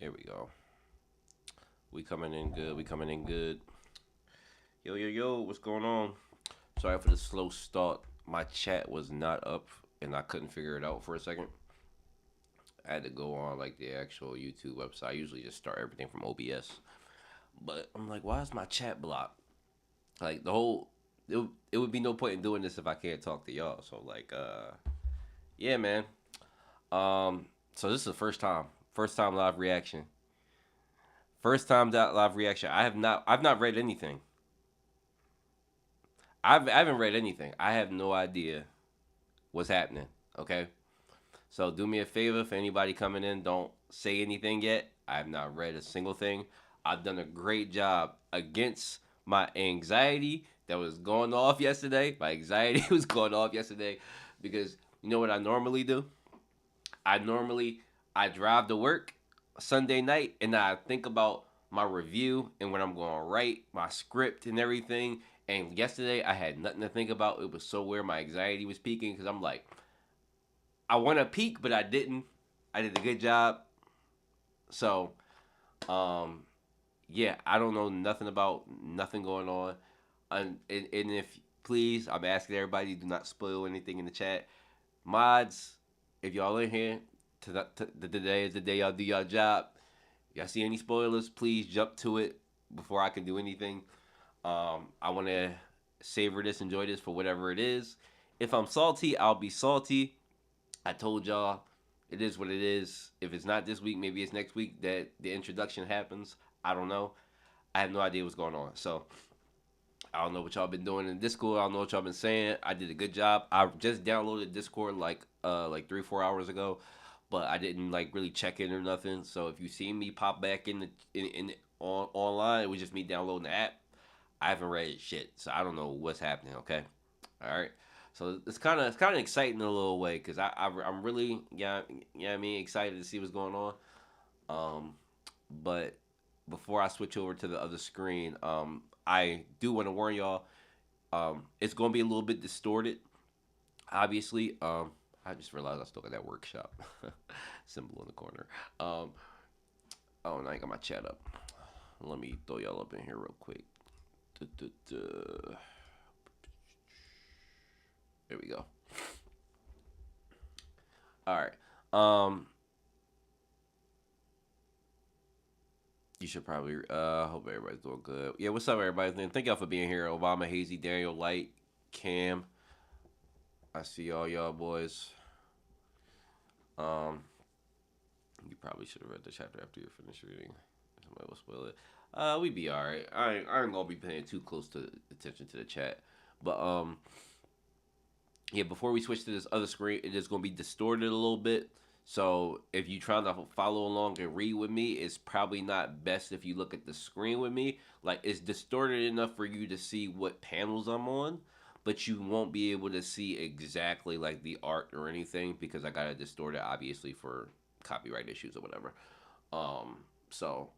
Here we go. We coming in good. We coming in good. Yo, yo, yo, what's going on? Sorry for the slow start. My chat was not up and I couldn't figure it out for a second. I had to go on like the actual YouTube website. I usually just start everything from OBS. But I'm like, why is my chat blocked? Like the whole it would be no point in doing this if I can't talk to y'all. So like yeah, man. So this is the first time. First time live reaction. First time that live reaction. I've not read anything. I haven't read anything. I have no idea what's happening. Okay, so do me a favor for anybody coming in. Don't say anything yet. I have not read a single thing. I've done a great job against my anxiety that was going off yesterday. My anxiety was going off yesterday because you know what I normally do. I normally I drive to work Sunday night and I think about my review and what I'm going to write, my script and everything. And yesterday I had nothing to think about. It was so weird. My anxiety was peaking because I'm like, I want to peak, but I didn't. I did a good job. So, um, yeah, I don't know nothing about nothing going on. And if please, I'm asking everybody, do not spoil anything in the chat. Mods, if y'all in here, today is the day y'all do y'all job. Y'all see any spoilers, please jump to it before I can do anything. I want to savor this, enjoy this for whatever it is. If I'm salty, I'll be salty. I told y'all it is what it is. If it's not this week, maybe it's next week that the introduction happens. I don't know. I have no idea what's going on. So I don't know what y'all been doing in Discord. I don't know what y'all been saying. I did a good job. I just downloaded Discord like 3 4 hours ago, but I didn't like really check in or nothing. So if you see me pop back in on online, it was just me downloading the app. I haven't read shit, so I don't know what's happening. Okay, all right. So it's kind of exciting in a little way because I'm really I mean excited to see what's going on. Um, but before I switch over to the other screen, I do want to warn y'all. It's going to be a little bit distorted, obviously. I just realized I still got that workshop symbol in the corner. Um, oh, and I ain't got my chat up. Let me throw y'all up in here real quick. Duh, duh, duh. There we go. All right. Um, you should probably. Hope everybody's doing good. Yeah, what's up, everybody? Thank y'all for being here. Obama, Hazy, Daniel, Light, Cam. I see all y'all boys. Um, you probably should have read the chapter after you finished reading. Somebody will spoil it. We be all right. I ain't gonna be paying too close to attention to the chat, but yeah. Before we switch to this other screen, it is gonna be distorted a little bit. So if you trying to follow along and read with me, it's probably not best if you look at the screen with me. Like it's distorted enough for you to see what panels I'm on, but you won't be able to see exactly like the art or anything because I gotta distort it obviously for copyright issues or whatever. So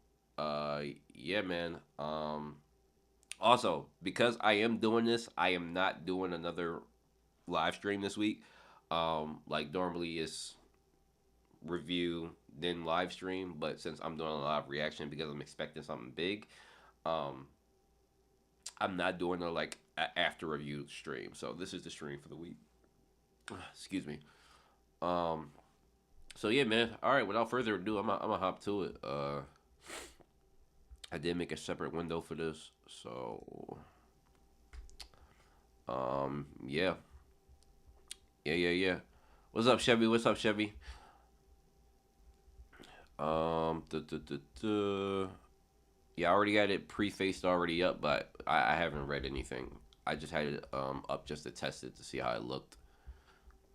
yeah, man. Also, because I am doing this, I am not doing another live stream this week. Like normally it's review then live stream, but since I'm doing a live reaction because I'm expecting something big, um, I'm not doing a like after review stream. So this is the stream for the week. Excuse me. Um, so yeah, man. All right. Without further ado, I'm gonna hop to it. I did make a separate window for this, so yeah, yeah. What's up, Chevy? What's up, Chevy? Duh, duh, duh, duh. Yeah, I already got it prefaced already up, but I haven't read anything. I just had it up just to test it to see how it looked,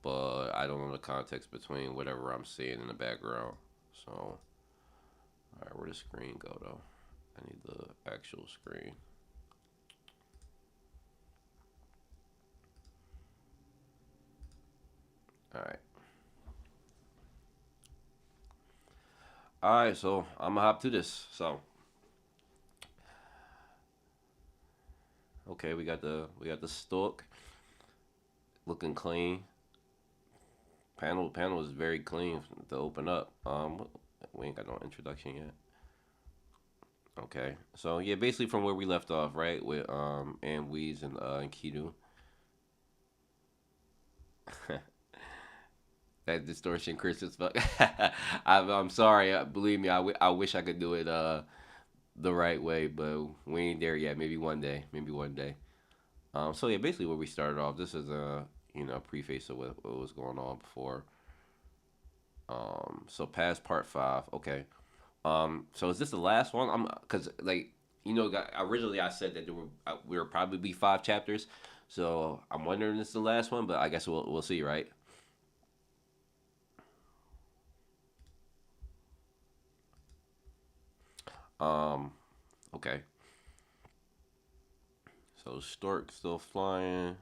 but I don't know the context between whatever I'm seeing in the background. So, all right, where the screen go though? I need the actual screen. All right, all right. So I'm gonna hop to this. So, okay, we got the stalk looking clean. Panel is very clean to open up. We ain't got no introduction yet. Okay, so yeah, basically from where we left off, right, with and Weez and Kidu. That distortion, Chris, is fuck. I'm sorry. Believe me, I wish I could do it the right way, but we ain't there yet. Maybe one day. Maybe one day. So yeah, basically where we started off. This is a preface of what was going on before. So past part 5. Okay. So is this the last one? I'm because like originally I said that there would probably be 5 chapters. So I'm wondering if this is the last one, but I guess we'll see, right? Um. Okay. So Stork still flying.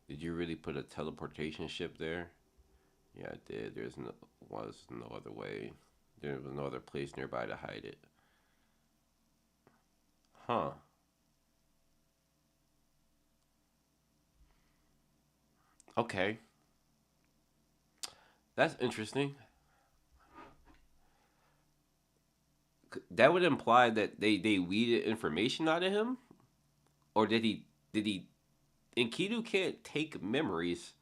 Did you really put a teleportation ship there? Yeah, I did. Was no other way. There was no other place nearby to hide it. Huh. Okay. That's interesting. That would imply that they weeded information out of him, or did he? Enkidu can't take memories,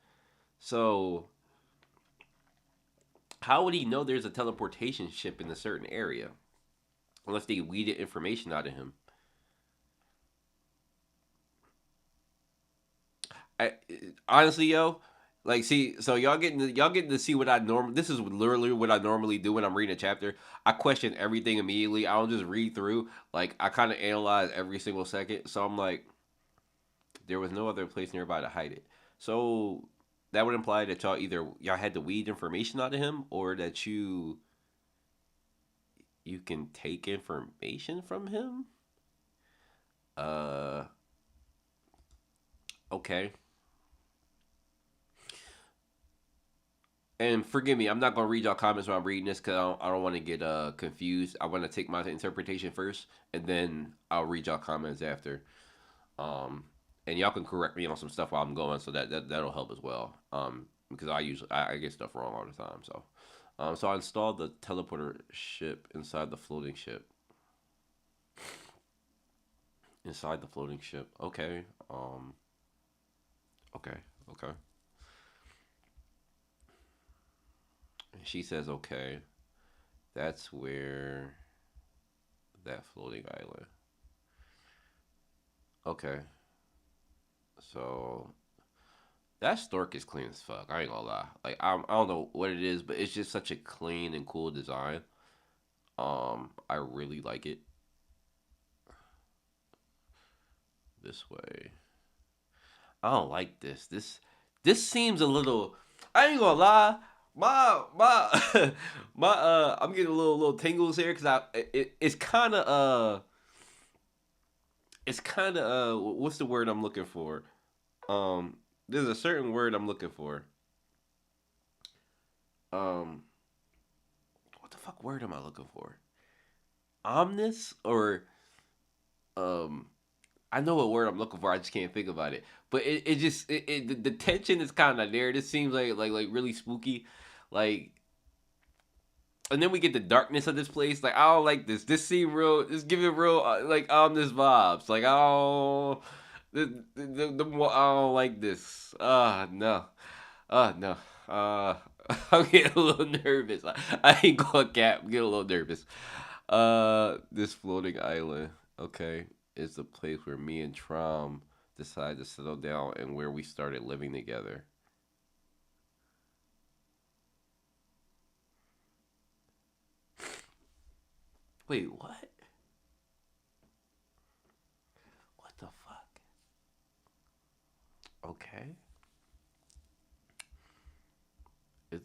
so how would he know there's a teleportation ship in a certain area unless they weeded information out of him? I, honestly, yo, like, see, so y'all getting to see what I norm. This is literally what I normally do when I'm reading a chapter. I question everything immediately. I don't just read through. Like, I kind of analyze every single second. So I'm like, there was no other place nearby to hide it. So that would imply that y'all had to weed information out of him, or that you can take information from him. Uh, okay. And forgive me, I'm not gonna read y'all comments when I'm reading this because I don't want to get confused. I want to take my interpretation first, and then I'll read y'all comments after. Um, and y'all can correct me on some stuff while I'm going, so that'll help as well. Because I get stuff wrong all the time. So I installed the teleporter ship inside the floating ship. Inside the floating ship. Okay. Okay. Okay. And she says, okay. That's where that floating island. Okay. So that stork is clean as fuck. I ain't gonna lie. Like I don't know what it is, but it's just such a clean and cool design. I really like it this way. I don't like this. This seems a little. I ain't gonna lie. My I'm getting a little tingles here because it's kind of what's the word I'm looking for? There's a certain word I'm looking for. Um, what the fuck word am I looking for? Omnis or um I know what word I'm looking for. I just can't think about it. But the tension is kind of there. This seems like really spooky. Like, and then we get the darkness of this place. Like, I don't like this. This seem real. This give it real like ominous vibes. Like, oh, I don't like this. No. No. Uh, I'm getting a little nervous. I ain't gonna cap. I'm getting a little nervous. This floating island. Okay, is the place where me and Trom decided to settle down and where we started living together. Wait, what? What the fuck? Okay. It,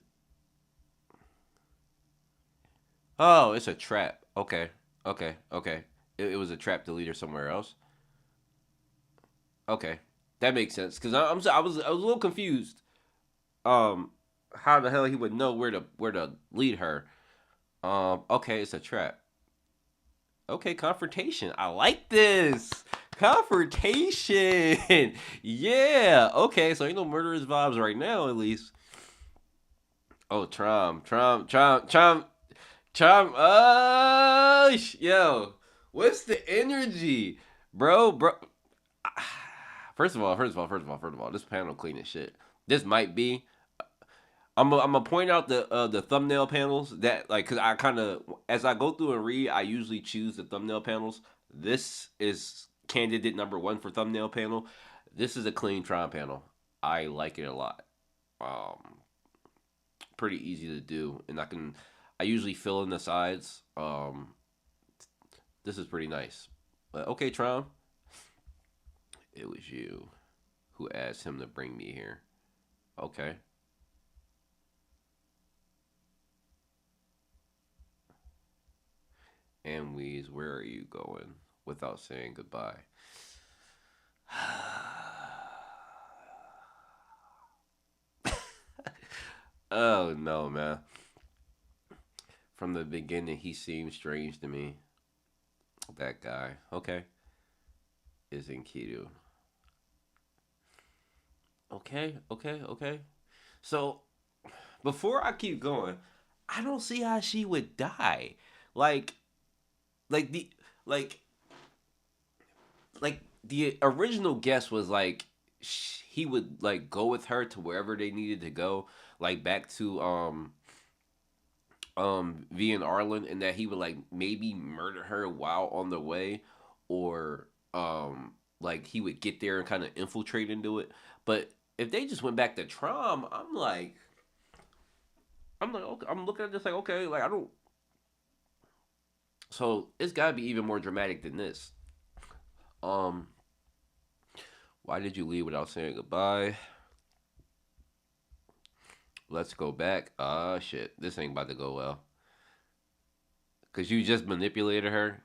oh, it's a trap. Okay. Okay. Okay. It was a trap to lead her somewhere else. Okay. That makes sense because I was a little confused. Um, how the hell he would know where to lead her? Okay, it's a trap. Okay, confrontation. I like this. Confrontation. Yeah. Okay, so ain't no murderous vibes right now, at least. Oh, Trump. Yo, what's the energy, bro? First of all, this panel clean as shit. This might be. I'm gonna point out the thumbnail panels that like because I kind of as I go through and read, I usually choose the thumbnail panels. This is candidate number one for thumbnail panel. This is a clean Tron panel. I like it a lot. Um, Pretty easy to do, and I usually fill in the sides. This is pretty nice. But okay, Tron, it was you who asked him to bring me here. Okay, and Weez, where are you going without saying goodbye? Oh no, man. From the beginning, he seemed strange to me. That guy. Okay, is Enkidu. Okay. So before I keep going, I don't see how she would die. Like, like the like the original guess was like he would like go with her to wherever they needed to go, like back to V and Arlen, and that he would like maybe murder her while on the way, or like he would get there and kind of infiltrate into it. But if they just went back to Trom, I'm like okay, I'm looking at this like okay, like I don't. So it's got to be even more dramatic than this. Um, why did you leave without saying goodbye? Let's go back. Ah, shit. This ain't about to go well. Because you just manipulated her.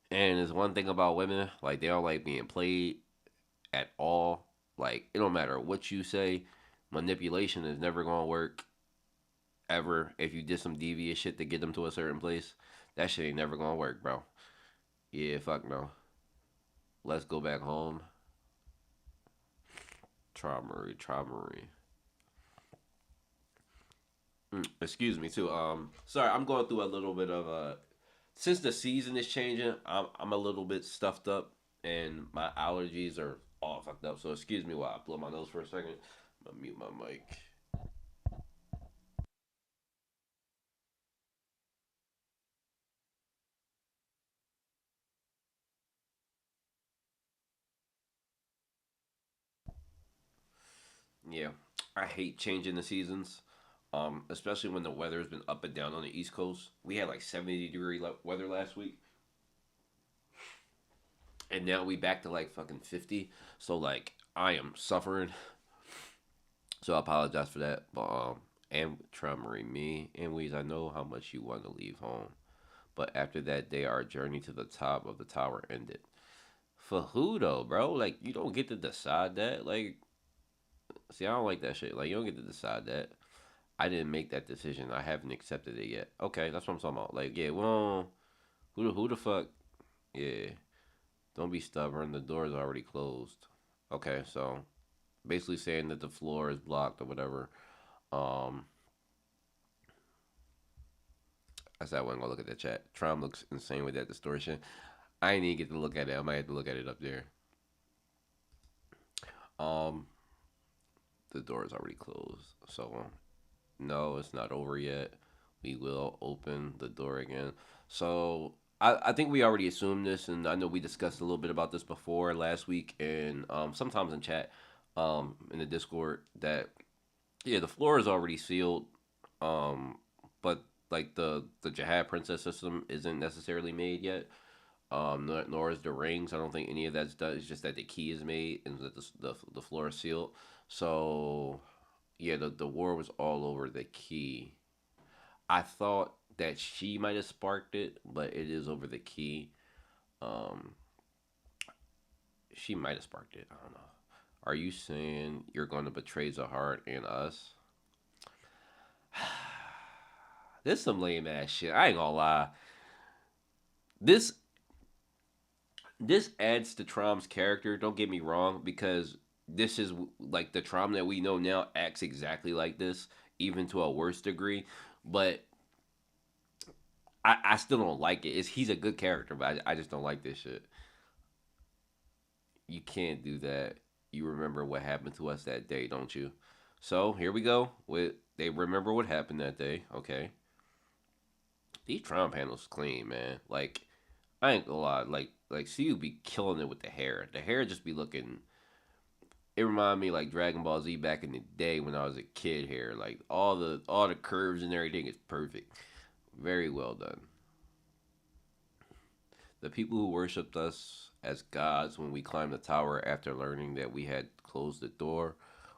And there's one thing about women, like, they don't like being played at all. Like, it don't matter what you say. Manipulation is never going to work ever. If you did some devious shit to get them to a certain place, that shit ain't never going to work, bro. Yeah, fuck no. Let's go back home. Trauma. Excuse me too. Sorry, I'm going through a little bit of since the season is changing, I'm a little bit stuffed up and my allergies are all fucked up. So excuse me while I blow my nose for a second. I'm gonna mute my mic. Yeah, I hate changing the seasons. Especially when the weather's been up and down on the East Coast. We had like 70-degree weather last week, and now we back to like fucking 50. So like I am suffering. So I apologize for that. But and Trummery, me and Weez, I know how much you want to leave home. But after that day, our journey to the top of the tower ended. For who though, bro? Like you don't get to decide that. Like, see, I don't like that shit. Like you don't get to decide that. I didn't make that decision. I haven't accepted it yet. Okay, that's what I'm talking about. Like, yeah, well, who the fuck? Yeah, don't be stubborn. The door is already closed. Okay, so basically saying that the floor is blocked or whatever. Um, I said I wasn't gonna look at that chat. Trump looks insane with that distortion. I ain't even get to look at it. I might have to look at it up there. Um, the door is already closed. So no, it's not over yet. We will open the door again. So I think we already assumed this, and I know we discussed a little bit about this before last week, and sometimes in chat, in the Discord, that yeah, the floor is already sealed, um, but like the Jihad Princess system isn't necessarily made yet. Nor is the rings. I don't think any of that's done. It's just that the key is made and that the floor is sealed. So yeah, the war was all over the key. I thought that she might have sparked it, but it is over the key. Um, she might have sparked it. I don't know. Are you saying you're going to betray Zahar and us? This is some lame ass shit. I ain't gonna lie. This this adds to Trom's character. Don't get me wrong, because this is like the Trom that we know now acts exactly like this. even to a worse degree. But I still don't like it. He's a good character, but I just don't like this shit. You can't do that. You remember what happened to us that day, don't you? So here we go. With they remember what happened that day. Okay, these Tron panels clean, man. Like I ain't gonna lie. Like see you be killing it with the hair. The hair just be looking. It reminded me like Dragon Ball Z back in the day when I was a kid. Hair like all the curves and everything is perfect. Very well done. The people who worshipped us as gods when we climbed the tower after learning that we had closed the door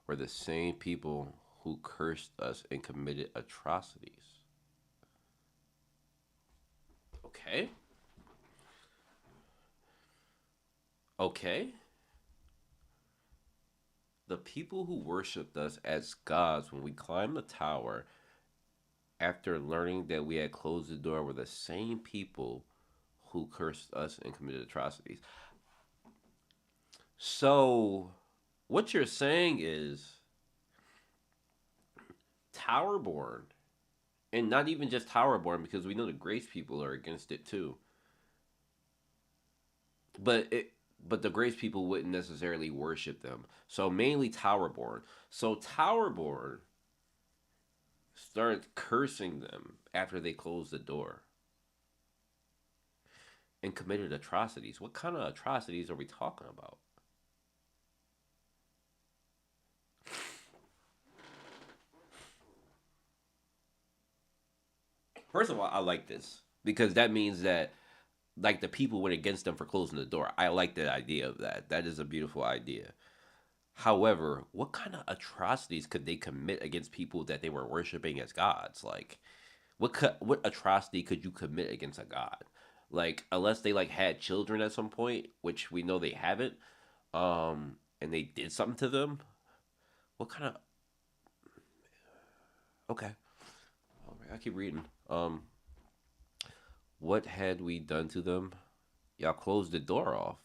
were the same people who cursed us and committed atrocities. Okay. Okay. The people who worshipped us as gods when we climbed the tower after learning that we had closed the door were the same people who cursed us and committed atrocities. So, what you're saying is Towerborn, and not even just Towerborn, because we know the Grace people are against it too. But the Grace people wouldn't necessarily worship them. So mainly Towerborn. So Towerborn started cursing them after they closed the door and committed atrocities. What kind of atrocities are we talking about? First of all, I like this because that means that like the people went against them for closing the door. I like the idea of that. That is a beautiful idea. However, what kind of atrocities could they commit against people that they were worshiping as gods? Like, what atrocity could you commit against a god? Like, unless they like had children at some point, which we know they haven't, and they did something to them. What kind of? Okay, all right, I keep reading. What had we done to them? Y'all closed the door off.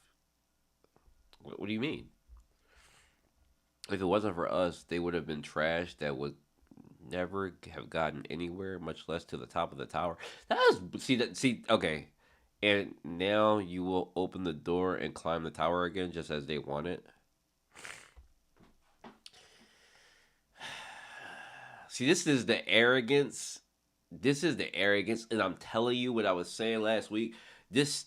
What do you mean? If it wasn't for us, they would have been trash that would never have gotten anywhere, much less to the top of the tower. That is see that see okay. And now you will open the door and climb the tower again just as they want it. See, this is the arrogance. This is the arrogance, and I'm telling you what I was saying last week. This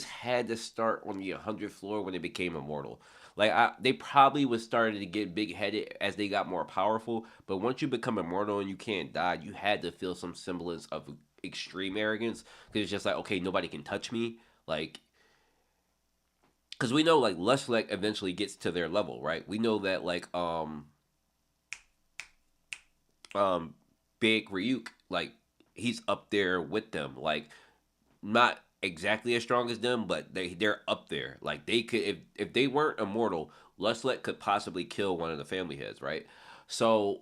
had to start on the 100th floor when it became immortal. They probably was starting to get big headed as they got more powerful, but once you become immortal and you can't die, you had to feel some semblance of extreme arrogance because it's just like, okay, nobody can touch me. Like, because we know like Lushlek eventually gets to their level, right? We know that um Big Ryuk, like he's up there with them. Like not exactly as strong as them, but they're up there. Like they could if they weren't immortal, Luslet could possibly kill one of the family heads, right? So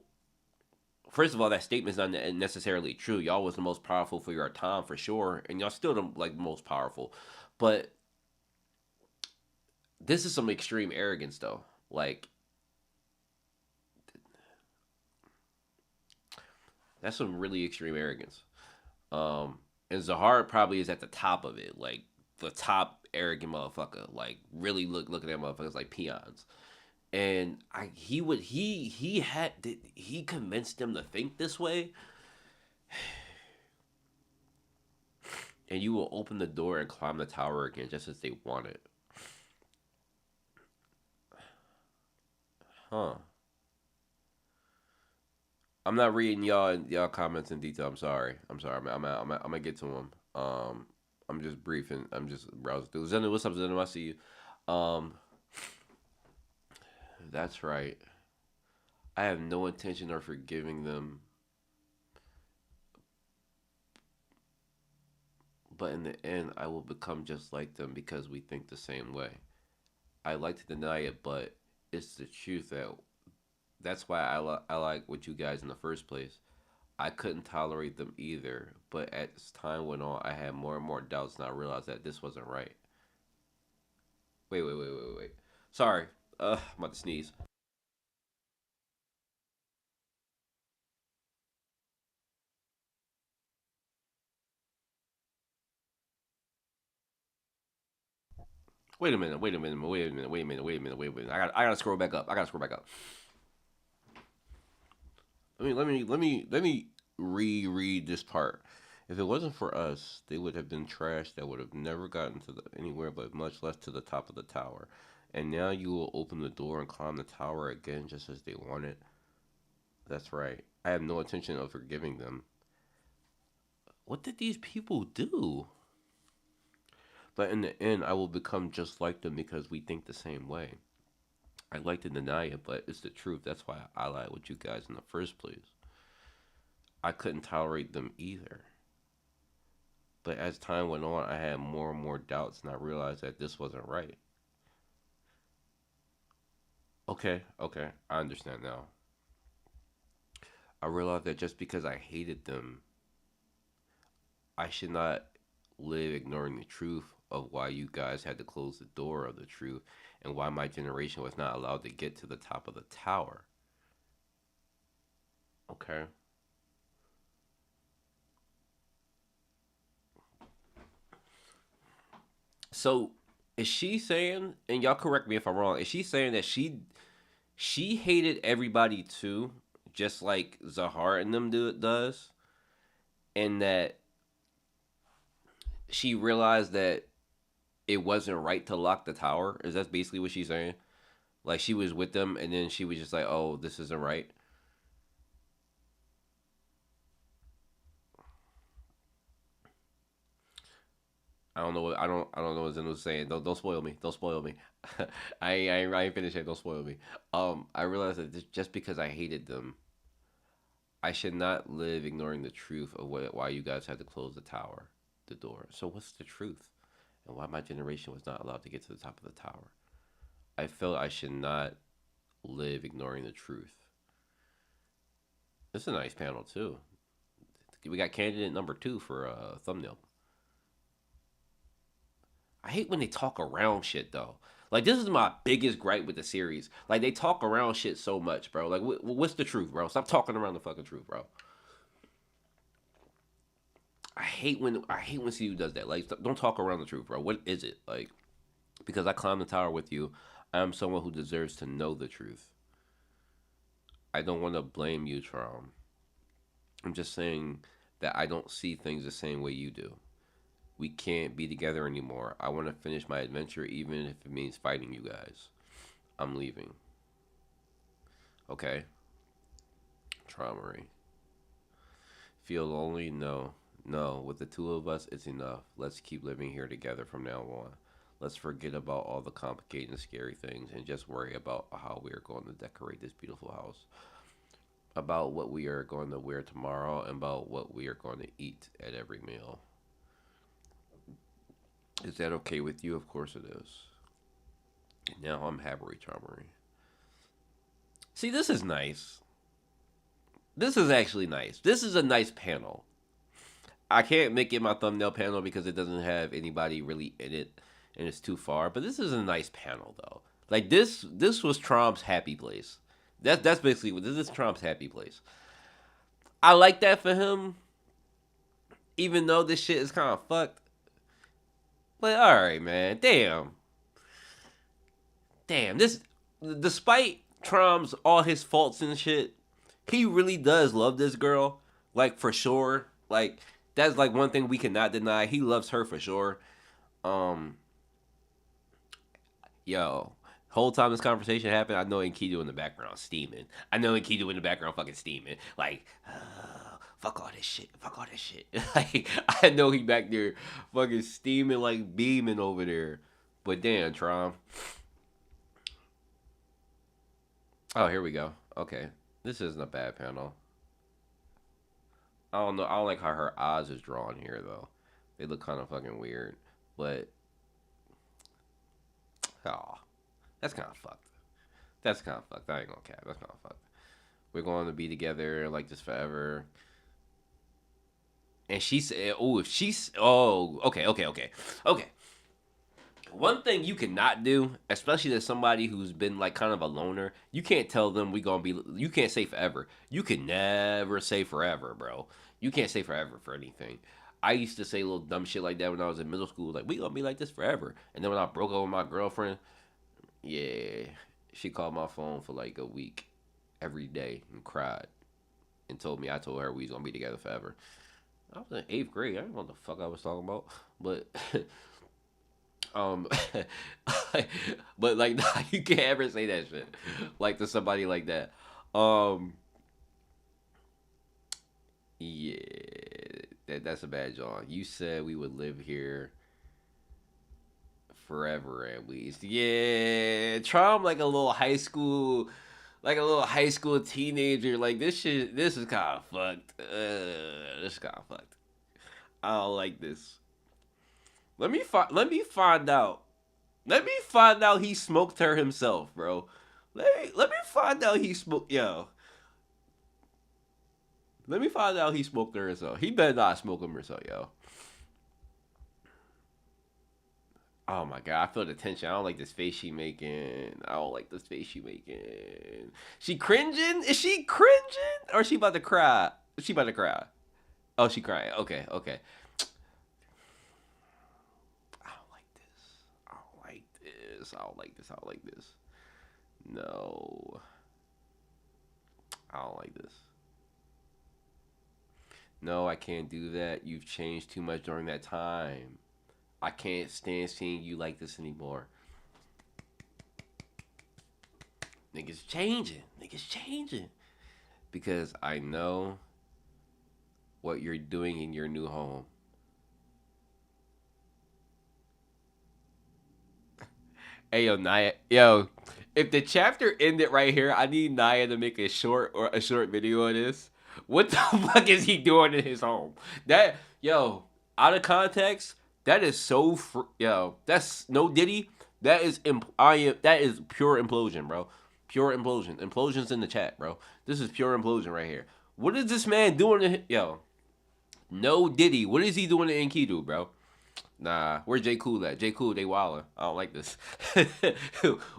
first of all, that statement's not necessarily true. Y'all was the most powerful for your time for sure, and y'all still the like most powerful. But this is some extreme arrogance though. Like that's some really extreme arrogance. And Zahar probably is at the top of it, like the top arrogant motherfucker. Like really looking at motherfuckers like peons. And he convinced them to think this way, and you will open the door and climb the tower again just as they want it. Huh? I'm not reading y'all comments in detail. I'm sorry. I'm sorry. I'm gonna get to them. I'm just briefing. I'm just browsing through. Zeno, what's up, Zeno? I see you. That's right. I have no intention of forgiving them, but in the end, I will become just like them because we think the same way. I like to deny it, but it's the truth that's why I like with you guys in the first place. I couldn't tolerate them either, but as time went on, I had more and more doubts, and I realized that this wasn't right. Wait. Sorry, I'm about to sneeze. Wait a minute. Wait a minute. Wait a minute. Wait a minute. Wait a minute. Wait a minute. I gotta scroll back up. I gotta scroll back up. Let me reread this part. If it wasn't for us, they would have been trash that would have never gotten to anywhere but much less to the top of the tower. And now you will open the door and climb the tower again just as they wanted. That's right. I have no intention of forgiving them. What did these people do? But in the end, I will become just like them because we think the same way. I'd like to deny it, but it's the truth. That's why I lied with you guys in the first place. I couldn't tolerate them either. But as time went on, I had more and more doubts, and I realized that this wasn't right. Okay, okay, I understand now. I realized that just because I hated them, I should not live ignoring the truth of why you guys had to close the door of the truth and why my generation was not allowed to get to the top of the tower. Okay. So is she saying, and y'all correct me if I'm wrong, is she saying that she hated everybody too, just like Zahar and them does, and that she realized that it wasn't right to lock the tower? Is that basically what she's saying? Like she was with them, and then she was just like, "Oh, this isn't right." I don't know what Zen was saying. Don't spoil me. Don't spoil me. I ain't finished yet. Don't spoil me. I realized that just because I hated them, I should not live ignoring the truth of why you guys had to close the door. So what's the truth, and why my generation was not allowed to get to the top of the tower? I felt I should not live ignoring the truth. This is a nice panel too. We got candidate number two for thumbnail. I hate when they talk around shit though. Like this is my biggest gripe with the series. Like they talk around shit so much, bro. Like what's the truth, bro? Stop talking around the fucking truth, bro. I hate when CU does that. Like don't talk around the truth, bro. What is it? Like because I climbed the tower with you, I am someone who deserves to know the truth. I don't want to blame you, Trom. I'm just saying that I don't see things the same way you do. We can't be together anymore. I want to finish my adventure, even if it means fighting you guys. I'm leaving. Okay? Traumery. Feel lonely? No. No. With the two of us, it's enough. Let's keep living here together from now on. Let's forget about all the complicated and scary things and just worry about how we are going to decorate this beautiful house. About what we are going to wear tomorrow and about what we are going to eat at every meal. Is that okay with you? Of course it is. Now I'm happy, Charmery. See, this is nice. This is actually nice. This is a nice panel. I can't make it my thumbnail panel because it doesn't have anybody really in it and it's too far. But this is a nice panel though. Like this was Trump's happy place. That's basically what this is Trump's happy place. I like that for him, even though this shit is kind of fucked. But all right, man. Damn. This, despite Trump's all his faults and shit, he really does love this girl. Like for sure. Like that's like one thing we cannot deny. He loves her for sure. Um, yo, whole time this conversation happened, I know Enkidu in the background steaming. I know Enkidu in the background fucking steaming. Like, fuck all this shit. Fuck all this shit. Like, I know he back there fucking steaming, like beaming over there. But damn, Trom. Oh, here we go. Okay, this isn't a bad panel. I don't know. I don't like how her eyes is drawn here though. They look kind of fucking weird. But oh, that's kind of fucked. That's kind of fucked. I ain't gonna cap. That's kind of fucked. We're going to be together like this forever. And she said, "Oh, if she's okay. One thing you cannot do, especially to somebody who's been like kind of a loner, you can't tell them we gonna be. You can't say forever. You can never say forever, bro. You can't say forever for anything. I used to say little dumb shit like that when I was in middle school. Like, we gonna be like this forever. And then when I broke up with my girlfriend, yeah, she called my phone for like a week every day and cried and told me I told her we was gonna be together forever. I was in eighth grade. I didn't know what the fuck I was talking about. But um but like nah, you can't ever say that shit like to somebody like that. Um yeah, that's a bad John. You said we would live here forever at least. Yeah, try 'em like a little high school teenager. Like this shit, this is kind of fucked. This is kind of fucked. I don't like this. Let me find out. Let me find out he smoked her himself, bro. Let me find out he smoked. Yo, let me find out he smoked her himself. He better not smoke him himself, yo. Oh my god, I feel the tension. I don't like this face she making. I don't like this face she making. She cringing? Is she cringing? Or is she about to cry? Is she about to cry? Oh, she crying. Okay, okay. I don't like this. I don't like this. I don't like this. I don't like this. No. I don't like this. No, I can't do that. You've changed too much during that time. I can't stand seeing you like this anymore. Niggas changing. Niggas changing. Because I know what you're doing in your new home. Hey, yo, Naya. Yo, if the chapter ended right here, I need Naya to make a short video of this. What the fuck is he doing in his home? That, yo, out of context, that is so, yo, that's no Diddy. That is pure implosion, bro. Pure implosion. Implosions in the chat, bro. This is pure implosion right here. What is this man doing yo, no Diddy. What is he doing to Enkidu, bro? Nah, where's J. Cool at? J. Cool, they wildin'. I don't like this.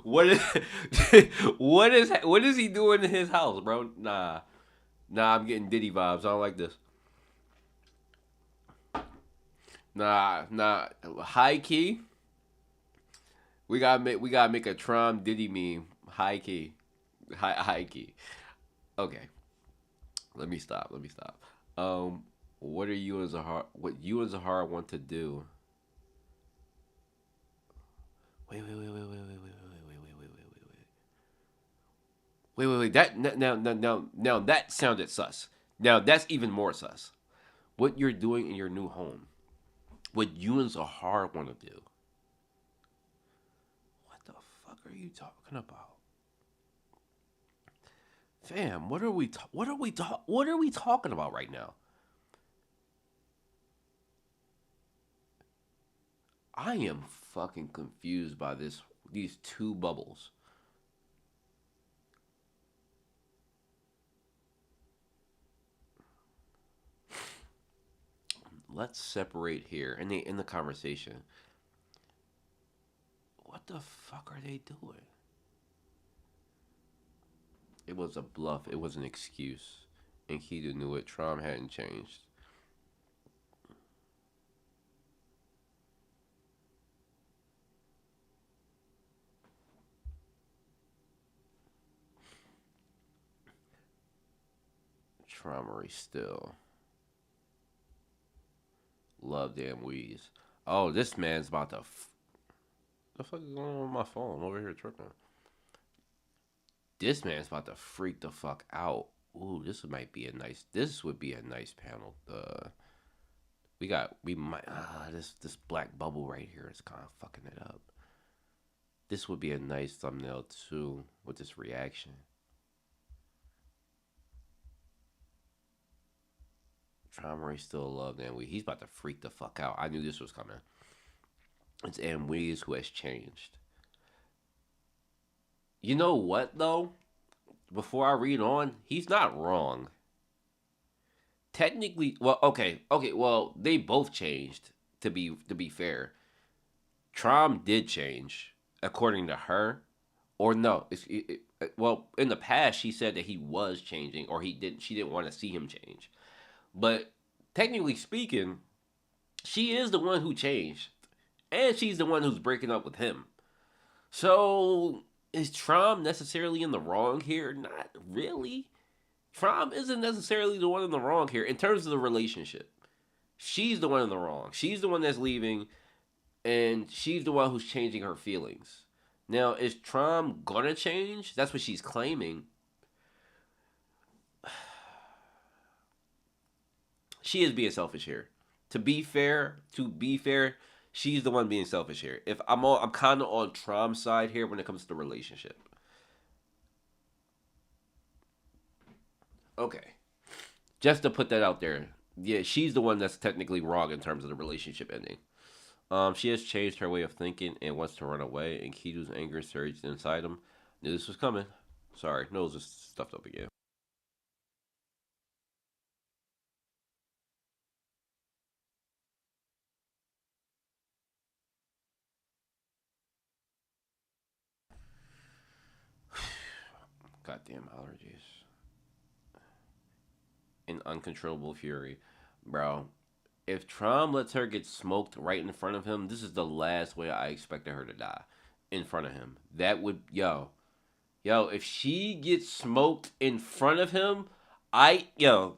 what is what is he doing in his house, bro? Nah, I'm getting Diddy vibes. I don't like this. Nah. High key, we gotta make a Tron Diddy meme. High key, high key. Okay, let me stop. What are you and Zahar? What you and Zahar want to do? Wait. Now that sounded sus. Now that's even more sus. What you're doing in your new home? What you and Zahar want to do? What the fuck are you talking about, fam? What are we talking about right now? I am fucking confused by these two bubbles. Let's separate here in the conversation. What the fuck are they doing? It was a bluff. It was an excuse. And Keita knew it. Trom hadn't changed. Traumery still. Love damn Weeze. Oh, this man's about to. The fuck is going on with my phone? I'm over here tripping. This man's about to freak the fuck out. Ooh, this might be a nice. This would be a nice panel. We might. This black bubble right here is kind of fucking it up. This would be a nice thumbnail too with this reaction. Traumery still love Dan Weeze. He's about to freak the fuck out. I knew this was coming. It's Dan Weeze who has changed. You know what though? Before I read on, he's not wrong. Technically, well, okay. Well, they both changed. To be fair, Trom did change according to her, or no? Well, in the past, she said that he was changing, or he didn't. She didn't want to see him change. But technically speaking, She is the one who changed, and she's the one who's breaking up with him. So is Trom necessarily in the wrong here? Not really. Trom isn't necessarily the one in the wrong here in terms of the relationship. She's the one in the wrong. She's the one that's leaving, and she's the one who's changing her feelings. Now, is Trom gonna change? That's what she's claiming. She is being selfish here. To be fair, she's the one being selfish here. If I'm kind of on Trom's side here when it comes to the relationship. Okay, just to put that out there, yeah, she's the one that's technically wrong in terms of the relationship ending. She has changed her way of thinking and wants to run away, and Kitu's anger surged inside him. Knew this was coming. Sorry, nose is stuffed up again. Goddamn allergies. And uncontrollable fury. Bro, if Trom lets her get smoked right in front of him, this is the last way I expected her to die. In front of him. That would, yo, if she gets smoked in front of him, yo,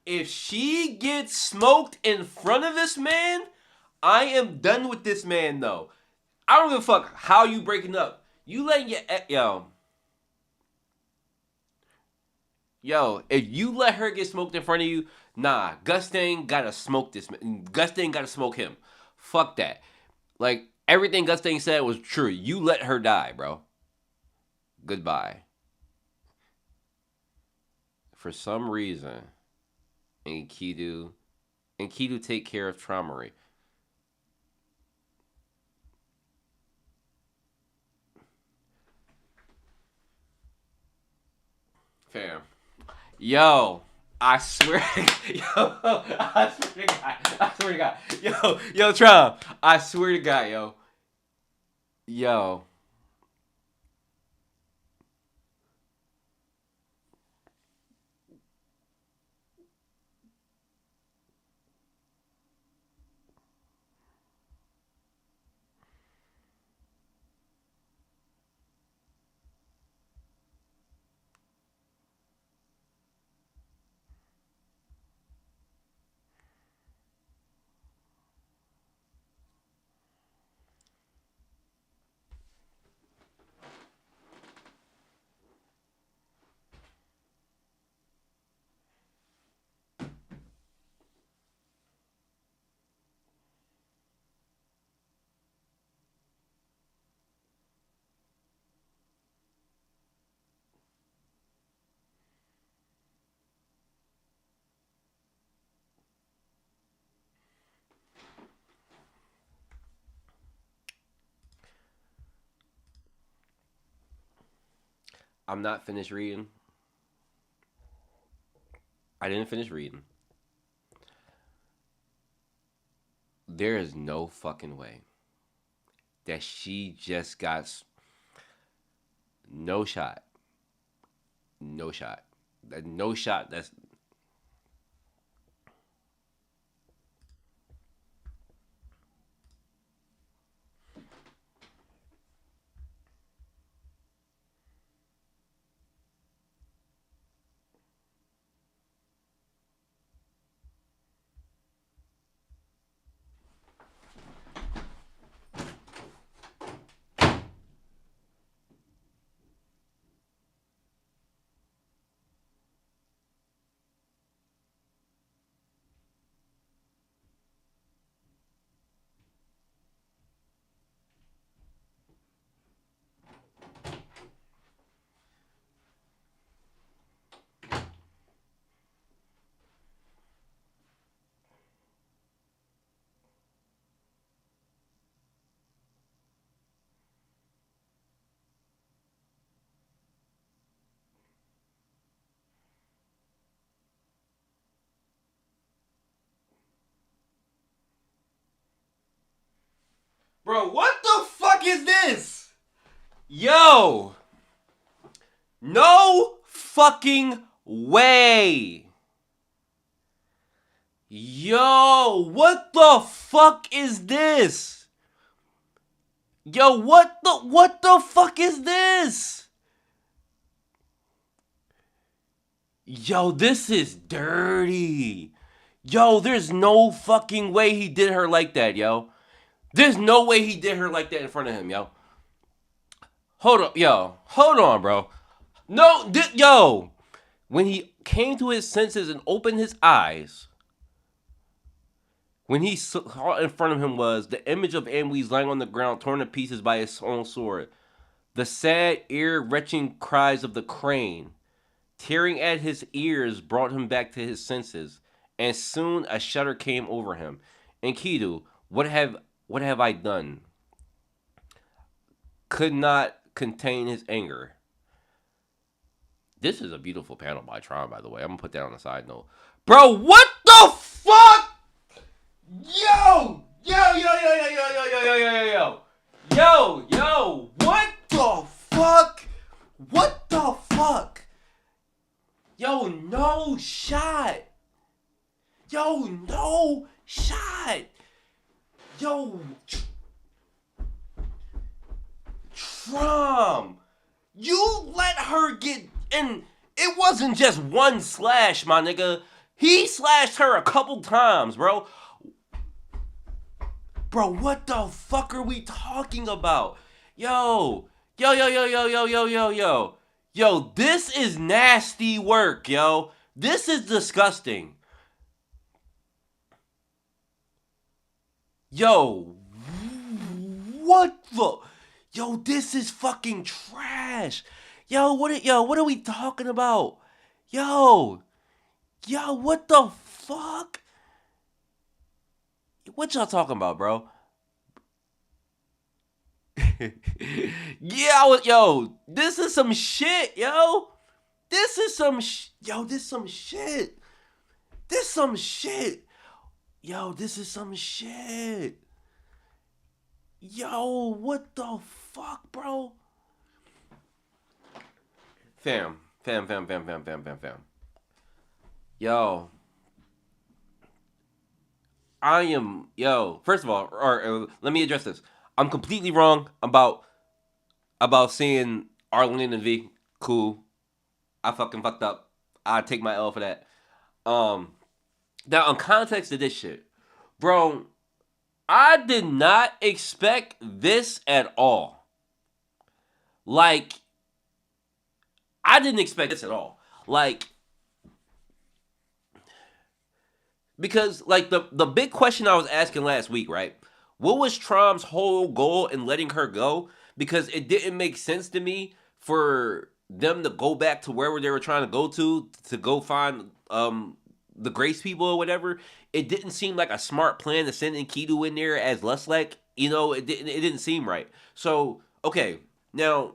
if she gets smoked in front of this man, I am done with this man, though. I don't give a fuck how you breaking up. You letting your, yo, if you let her get smoked in front of you, nah, Gustain gotta smoke this man. Gustain gotta smoke him. Fuck that. Like, everything Gustain said was true. You let her die, bro. Goodbye. For some reason, Enkidu, Enkidu take care of Traumery. Fam. Yo, I swear, yo, I swear to God, I swear to God, yo, Traum, I swear to God, yo, I'm not finished reading. I didn't finish reading. There is no fucking way that she just got no shot, no shot, no shot. That's bro. What the fuck is this? Yo, No fucking way. Yo, what the fuck is this? Yo, what the fuck is this? Yo, this is dirty. Yo, there's no fucking way he did her like that, yo. There's no way he did her like that in front of him, yo. Hold on, yo. Hold on, bro. No, yo. When he came to his senses and opened his eyes, when he saw in front of him was the image of Amwes lying on the ground, torn to pieces by his own sword. The sad, ear-wrenching cries of the crane, tearing at his ears, brought him back to his senses, and soon a shudder came over him. Enkidu, what have I done? Could not contain his anger. This is a beautiful panel by Tron, by the way. I'm gonna put that on a side note. Bro, what the fuck? Yo! Yo, yo, yo, yo, yo, yo, yo, yo, yo, yo. Yo, yo, what the fuck? What the fuck? Yo, no shot. Yo, no shot. Yo, Trump, you let her get, and it wasn't just one slash, my nigga. He slashed her a couple times, bro. Bro, what the fuck are we talking about? Yo, yo, yo, yo, yo, yo, yo, yo, yo. Yo, this is nasty work, yo. This is disgusting. Yo, what the? Yo, this is fucking trash. Yo, what are we talking about? Yo, what the fuck? What y'all talking about, bro? Yeah, yo, this is some shit, yo. This is some yo, this some shit. This some shit. Yo, this is some shit. Yo, what the fuck, bro? Fam. Yo. First of all, let me address this. I'm completely wrong about saying ARLENE and V. Cool. I fucking fucked up. I take my L for that. Now, on context of this shit, bro, I did not expect this at all. Like, I didn't expect this at all. Like, because, like, the big question I was asking last week, right? What was Trom's whole goal in letting her go? Because it didn't make sense to me for them to go back to wherever they were trying to go find the Grace people or whatever. It didn't seem like a smart plan to send Enkidu in there as Lustlek. You know, it didn't seem right. So, okay, now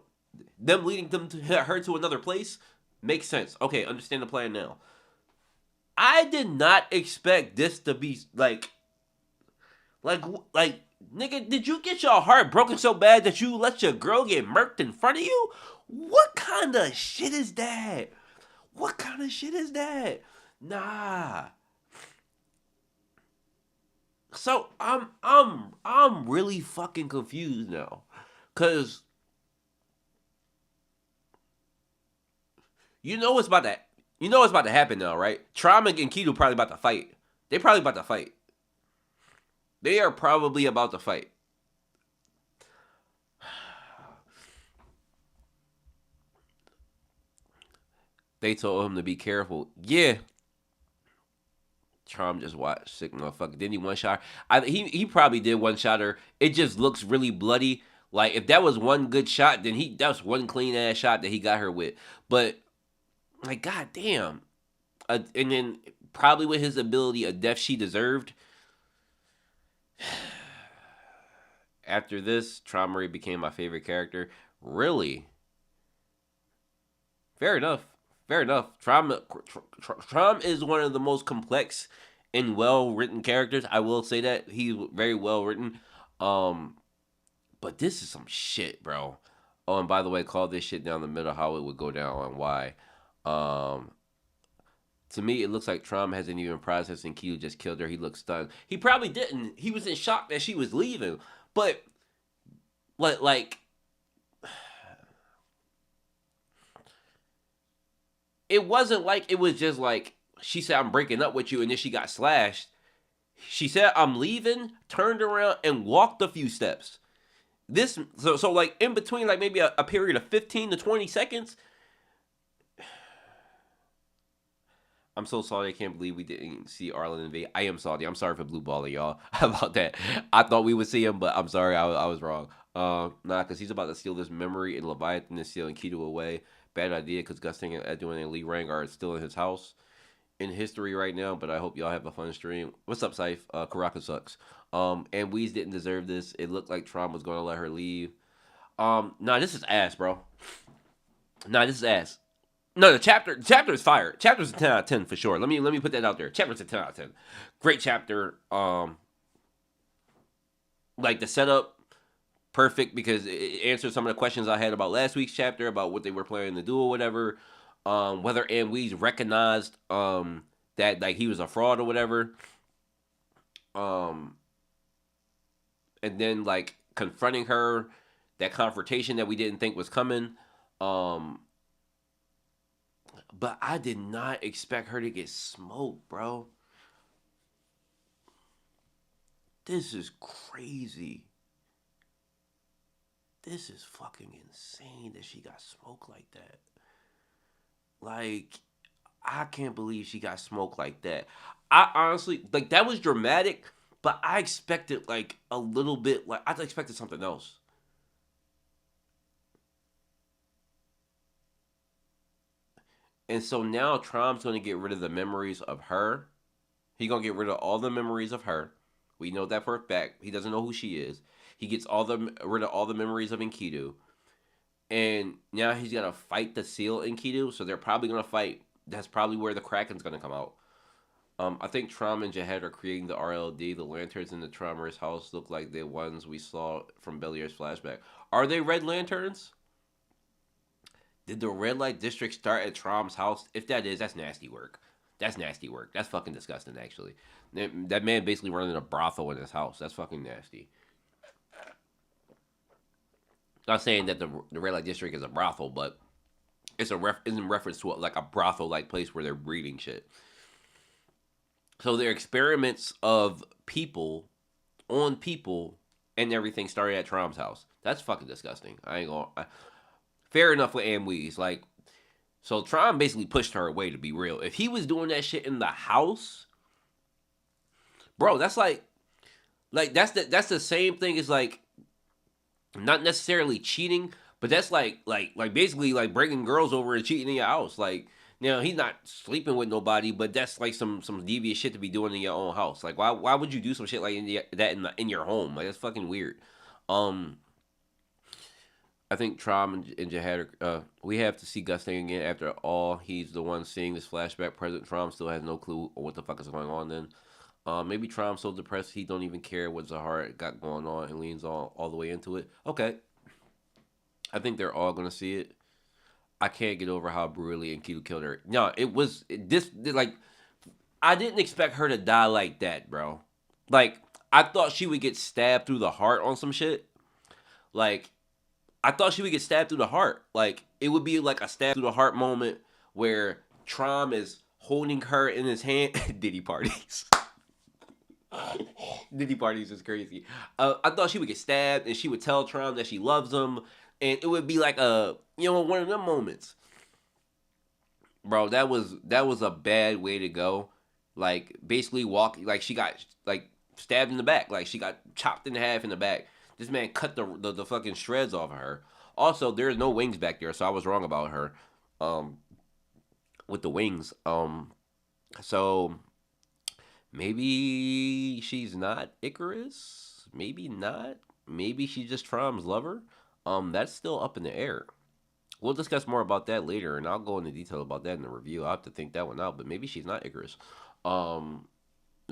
them leading her to another place makes sense. Okay, understand the plan now. I did not expect this to be like, nigga, did you get your heart broken so bad that you let your girl get murked in front of you? What kind of shit is that? What kind of shit is that? Nah. So I'm really fucking confused now, cause you know what's about to happen now, right? Trauma and Keto probably about to fight. They probably about to fight. They are probably about to fight. They told him to be careful. Yeah. Trump just watched sick motherfucker. Didn't he one shot? He probably did one shot her. It just looks really bloody. Like if that was one good shot, then that was one clean ass shot that he got her with. But like goddamn, and then probably with his ability, a death she deserved. After this, Traumary became my favorite character. Really? Fair enough. Trom is one of the most complex and well written characters. I will say that he's very well written. But this is some shit, bro. Oh, and by the way, call this shit down the middle how it would go down and why. Um, to me, it looks like Trump hasn't even processed and Q just killed her. He looks stunned. He probably didn't. He was in shock that she was leaving. But like it wasn't like it was just like she said I'm breaking up with you and then she got slashed. She said I'm leaving, turned around and walked a few steps. This so like in between like maybe a period of 15 to 20 seconds. I'm so sorry. I can't believe we didn't see Arlen invade. I am salty. I'm sorry for blue balling y'all about that. I thought we would see him, but I'm sorry. I was wrong. Nah, because he's about to steal this memory and Leviathan is stealing Keto away. Bad idea because Gusting and Edwin and Lee Rang are still in his house in history right now, but I hope y'all have a fun stream. What's up, Scythe? Karaka sucks. And Weez didn't deserve this. It looked like Tron was going to let her leave. Nah, this is ass, bro. Nah, this is ass. No, the chapter is fire. Chapter's a 10 out of 10 for sure. Let me put that out there. Chapter's a 10 out of 10. Great chapter. Like the setup, perfect because it answered some of the questions I had about last week's chapter about what they were planning to do or whatever. Whether Weez recognized that like he was a fraud or whatever. Um, and then like confronting her, that confrontation that we didn't think was coming. Um, but I did not expect her to get smoked, bro. This is crazy. This is fucking insane that she got smoked like that. Like, I can't believe she got smoked like that. I honestly, like, that was dramatic, but I expected, like, a little bit, like, I expected something else. And so now Trump's going to get rid of the memories of her. He's going to get rid of all the memories of her. We know that for a fact. He doesn't know who she is. He gets rid of all the memories of Enkidu. And now he's gonna fight the seal Enkidu, so they're probably gonna fight. That's probably where the Kraken's gonna come out. I think Trom and Jahed are creating the RLD. The lanterns in the Trommer's house look like the ones we saw from Bellier's flashback. Are they red lanterns? Did the red light district start at Trom's house? If that is, that's nasty work. That's nasty work. That's fucking disgusting, actually. That man basically running a brothel in his house. That's fucking nasty. Not saying that the red light district is a brothel, but it's in reference to like a brothel like place where they're breeding shit. So their experiments of people on people and everything started at Trom's house. That's fucking disgusting. I ain't gonna. Fair enough with Amweez. Like, so Trom basically pushed her away. To be real, if he was doing that shit in the house, bro, that's like that's the same thing as like not necessarily cheating, but that's like basically like bringing girls over and cheating in your house. Like now he's not sleeping with nobody, but that's like some devious shit to be doing in your own house. Like why would you do some shit like that in your home? Like that's fucking weird. Um, I think Trom and Jihad we have to see Gusting again. After all, he's the one seeing this flashback. President Trom still has no clue on what the fuck is going on. Then maybe Trom's so depressed he don't even care what Zahara got going on and leans all the way into it. Okay, I think they're all gonna see it. I can't get over how brutally Enkidu killed her. No, this like I didn't expect her to die like that, bro. Like I thought she would get stabbed through the heart on some shit. Like I thought she would get stabbed through the heart. Like it would be like a stab through the heart moment where Trom is holding her in his hand. Diddy parties. Diddy parties is crazy. I thought she would get stabbed and she would tell Tron that she loves him, and it would be like one of them moments, bro. That was a bad way to go. Like basically like she got like stabbed in the back, like she got chopped in half in the back. This man cut the fucking shreds off of her. Also, there's no wings back there, so I was wrong about her. Um, with the wings. So maybe she's not Icarus. Maybe not. Maybe she's just Trom's lover. That's still up in the air. We'll discuss more about that later, and I'll go into detail about that in the review. I'll have to think that one out, but maybe she's not Icarus. Um,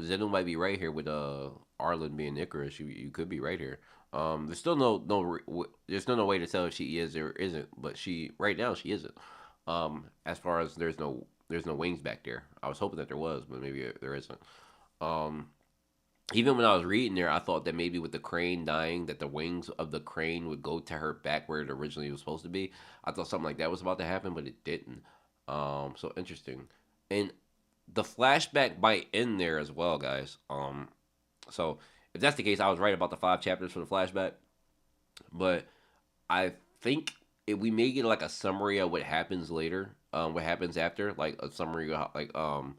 Zeno might be right here with ARLENE being Icarus. You could be right here. There's still there's still no way to tell if she is or isn't, but she right now she isn't. As far as there's no wings back there. I was hoping that there was, but maybe there isn't. Um, Even when I was reading there, I thought that maybe with the crane dying, that the wings of the crane would go to her back where it originally was supposed to be. I thought something like that was about to happen, but it didn't. So interesting. And the flashback might end there as well, guys. So if that's the case, I was right about the 5 chapters for the flashback, but I think if we may get like a summary of what happens later, what happens after, like a summary of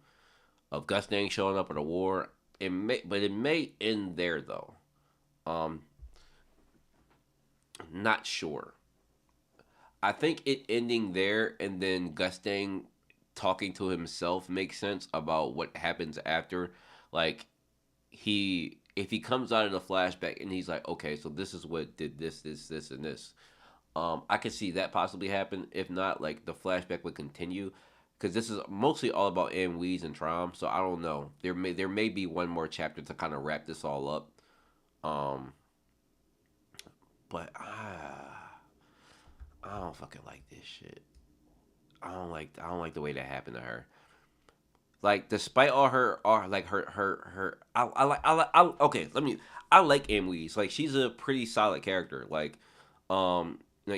of Gustang showing up at a war. It may end there though. Um, not sure. I think it ending there and then Gustang talking to himself makes sense about what happens after. Like if he comes out of the flashback and he's like, okay, so this is what did this, and this. I could see that possibly happen. If not, like the flashback would continue because this is mostly all about Weez and Trom. So I don't know. There may be one more chapter to kind of wrap this all up. Um, but I don't fucking like this shit. I don't like the way that happened to her. Like despite all like her okay, I like Weez. Like she's a pretty solid character. Like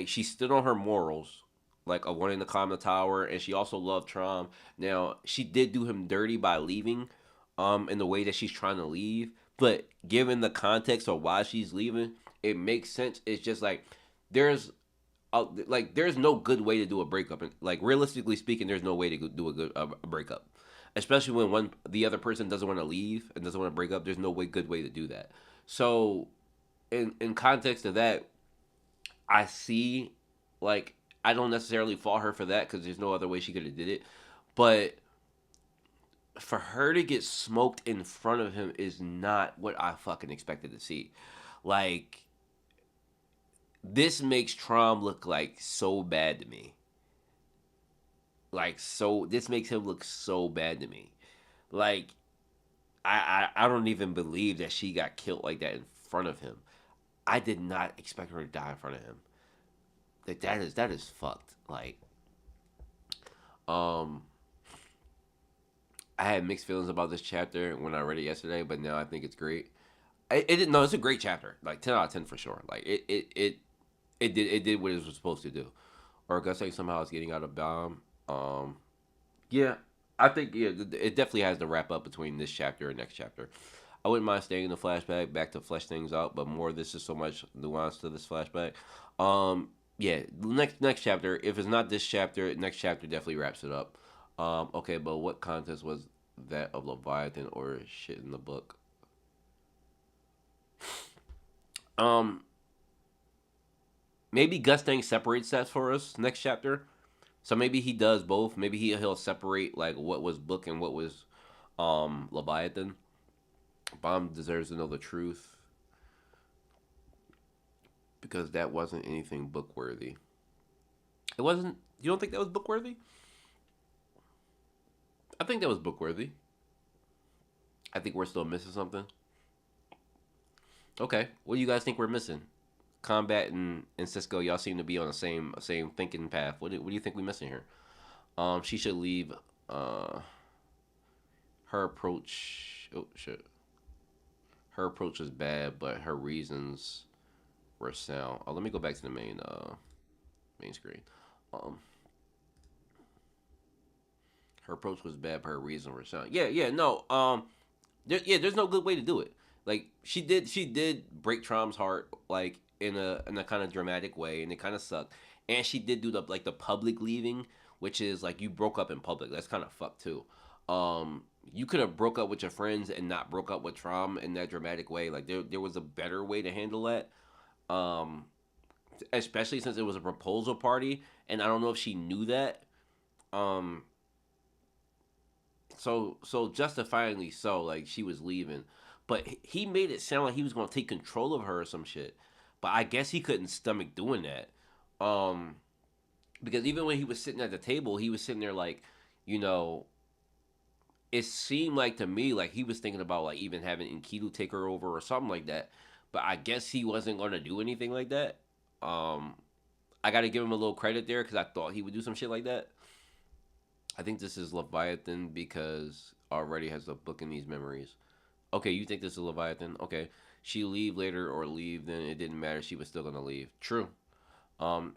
she stood on her morals, like of wanting to climb the tower, and she also loved Trom. Now she did do him dirty by leaving, in the way that she's trying to leave. But given the context of why she's leaving, it makes sense. It's just like there's there's no good way to do a breakup, and like realistically speaking, there's no way to do a breakup, especially when the other person doesn't want to leave and doesn't want to break up. There's no good way to do that. So in context of that, I see, like, I don't necessarily fault her for that because there's no other way she could have did it. But for her to get smoked in front of him is not what I fucking expected to see. Like, this makes Trom look like so bad to me. Like, so this makes him look so bad to me. Like, I don't even believe that she got killed like that in front of him. I did not expect her to die in front of him. That is fucked. Like, um, I had mixed feelings about this chapter when I read it yesterday, but now I think it's great. No, it's a great chapter. Like 10 out of 10 for sure. Like it did what it was supposed to do. Or Gusang somehow is getting out of bomb. Yeah, I think it definitely has to wrap up between this chapter and next chapter. I wouldn't mind staying in the flashback back to flesh things out, but more this is so much nuance to this flashback. Yeah, next chapter. If it's not this chapter, next chapter definitely wraps it up. Okay, but what contest was that of Leviathan or shit in the book? Um, Maybe Gustang separates that for us next chapter. So maybe he does both. Maybe he'll separate like what was book and what was Leviathan. Bomb deserves to know the truth because that wasn't anything book worthy. It wasn't. You don't think that was book worthy? I think that was book worthy. I think we're still missing something. Okay, what do you guys think we're missing? Combat and Cisco, y'all seem to be on the same thinking path. What do you think we're missing here? She should leave. Her approach. Oh shit. Her approach was bad, but her reasons were sound. Oh, let me go back to the main screen. Um, her approach was bad, but her reasons were sound. Yeah, no. There's no good way to do it. Like she did break Trom's heart, like in a kind of dramatic way, and it kind of sucked. And she did do the public leaving, which is like you broke up in public. That's kind of fucked too. You could have broke up with your friends and not broke up with Trom in that dramatic way. Like there was a better way to handle that. Um, Especially since it was a proposal party, and I don't know if she knew that. Um, so justifyingly so, like she was leaving, but he made it sound like he was gonna take control of her or some shit. But I guess he couldn't stomach doing that. Um, because even when he was sitting at the table, he was sitting there like, you know, it seemed like to me like he was thinking about like even having Enkidu take her over or something like that. but I guess he wasn't going to do anything like that. Um, I got to give him a little credit there because I thought he would do some shit like that. I think this is Leviathan because already has a book in these memories. Okay, you think this is Leviathan? Okay, she leave later or leave, then it didn't matter. She was still gonna leave. True. Um,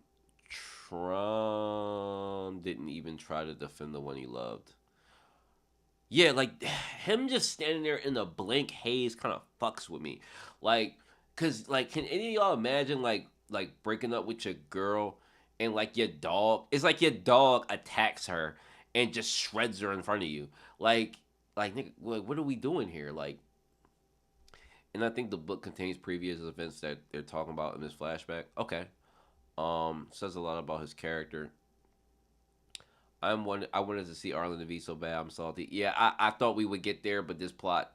Tron didn't even try to defend the one he loved. Yeah, like him just standing there in the blank haze kind of fucks with me. Like, cause like, can any of y'all imagine like breaking up with your girl and like your dog? It's like your dog attacks her and just shreds her in front of you. Like nigga, what are we doing here? Like, and I think the book contains previous events that they're talking about in this flashback. Okay, says a lot about his character. I wanted to see Arlen V so bad. I'm salty. Yeah, I thought we would get there, but this plot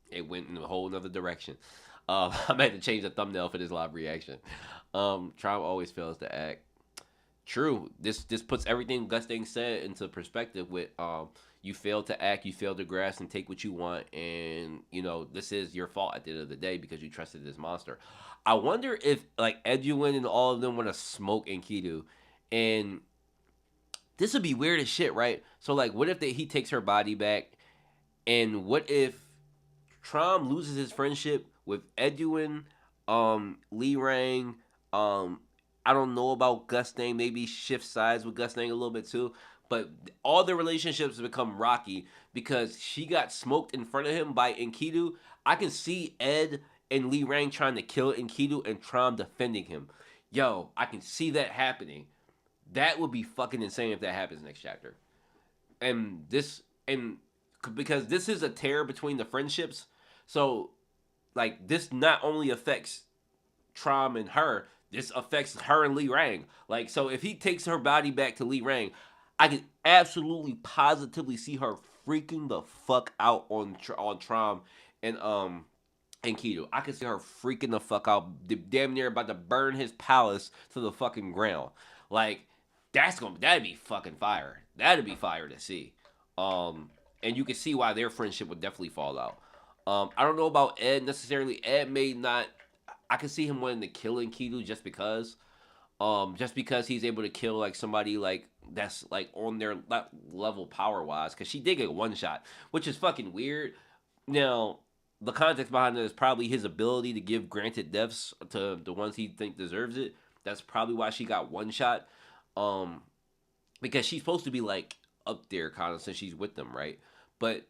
it went in a whole another direction. I'm had to change the thumbnail for this live reaction. Triumph always fails to act. True. This puts everything Gusting said into perspective. With you failed to act, you failed to grasp and take what you want, and you know this is your fault at the end of the day because you trusted this monster. I wonder if like Edwin and all of them want to smoke Enkidu, and this would be weird as shit, right? So like, what if he takes her body back, and what if Trom loses his friendship with Edwin, Lee Rang, I don't know about Gustang, maybe shift sides with Gustang a little bit too, but all the relationships become rocky because she got smoked in front of him by Enkidu. I can see Ed and Lee Rang trying to kill Enkidu and Trom defending him. Yo, I can see that happening. That would be fucking insane if that happens next chapter. And because this is a tear between the friendships, so like this not only affects Trom and her, this affects her and Lee Rang. Like so, if he takes her body back to Lee Rang, I can absolutely positively see her freaking the fuck out on Trom and Kido. I can see her freaking the fuck out, damn near about to burn his palace to the fucking ground. Like that'd be fucking fire. That'd be fire to see. And you can see why their friendship would definitely fall out. I don't know about Ed necessarily. Ed may not. I can see him wanting to kill Enkidu just because he's able to kill like somebody like that's like on their level power wise. Because she did get one shot, which is fucking weird. Now the context behind it is probably his ability to give granted deaths to the ones he think deserves it. That's probably why she got one shot. Um, because she's supposed to be like up there kind of since she's with them, right? But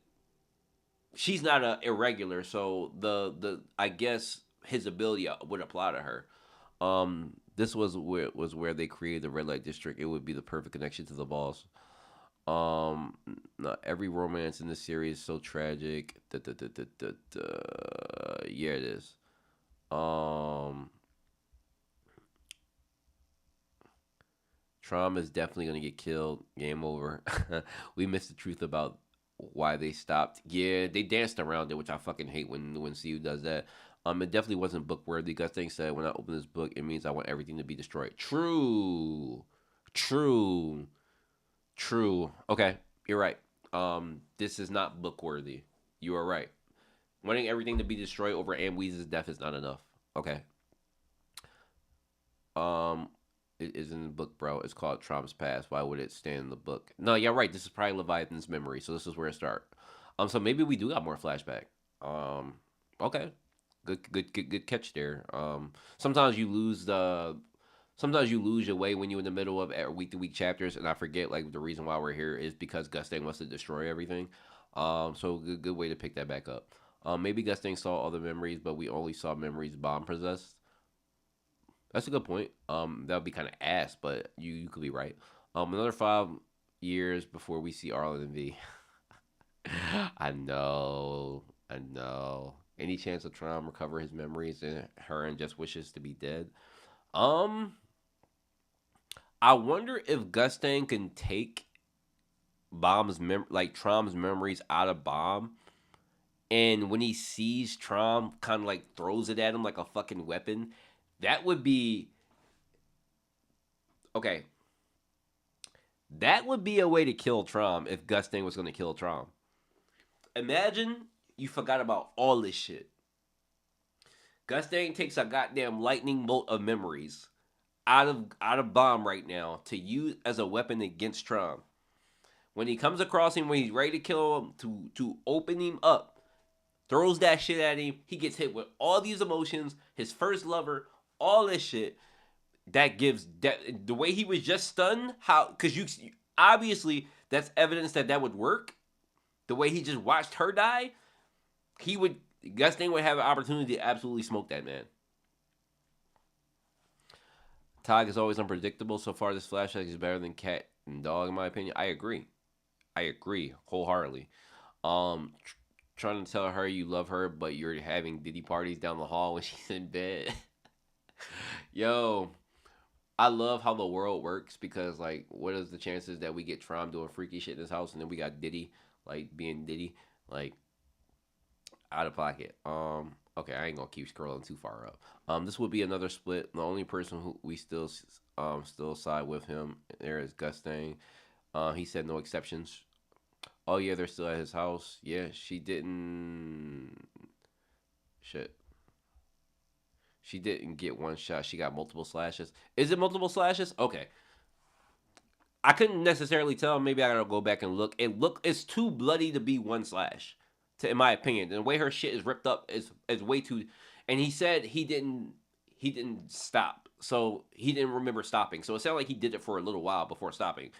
she's not a irregular, so the I guess his ability would apply to her. This was where they created the red light district. It would be the perfect connection to the boss. Not every romance in this series is so tragic. Yeah, it is. Um, Traum is definitely gonna get killed. Game over. We missed the truth about why they stopped. Yeah, they danced around it, which I fucking hate when CU does that. It definitely wasn't book worthy. Gus Thing said, when I open this book, it means I want everything to be destroyed. True, true, true. Okay, you're right. This is not book worthy. You are right. Wanting everything to be destroyed over Amweeze's death is not enough. Okay. Um, it is in the book, bro. It's called Trump's Past. Why would it stand in the book? No, yeah, right. This is probably Leviathan's memory, so this is where it start. So maybe we do got more flashback. Okay, good catch there. Sometimes you lose your way when you're in the middle of week to week chapters, and I forget like the reason why we're here is because Gustang wants to destroy everything. So good way to pick that back up. Maybe Gustang saw all the memories, but we only saw memories bomb possessed. That's a good point. That would be kind of ass, but you could be right. Another 5 years before we see Arlen and V. I know, I know. Any chance of trying to recover his memories and her and just wishes to be dead? Um, I wonder if Gustang can take like Trom's memories out of Bomb, and when he sees Trom, kind of like throws it at him like a fucking weapon. That would be okay. That would be a way to kill Trom if Gustang was going to kill Trom. Imagine you forgot about all this shit. Gustang takes a goddamn lightning bolt of memories out of bomb right now to use as a weapon against Tron. When he comes across him, when he's ready to kill him, to open him up, throws that shit at him. He gets hit with all these emotions, his first lover, all this shit. That gives that the way he was just stunned. How? Because you obviously that's evidence that that would work. The way he just watched her die, he would. Gusting would have an opportunity to absolutely smoke that man. Tog is always unpredictable. So far, this flashback is better than Cat and Dog, in my opinion. I agree. I agree wholeheartedly. Tr- Trying to tell her you love her, but you're having Diddy parties down the hall when she's in bed. Yo, I love how the world works because, like, what is the chances that we get Trom doing freaky shit in his house and then we got Diddy, like, being Diddy, like, out of pocket? Okay, I ain't gonna keep scrolling too far up. This would be another split. The only person who we still side with him there is Gustang. He said no exceptions. Oh yeah, they're still at his house. Yeah, she didn't. Shit, she didn't get one shot. She got multiple slashes. Is it multiple slashes? Okay, I couldn't necessarily tell. Maybe I gotta go back and look. It's too bloody to be one slash, in my opinion. The way her shit is ripped up is way too. And he said he didn't stop, so he didn't remember stopping. So it sounded like he did it for a little while before stopping.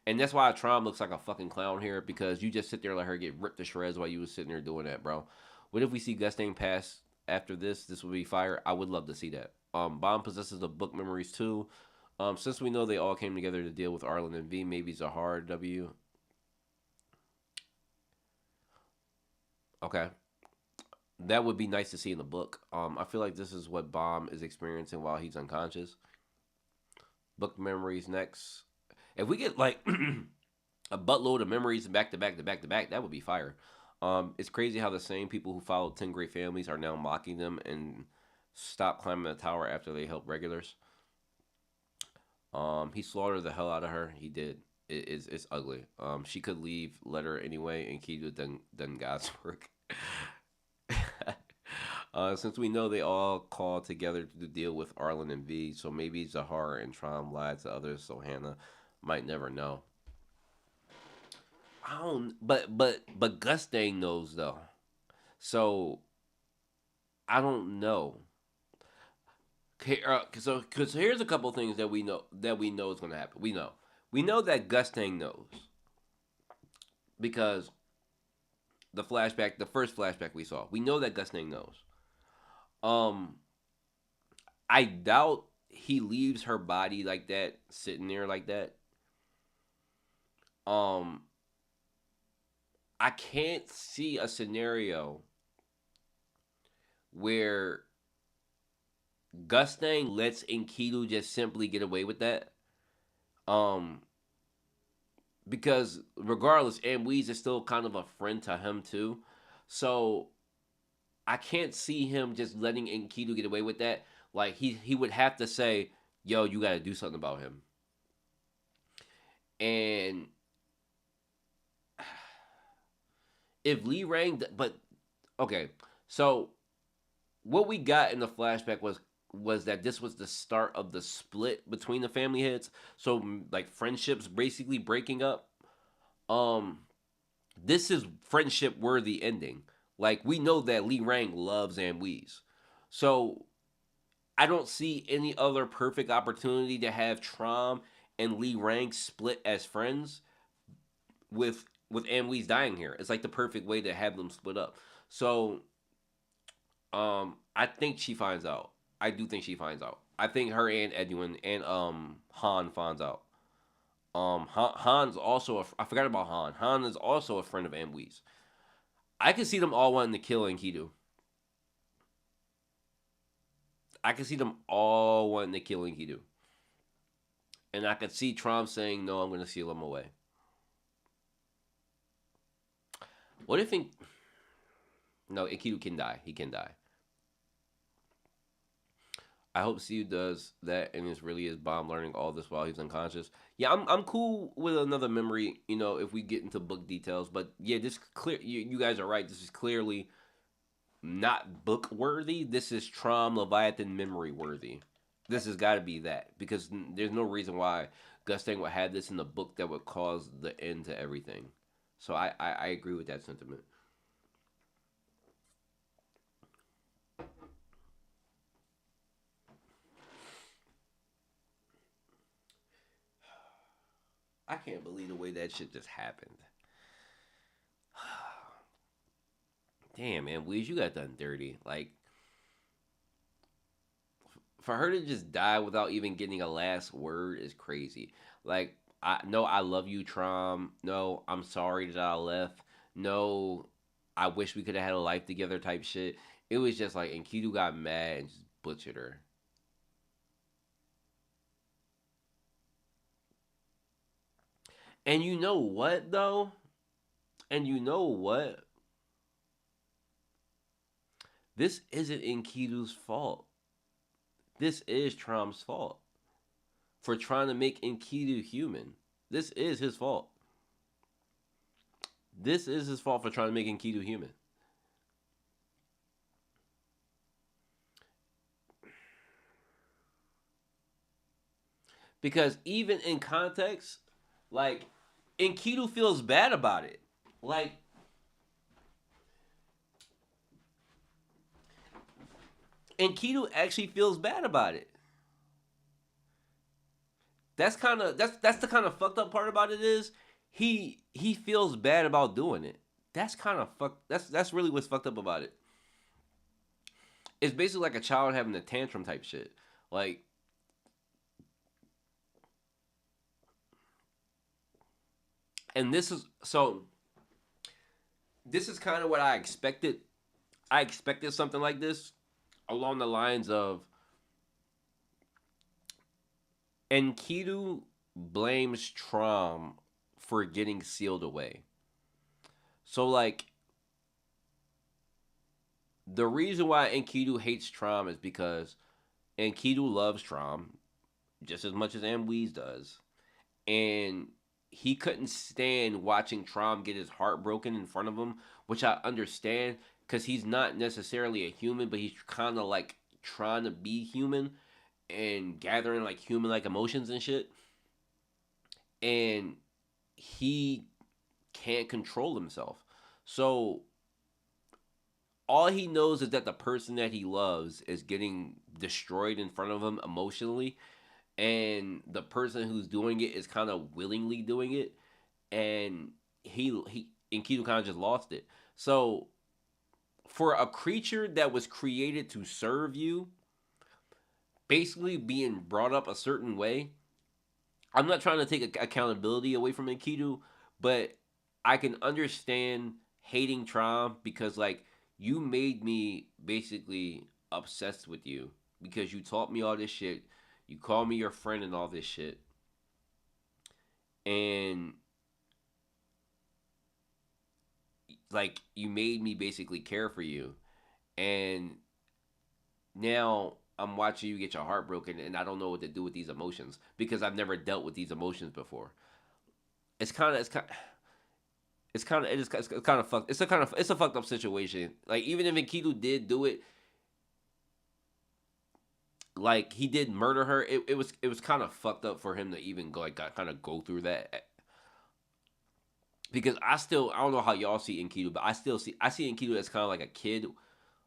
And that's why Trom looks like a fucking clown here because you just sit there and let her get ripped to shreds while you was sitting there doing that, bro. What if we see Gustain pass after this? This would be fire. I would love to see that. Bond possesses the book memories too. Since we know they all came together to deal with Arlen and V, maybe Zahar W. Okay, that would be nice to see in the book. I feel like this is what Bomb is experiencing while he's unconscious. Book memories next. If we get like a buttload of memories back to back to back to back, that would be fire. It's crazy how the same people who followed 10 Great Families are now mocking them and stop climbing the tower after they help regulars. He slaughtered the hell out of her. He did. It's ugly. She could leave, let her anyway, and Kido done God's work. Since we know they all called together to deal with Arlen and V, so maybe Zahar and Trom lied to others, so Hannah might never know. I don't, but Gustang knows though, so I don't know. Okay, so because here's a couple things that we know is gonna happen. We know that Gustang knows because the first flashback we saw, we know that Gustang knows. Um, I doubt he leaves her body like that, sitting there like that. Um, I can't see a scenario where Gustang lets Enkidu just simply get away with that. Um, because regardless, Amweez is still kind of a friend to him too. So I can't see him just letting Enkidu get away with that. Like he would have to say, "Yo, you got to do something about him." And if Lee Rang, but okay, so what we got in the flashback was that this was the start of the split between the family heads. So like friendships basically breaking up. Um, this is friendship worthy ending. Like we know that Lee Rang loves Amweez, so I don't see any other perfect opportunity to have Trom and Lee Rang split as friends with Amweez dying here. It's like the perfect way to have them split up. So I think she finds out. I do think she finds out. I think her and Edwin and Han finds out. Han's also I forgot about Han. Han is also a friend of Amweez. I can see them all wanting to kill Enkidu. I can see them all wanting to kill Enkidu. And I could see Trump saying, "No, I'm going to seal him away." What do you think? No, Enkidu can die. He can die. I hope Steve does that and it's really his bomb learning all this while he's unconscious. Yeah, I'm cool with another memory, if we get into book details. But yeah, this clear you guys are right. This is clearly not book worthy. This is Tron Leviathan memory worthy. This has got to be that because there's no reason why Gustang would have this in the book that would cause the end to everything. So I agree with that sentiment. I can't believe the way that shit just happened. Damn, man, Weez, you got done dirty. Like, for her to just die without even getting a last word is crazy. Like, I no, I love you, Trom. No, I'm sorry that I left. No, I wish we could have had a life together type shit. It was just like, and Kido got mad and just butchered her. And you know what, though? And you know what? This isn't Enkidu's fault. This is Trom's fault for trying to make Enkidu human. This is his fault. This is his fault for trying to make Enkidu human. Because even in context, like Enkidu feels bad about it. Like Enkidu actually feels bad about it. That's the kind of fucked up part about it is he feels bad about doing it. That's kind of fuck. That's really what's fucked up about it. It's basically like a child having a tantrum type shit. Like, and this is so. This is kind of what I expected. I expected something like this along the lines of Enkidu blames Trom for getting sealed away. So like the reason why Enkidu hates Trom is because Enkidu loves Trom just as much as Amweez does. And he couldn't stand watching Trom get his heart broken in front of him, which I understand because he's not necessarily a human, but he's kind of like trying to be human and gathering like human like emotions and shit. And he can't control himself. So all he knows is that the person that he loves is getting destroyed in front of him emotionally, and the person who's doing it is kind of willingly doing it, and he and Kido kind of just lost it. So for a creature that was created to serve you, basically being brought up a certain way, I'm not trying to take accountability away from Enkidu, but I can understand hating Trom because like you made me basically obsessed with you because you taught me all this shit. You called me your friend and all this shit. And like you made me basically care for you. And now I'm watching you get your heart broken and I don't know what to do with these emotions because I've never dealt with these emotions before. It's kind of fucked. It's a fucked up situation. Like even if Enkidu did do it, like he did murder her, it was kind of fucked up for him to even go like kind of go through that. Because I don't know how y'all see Enkidu, but I see Enkidu as kind of like a kid,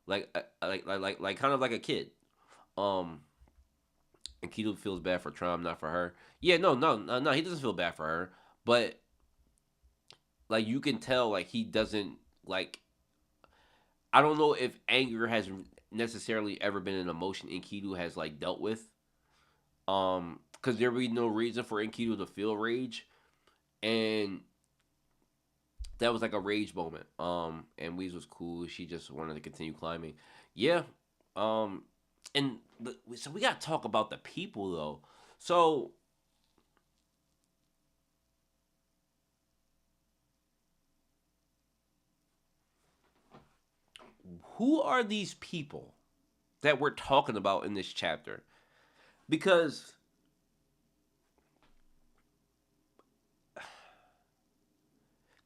like kind of like a kid. Um, Enkidu feels bad for Trom, not for her. Yeah, no, he doesn't feel bad for her, but like you can tell, like he doesn't like. I don't know if anger has necessarily ever been an emotion Enkidu has like dealt with. Because there would be no reason for Enkidu to feel rage, and that was like a rage moment. And Weez was cool. She just wanted to continue climbing. Yeah. Um, and so we gotta talk about the people though. So who are these people that we're talking about in this chapter? Because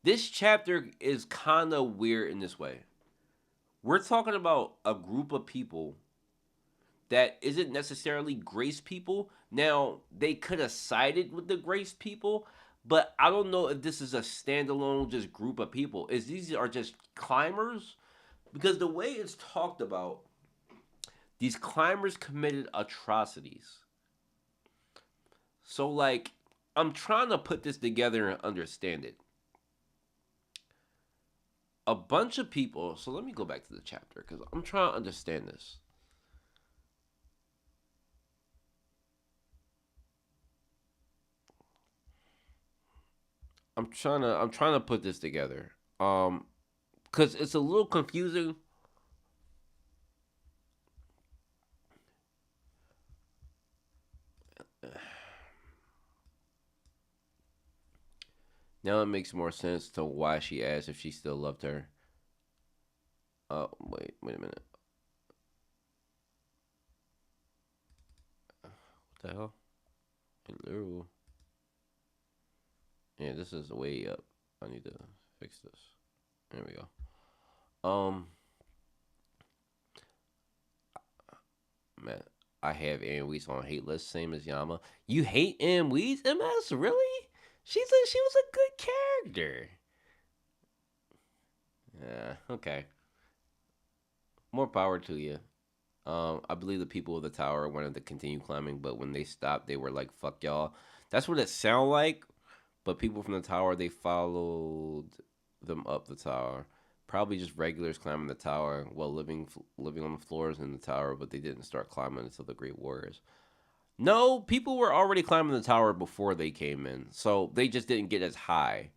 this chapter is kind of weird in this way. We're talking about a group of people that isn't necessarily Grace people. Now, they could have sided with the Grace people, but I don't know if this is a standalone just group of people. Is these are just climbers? Because the way it's talked about, these climbers committed atrocities. So like I'm trying to put this together and understand it. A bunch of people, so let me go back to the chapter cuz I'm trying to understand this. I'm trying to put this together. Cuz it's a little confusing. Now it makes more sense to why she asked if she still loved her. Oh, wait a minute. What the hell? Hello. Yeah, this is way up. I need to fix this. There we go. Man, I have Ann Weiss on hate list, same as Yama. You hate Ann Weiss, MS? Really? She was a good character. Yeah, okay. More power to you. I believe the people of the tower wanted to continue climbing, but when they stopped, they were like, "Fuck y'all." That's what it sounded like. But people from the tower, they followed them up the tower. Probably just regulars climbing the tower while living on the floors in the tower, but they didn't start climbing until the Great Warriors. No, people were already climbing the tower before they came in, so they just didn't get as high.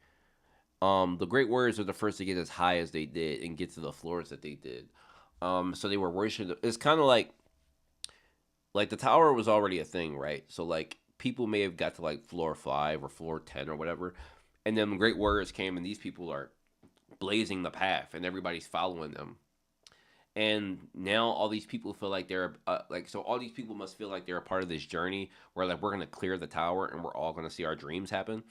The Great Warriors were the first to get as high as they did and get to the floors that they did. So they were worshiping. It's kind of like the tower was already a thing, right? So like people may have got to like floor 5 or floor 10 or whatever, and then the Great Warriors came, and these people are blazing the path, and everybody's following them. And now all these people feel like they're like, so all these people must feel like they're a part of this journey where like we're gonna clear the tower and we're all gonna see our dreams happen.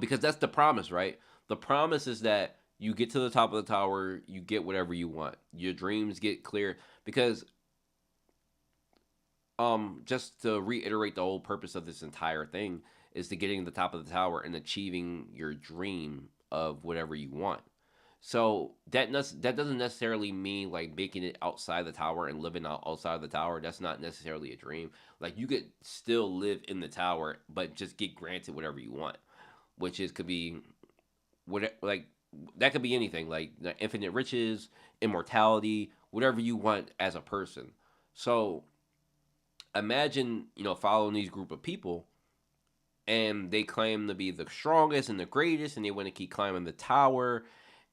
Because that's the promise, right? The promise is that you get to the top of the tower, you get whatever you want, your dreams get clear. Because just to reiterate, the whole purpose of this entire thing is to getting to the top of the tower and achieving your dream of whatever you want. So that doesn't necessarily mean like making it outside the tower and living outside the tower. That's not necessarily a dream. Like you could still live in the tower, but just get granted whatever you want, which is could be what like that could be anything like infinite riches, immortality, whatever you want as a person. So imagine following these group of people, and they claim to be the strongest and the greatest, and they want to keep climbing the tower,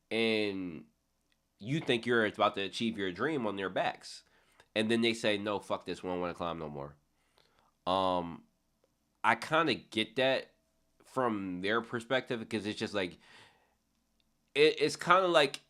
and you think you're about to achieve your dream on their backs, and then they say, no, fuck this, we don't want to climb no more. um I kind of get that from their perspective, because it's just like it's kind of like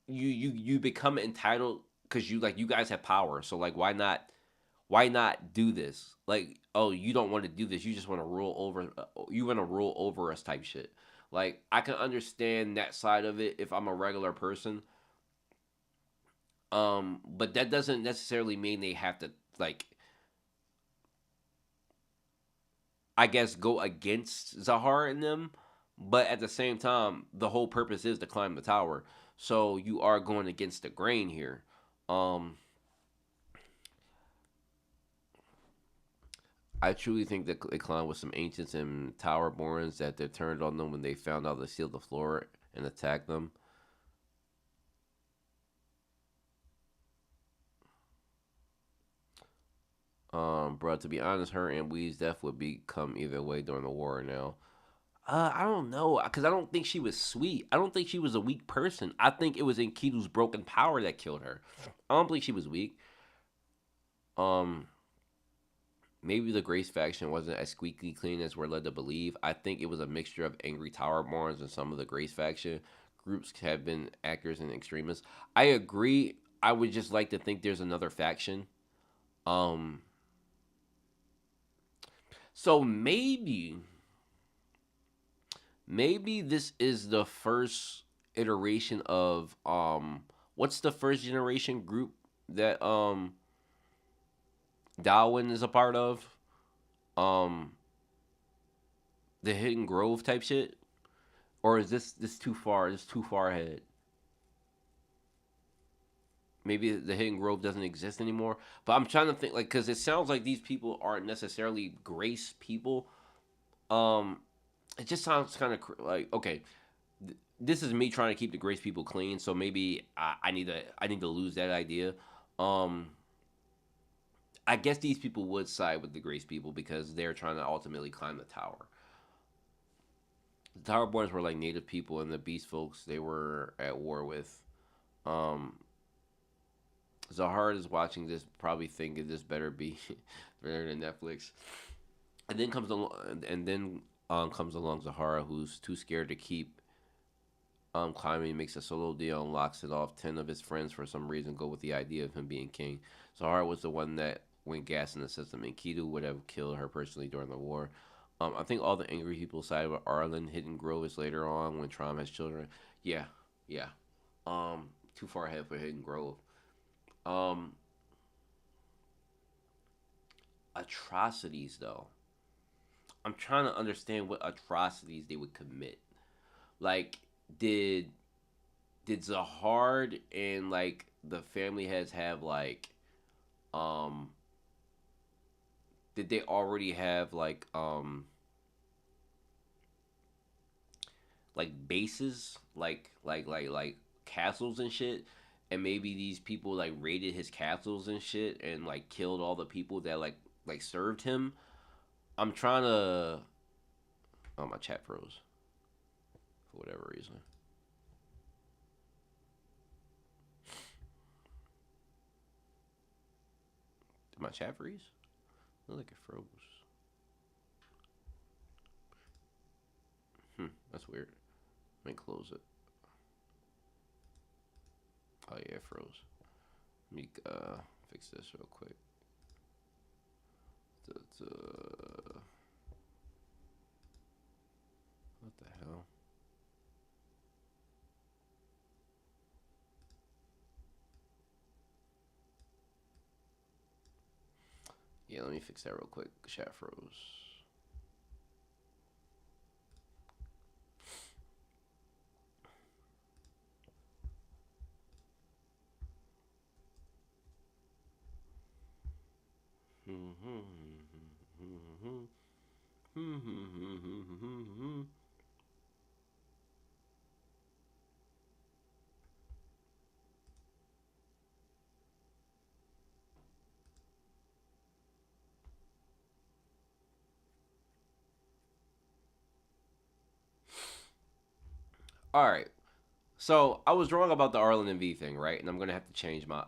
you become entitled because you guys have power, so like why not do this? Like, oh, you don't want to do this. You just want to rule over. You want to rule over us, type shit. Like, I can understand that side of it if I'm a regular person. But that doesn't necessarily mean they have to like, I guess, go against Zahar and them. But at the same time, the whole purpose is to climb the tower. So you are going against the grain here. Um, I truly think that they climbed with some ancients and Towerborns that they turned on them when they found out they sealed the floor and attacked them. Bro, to be honest, her and Wee's death would become either way during the war now. I don't know, because I don't think she was sweet. I don't think she was a weak person. I think it was Enkidu's broken power that killed her. I don't think she was weak. Um, Maybe the Grace faction wasn't as squeaky clean as we're led to believe. I think it was a mixture of angry Towerborns and some of the Grace faction groups have been actors and extremists. I agree. I would just like to think there's another faction. Um, so maybe this is the first iteration of what's the first generation group that Darwin is a part of? Um, the Hidden Grove type shit, or is this too far? This too far ahead. Maybe the Hidden Grove doesn't exist anymore. But I'm trying to think, like, because it sounds like these people aren't necessarily Grace people. Um, it just sounds kind of like, okay, this is me trying to keep the Grace people clean. So maybe I need to lose that idea. Um, I guess these people would side with the Grace people because they're trying to ultimately climb the tower. The Tower Boys were like native people, and the Beast folks they were at war with. Um, Zahar is watching this, probably thinking this better be better than Netflix. And then comes along, and then comes along Zahara, who's too scared to keep climbing. Makes a solo deal and locks it off. 10 of his friends, for some reason, go with the idea of him being king. Zahara was the one that went gas in the system, and Kidu would have killed her personally during the war. I think all the angry people side with Arlen. Hidden Grove is later on when Trom has children. Yeah, yeah. Too far ahead for Hidden Grove. Um, Atrocities though. I'm trying to understand what atrocities they would commit. Like, did did Zahard and like the family heads have um did they already have like bases like castles and shit, and maybe these people like raided his castles and shit and like killed all the people that like served him. I'm trying to. Oh, my chat froze for whatever reason. Did my chat freeze? I look like it froze. That's weird. Let me close it. Oh yeah, it froze. Let me fix this real quick. What the hell? Yeah, let me fix that real quick. Chat froze. All right. So I was wrong about the Arlen and V thing, right? And I'm gonna have to change my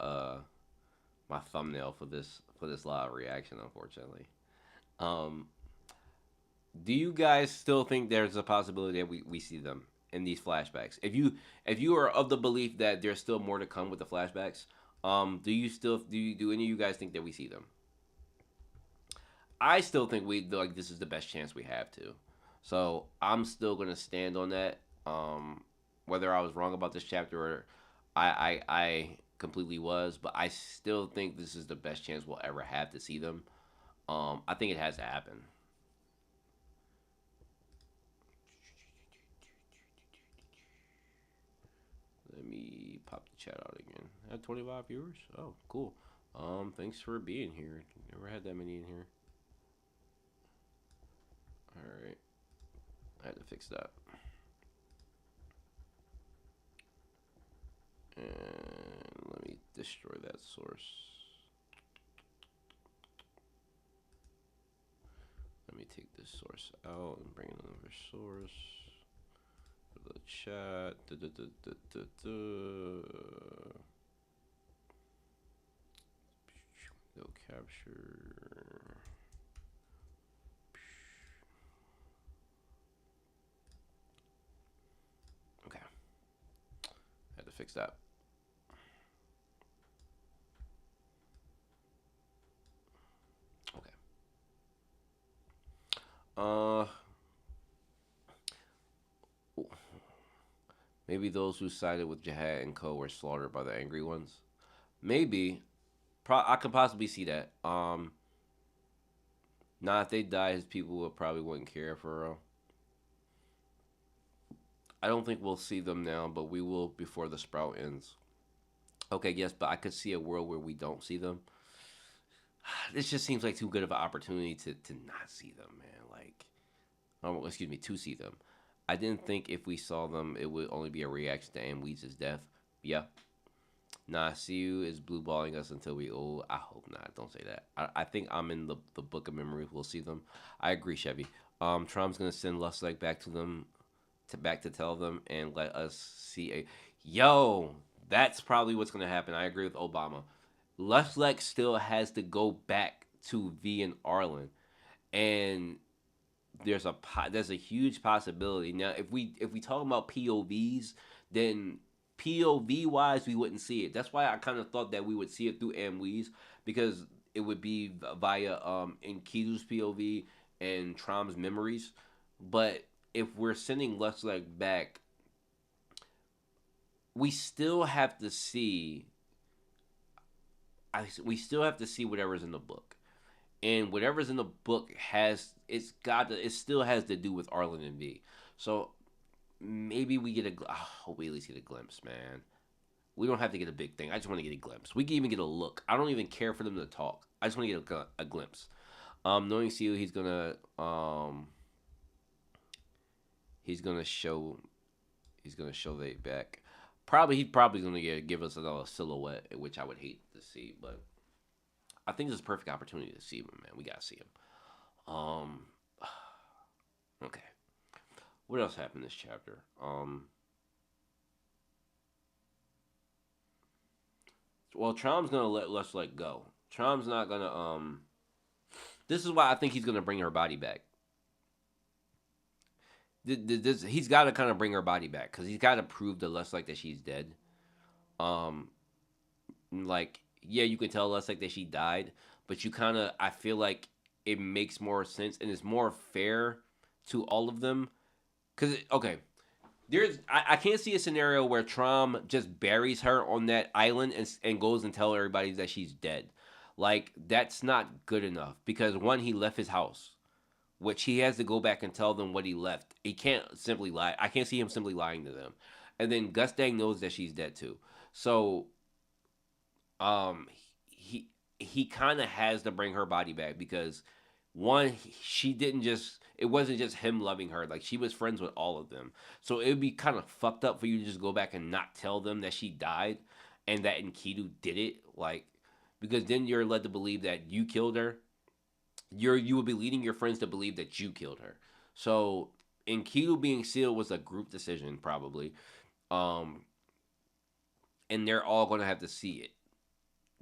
thumbnail for this live reaction, unfortunately. Um, do you guys still think there's a possibility that we see them in these flashbacks? If you are of the belief that there's still more to come with the flashbacks, do any of you guys think that we see them? I still think we like this is the best chance we have to. So I'm still gonna stand on that. Whether I was wrong about this chapter or I completely was, but I still think this is the best chance we'll ever have to see them. I think it has to happen. Let me pop the chat out again. I had 25 viewers. Oh, cool. Thanks for being here. Never had that many in here. All right, I had to fix that. And let me destroy that source. Let me take this source out and bring another source. For the chat. No capture. Okay. Had to fix that. Okay. Uh Maybe those who sided with Jihad and Co. were slaughtered by the angry ones. Maybe. I could possibly see that. Nah, if they die, his people would probably wouldn't care for real. I don't think we'll see them now, but we will before the sprout ends. Okay, yes, but I could see a world where we don't see them. This just seems like too good of an opportunity to not see them, man. Like, excuse me, to see them. I didn't think if we saw them, it would only be a reaction to Amwee's death. Yeah. Nah, see you is blue balling us until we old. I hope not. Don't say that. I think I'm in the book of memories. We'll see them. I agree, Chevy. Trump's gonna send Lustig back to them, back to tell them and let us see a. Yo, that's probably what's gonna happen. I agree with Obama. Lustig still has to go back to V and Arlen, and there's a huge possibility. Now, if we talk about POVs, then POV wise we wouldn't see it. That's why I kind of thought that we would see it through Amwee's, because it would be via Enkidu's POV and Trom's memories. But if we're sending Lustig back, we still have to see. We still have to see whatever's in the book, and whatever's in the book it still has to do with Arlen and V. So maybe we get I hope we at least get a glimpse, man. We don't have to get a big thing. I just want to get a glimpse. We can even get a look. I don't even care for them to talk. I just want to get a glimpse. Knowing Seal, he's gonna show they back. He's probably gonna give us another silhouette, which I would hate to see, but I think this is a perfect opportunity to see him, man. We gotta see him. Okay. What else happened this chapter? Well, Trom's gonna let Lustig go. Trom's not gonna. This is why I think he's gonna bring her body back. He's got to kind of bring her body back because he's got to prove to Lustig that she's dead. Um, like, yeah, you can tell Lustig that she died, but I feel like it makes more sense and it's more fair to all of them. Cause okay, I can't see a scenario where Trom just buries her on that island and goes and tell everybody that she's dead. Like, that's not good enough because one, he left his house, which he has to go back and tell them what he left. He can't simply lie. I can't see him simply lying to them. And then Gustang knows that she's dead too. So um he kind of has to bring her body back because one, she didn't just it wasn't just him loving her. Like, she was friends with all of them. So it would be kind of fucked up for you to just go back and not tell them that she died and that Enkidu did it. Like, because then you're led to believe that you killed her. You will be leading your friends to believe that you killed her. So Enkidu being sealed was a group decision probably. Um and they're all going to have to see it.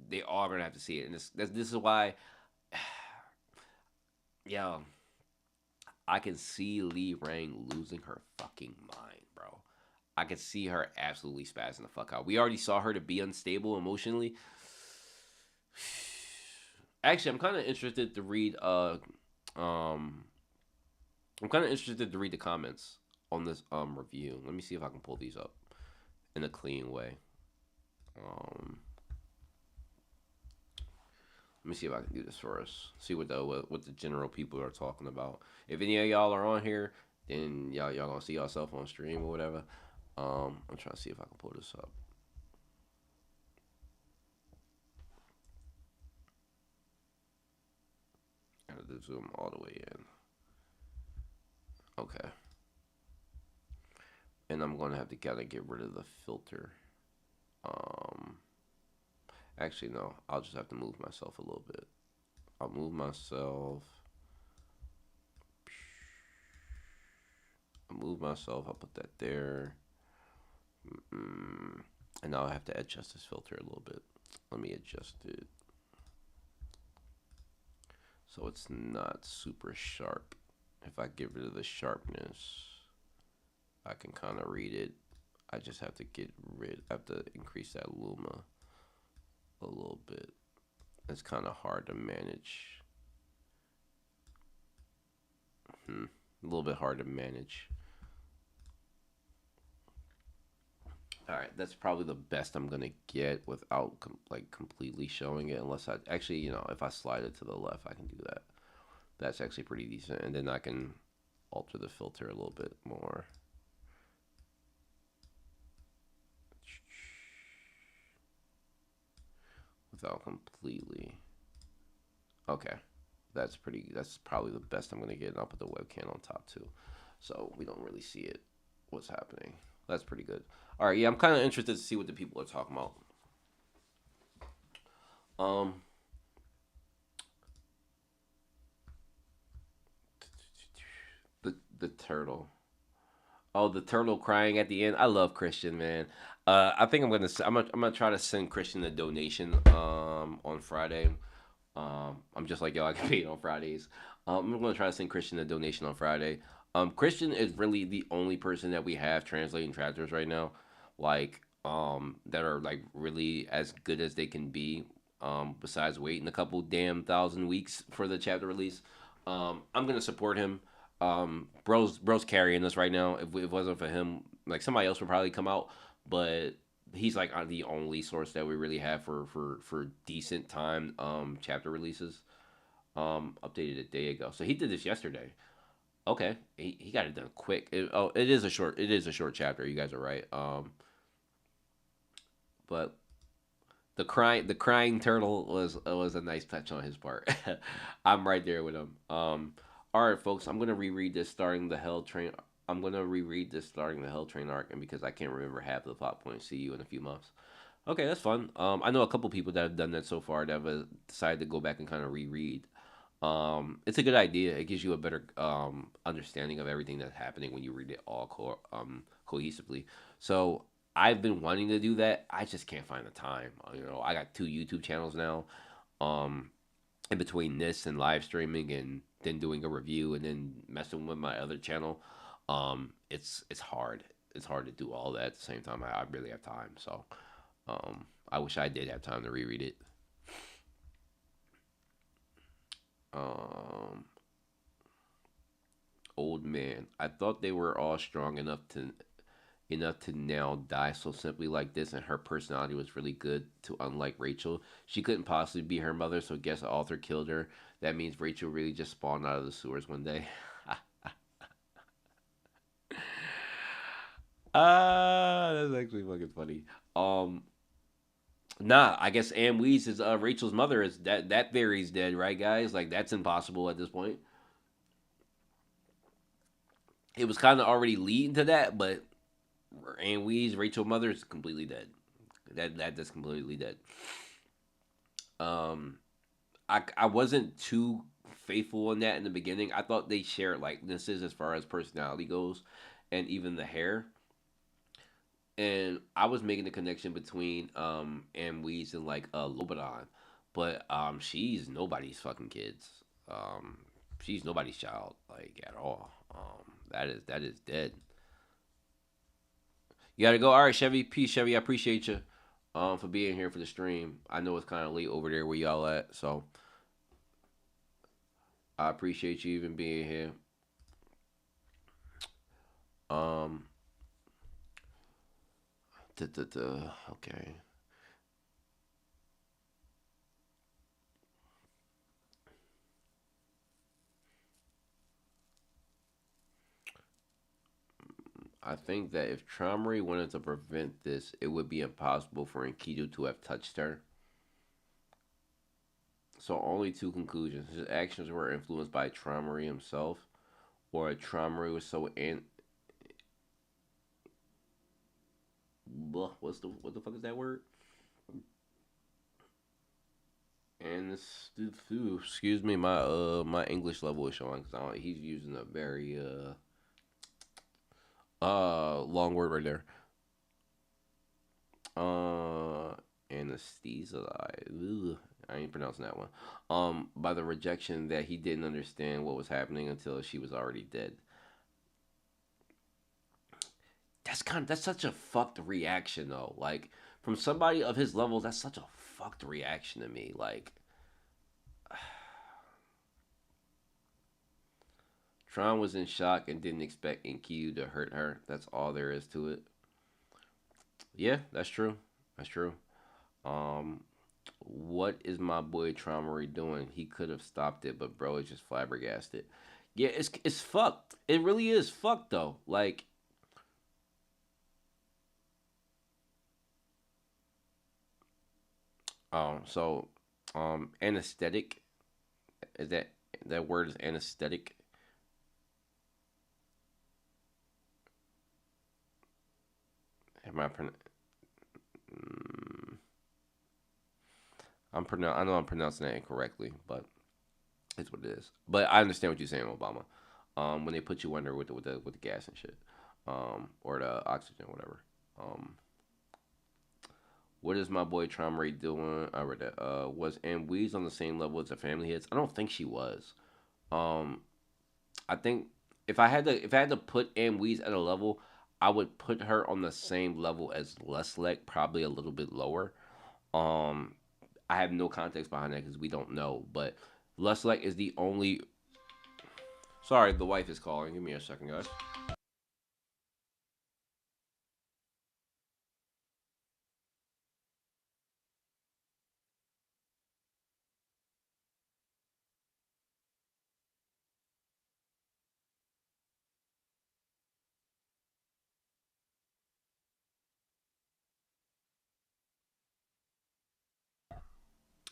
They are going to have to see it. And this is why yeah, I can see Lee Rang losing her fucking mind, bro. I can see her absolutely spazzing the fuck out. We already saw her to be unstable emotionally. Actually, I'm kind of interested to read. I'm kind of interested to read the comments on this review. Let me see if I can pull these up in a clean way. Let me see if I can do this for us. See what the general people are talking about. If any of y'all are on here, then y'all gonna see yourself on stream or whatever. I'm trying to see if I can pull this up. Gotta zoom all the way in. Okay. And I'm gonna have to kind of get rid of the filter. Actually, no. I'll just have to move myself a little bit. I'll move myself. I'll put that there. And now I have to adjust this filter a little bit. Let me adjust it so it's not super sharp. If I get rid of the sharpness, I can kind of read it. I just have to I have to increase that luma a little bit. It's kind of hard to manage. A little bit hard to manage. All right, that's probably the best I'm gonna get without like completely showing it. Unless I actually, if I slide it to the left, I can do that. That's actually pretty decent, and then I can alter the filter a little bit more without completely. Okay, that's pretty. That's probably the best I'm gonna get. And I'll put the webcam on top too, so we don't really see it. What's happening? That's pretty good. All right, yeah, I'm kind of interested to see what the people are talking about. Um, the turtle. Oh, the turtle crying at the end. I love Christian, man. I think I'm gonna try to send Christian a donation on Friday. I'm just like yo, I get paid on Fridays. I'm gonna try to send Christian a donation on Friday. Christian is really the only person that we have translating chapters right now, like that are like really as good as they can be. Besides waiting a couple damn thousand weeks for the chapter release, I'm gonna support him. Bro's carrying us right now. If it wasn't for him, like somebody else would probably come out, but he's like the only source that we really have for decent time chapter releases. Updated a day ago, so he did this yesterday. Okay, he got it done quick. It is a short chapter. You guys are right. But the crying turtle was a nice touch on his part. I'm right there with him. All right, folks. I'm gonna reread this starting the Hell Train. I'm gonna reread this starting the Hell Train arc, and because I can't remember half the plot points, see you in a few months. Okay, that's fun. I know a couple people that have done that so far that have decided to go back and kind of reread. It's a good idea. It gives you a better understanding of everything that's happening when you read it all cohesively. So I've been wanting to do that. I just can't find the time. I got two YouTube channels now. Um, in between this and live streaming and then doing a review and then messing with my other channel, it's hard. It's hard to do all that at the same time. I really have time. So I wish I did have time to reread it. Um, Old man. I thought they were all strong enough to now die so simply like this, and her personality was really good to unlike Rachel. She couldn't possibly be her mother, so guess the author killed her. That means Rachel really just spawned out of the sewers one day. That's actually fucking funny. Um, nah, I guess Anne Weese is Rachel's mother. Is that theory's dead, right, guys? Like that's impossible at this point. It was kind of already leading to that, but Anne Wee's Rachel mother is completely dead. That's completely dead. Um, I wasn't too faithful in that in the beginning. I thought they shared likenesses as far as personality goes, and even the hair. And I was making the connection between Anne Wees and like Lobanon, but she's nobody's fucking kids. She's nobody's child like at all. That is dead. You gotta go. All right, Chevy. Peace, Chevy. I appreciate you for being here for the stream. I know it's kind of late over there where y'all at, so I appreciate you even being here. Um, okay. I think that if Traumery wanted to prevent this, it would be impossible for Enkidu to have touched her. So only two conclusions: his actions were influenced by Traumery himself, or Traumery was so what the fuck is that word? And this, excuse me, my English level is showing because he's using a very long word right there. Uh, anesthesia. I ain't pronouncing that one. By the rejection that he didn't understand what was happening until she was already dead. That's such a fucked reaction though. Like from somebody of his level, that's such a fucked reaction to me. Like Tron was in shock and didn't expect Enkidu to hurt her. That's all there is to it. Yeah, that's true. That's true. Um, what is my boy Traumery doing? He could have stopped it, but bro is just flabbergasted. Yeah, it's fucked. It really is fucked though. Like, so, anesthetic is that word is anesthetic. Am I mm, I know I'm pronouncing that incorrectly, but it's what it is. But I understand what you're saying, Obama. When they put you under with the gas and shit, or the oxygen, whatever. Um, what is my boy Trauma Rate doing? I read that. Was Ann Weeds on the same level as the Family Hits? I don't think she was. Um, I think if I had to put Ann Weeds at a level, I would put her on the same level as Leslie, probably a little bit lower. Um, I have no context behind that because we don't know. But Leslie is the only. Sorry, the wife is calling. Give me a second, guys.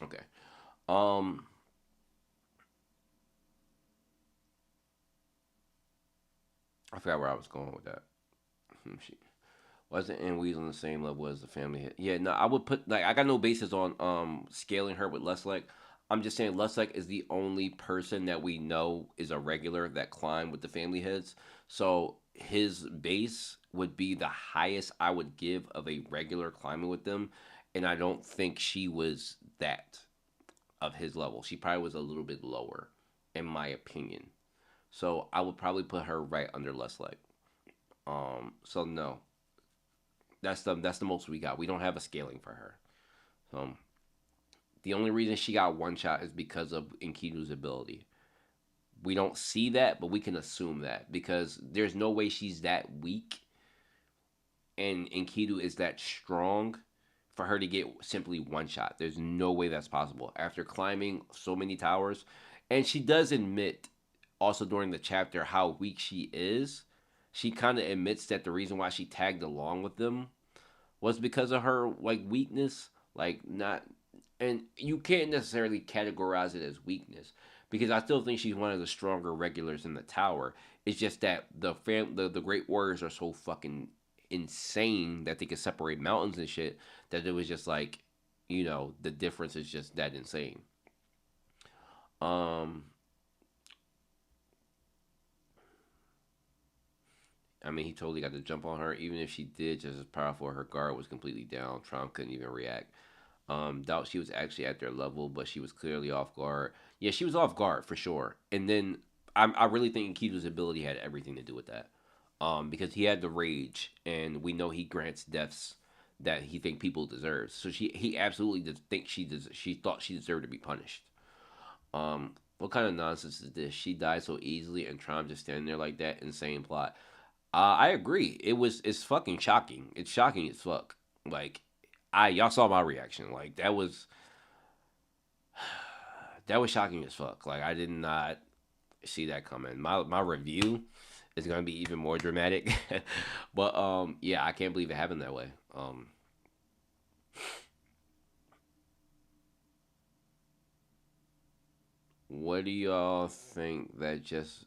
Okay. Um, I forgot where I was going with that. She wasn't Anne Weeds on the same level as the Family Hit. Yeah, no, I would put like I got no basis on scaling her with Leslie. I'm just saying Leslie is the only person that we know is a regular that climbed with the Family Heads. So his base would be the highest I would give of a regular climbing with them, and I don't think she was that of his level. She probably was a little bit lower, in my opinion. So I would probably put her right under Leslie. So no, that's the most we got. We don't have a scaling for her. So the only reason she got one shot is because of Enkidu's ability. We don't see that, but we can assume that because there's no way she's that weak and Enkidu is that strong for her to get simply one shot. There's no way that's possible after climbing so many towers. And she does admit also during the chapter how weak she is. She kind of admits that the reason why she tagged along with them was because of her like weakness, like not, and you can't necessarily categorize it as weakness because I still think she's one of the stronger regulars in the tower. It's just that the great warriors are so fucking insane that they can separate mountains and shit that it was just like, the difference is just that insane. Um, I mean, he totally got to jump on her. Even if she did just as powerful, her guard was completely down. Trump couldn't even react. Doubt she was actually at their level, but she was clearly off guard. Yeah, she was off guard for sure. And then I really think Kito's ability had everything to do with that. Because he had the rage, and we know he grants deaths that he think people deserve. So he absolutely did think she thought she deserved to be punished. What kind of nonsense is this? She died so easily, and Tron just standing there like that. Insane plot. I agree. It's fucking shocking. It's shocking as fuck. Like y'all saw my reaction. Like that was shocking as fuck. Like I did not see that coming. My review is gonna be even more dramatic. But yeah, I can't believe it happened that way. What do y'all think that just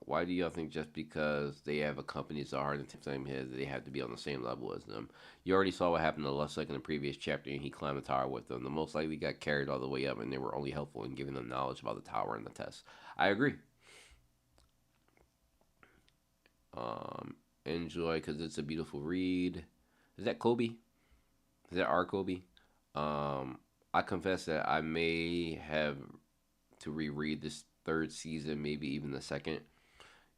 why do y'all think just because they have a company so hard and same head they have to be on the same level as them? You already saw what happened to Lusek in the previous chapter and he climbed the tower with them. The most likely got carried all the way up and they were only helpful in giving them knowledge about the tower and the test. I agree. Um Enjoy because it's a beautiful read. Is that Kobe? Is that our Kobe? Um I confess that I may have to reread this third season, maybe even the second.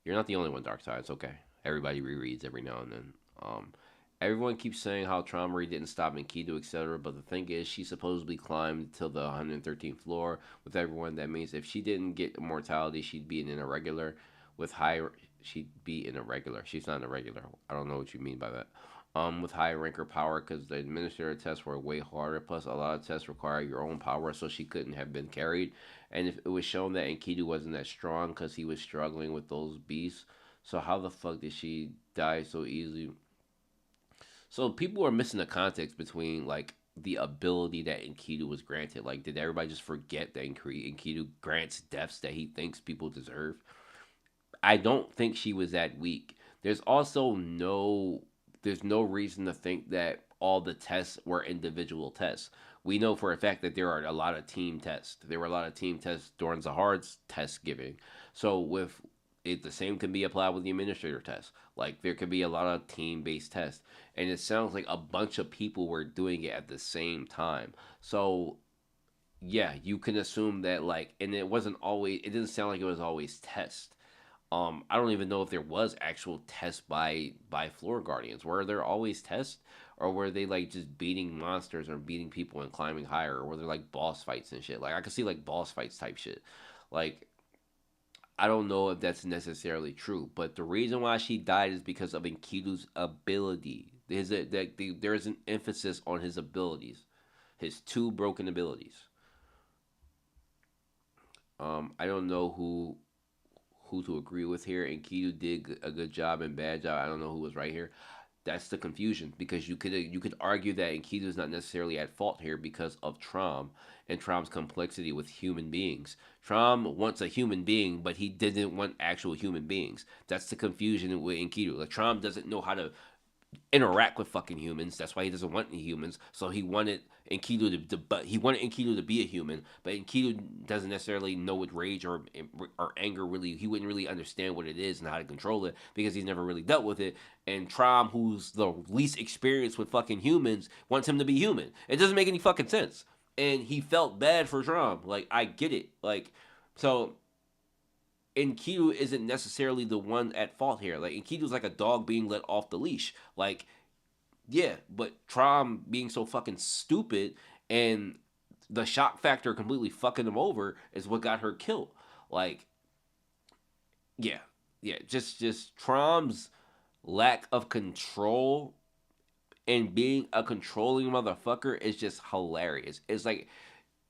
You're not the only one, Darkseid. It's okay. Everybody rereads every now and then. Um, Everyone keeps saying how Traumery didn't stop Enkidu, etc. But the thing is, she supposedly climbed to the 113th floor with everyone. That means if she didn't get immortality, she'd be an irregular. With high, she'd be an irregular. She's not an irregular. I don't know what you mean by that. with high ranker power because the administrator tests were way harder. Plus, a lot of tests require your own power, so she couldn't have been carried. And if it was shown that Enkidu wasn't that strong because he was struggling with those beasts, so how the fuck did she die so easily? So people are missing the context between like the ability that Enkidu was granted. Like, did everybody just forget that Enkidu grants deaths that he thinks people deserve? I don't think she was that weak. There's also there's no reason to think that all the tests were individual tests. We know for a fact that there are a lot of team tests. There were a lot of team tests during Zahar's test giving. So with it, the same can be applied with the administrator test. Like there could be a lot of team based tests, and it sounds like a bunch of people were doing it at the same time. So yeah, you can assume that like, and it wasn't always. It didn't sound like it was always test. I don't even know if there was actual tests by floor guardians. Were there always tests, or were they like just beating monsters or beating people and climbing higher, or were there like boss fights and shit? Like I could see like boss fights type shit. Like I don't know if that's necessarily true, but the reason why she died is because of Enkidu's ability. There's an emphasis on his abilities, his two broken abilities. I don't know who to agree with here. Enkidu did a good job and bad job. I don't know who was right here. That's the confusion because you could argue that Enkidu is not necessarily at fault here because of Trom and Trom's complexity with human beings. Trom wants a human being, but he didn't want actual human beings. That's the confusion with Enkidu. Like Trom doesn't know how to interact with fucking humans. That's why he doesn't want any humans. So he wanted Enkidu but he wanted Enkidu to be a human, but Enkidu doesn't necessarily know what rage or anger really. He wouldn't really understand what it is and how to control it because he's never really dealt with it. And Trom, who's the least experienced with fucking humans, wants him to be human. It doesn't make any fucking sense. And he felt bad for Trom. Like I get it. Like so Enkidu isn't necessarily the one at fault here. Like Enkidu's like a dog being let off the leash. Like, yeah, but Trom being so fucking stupid and the shock factor completely fucking him over is what got her killed. Like, yeah, yeah, just Trom's lack of control and being a controlling motherfucker is just hilarious. It's like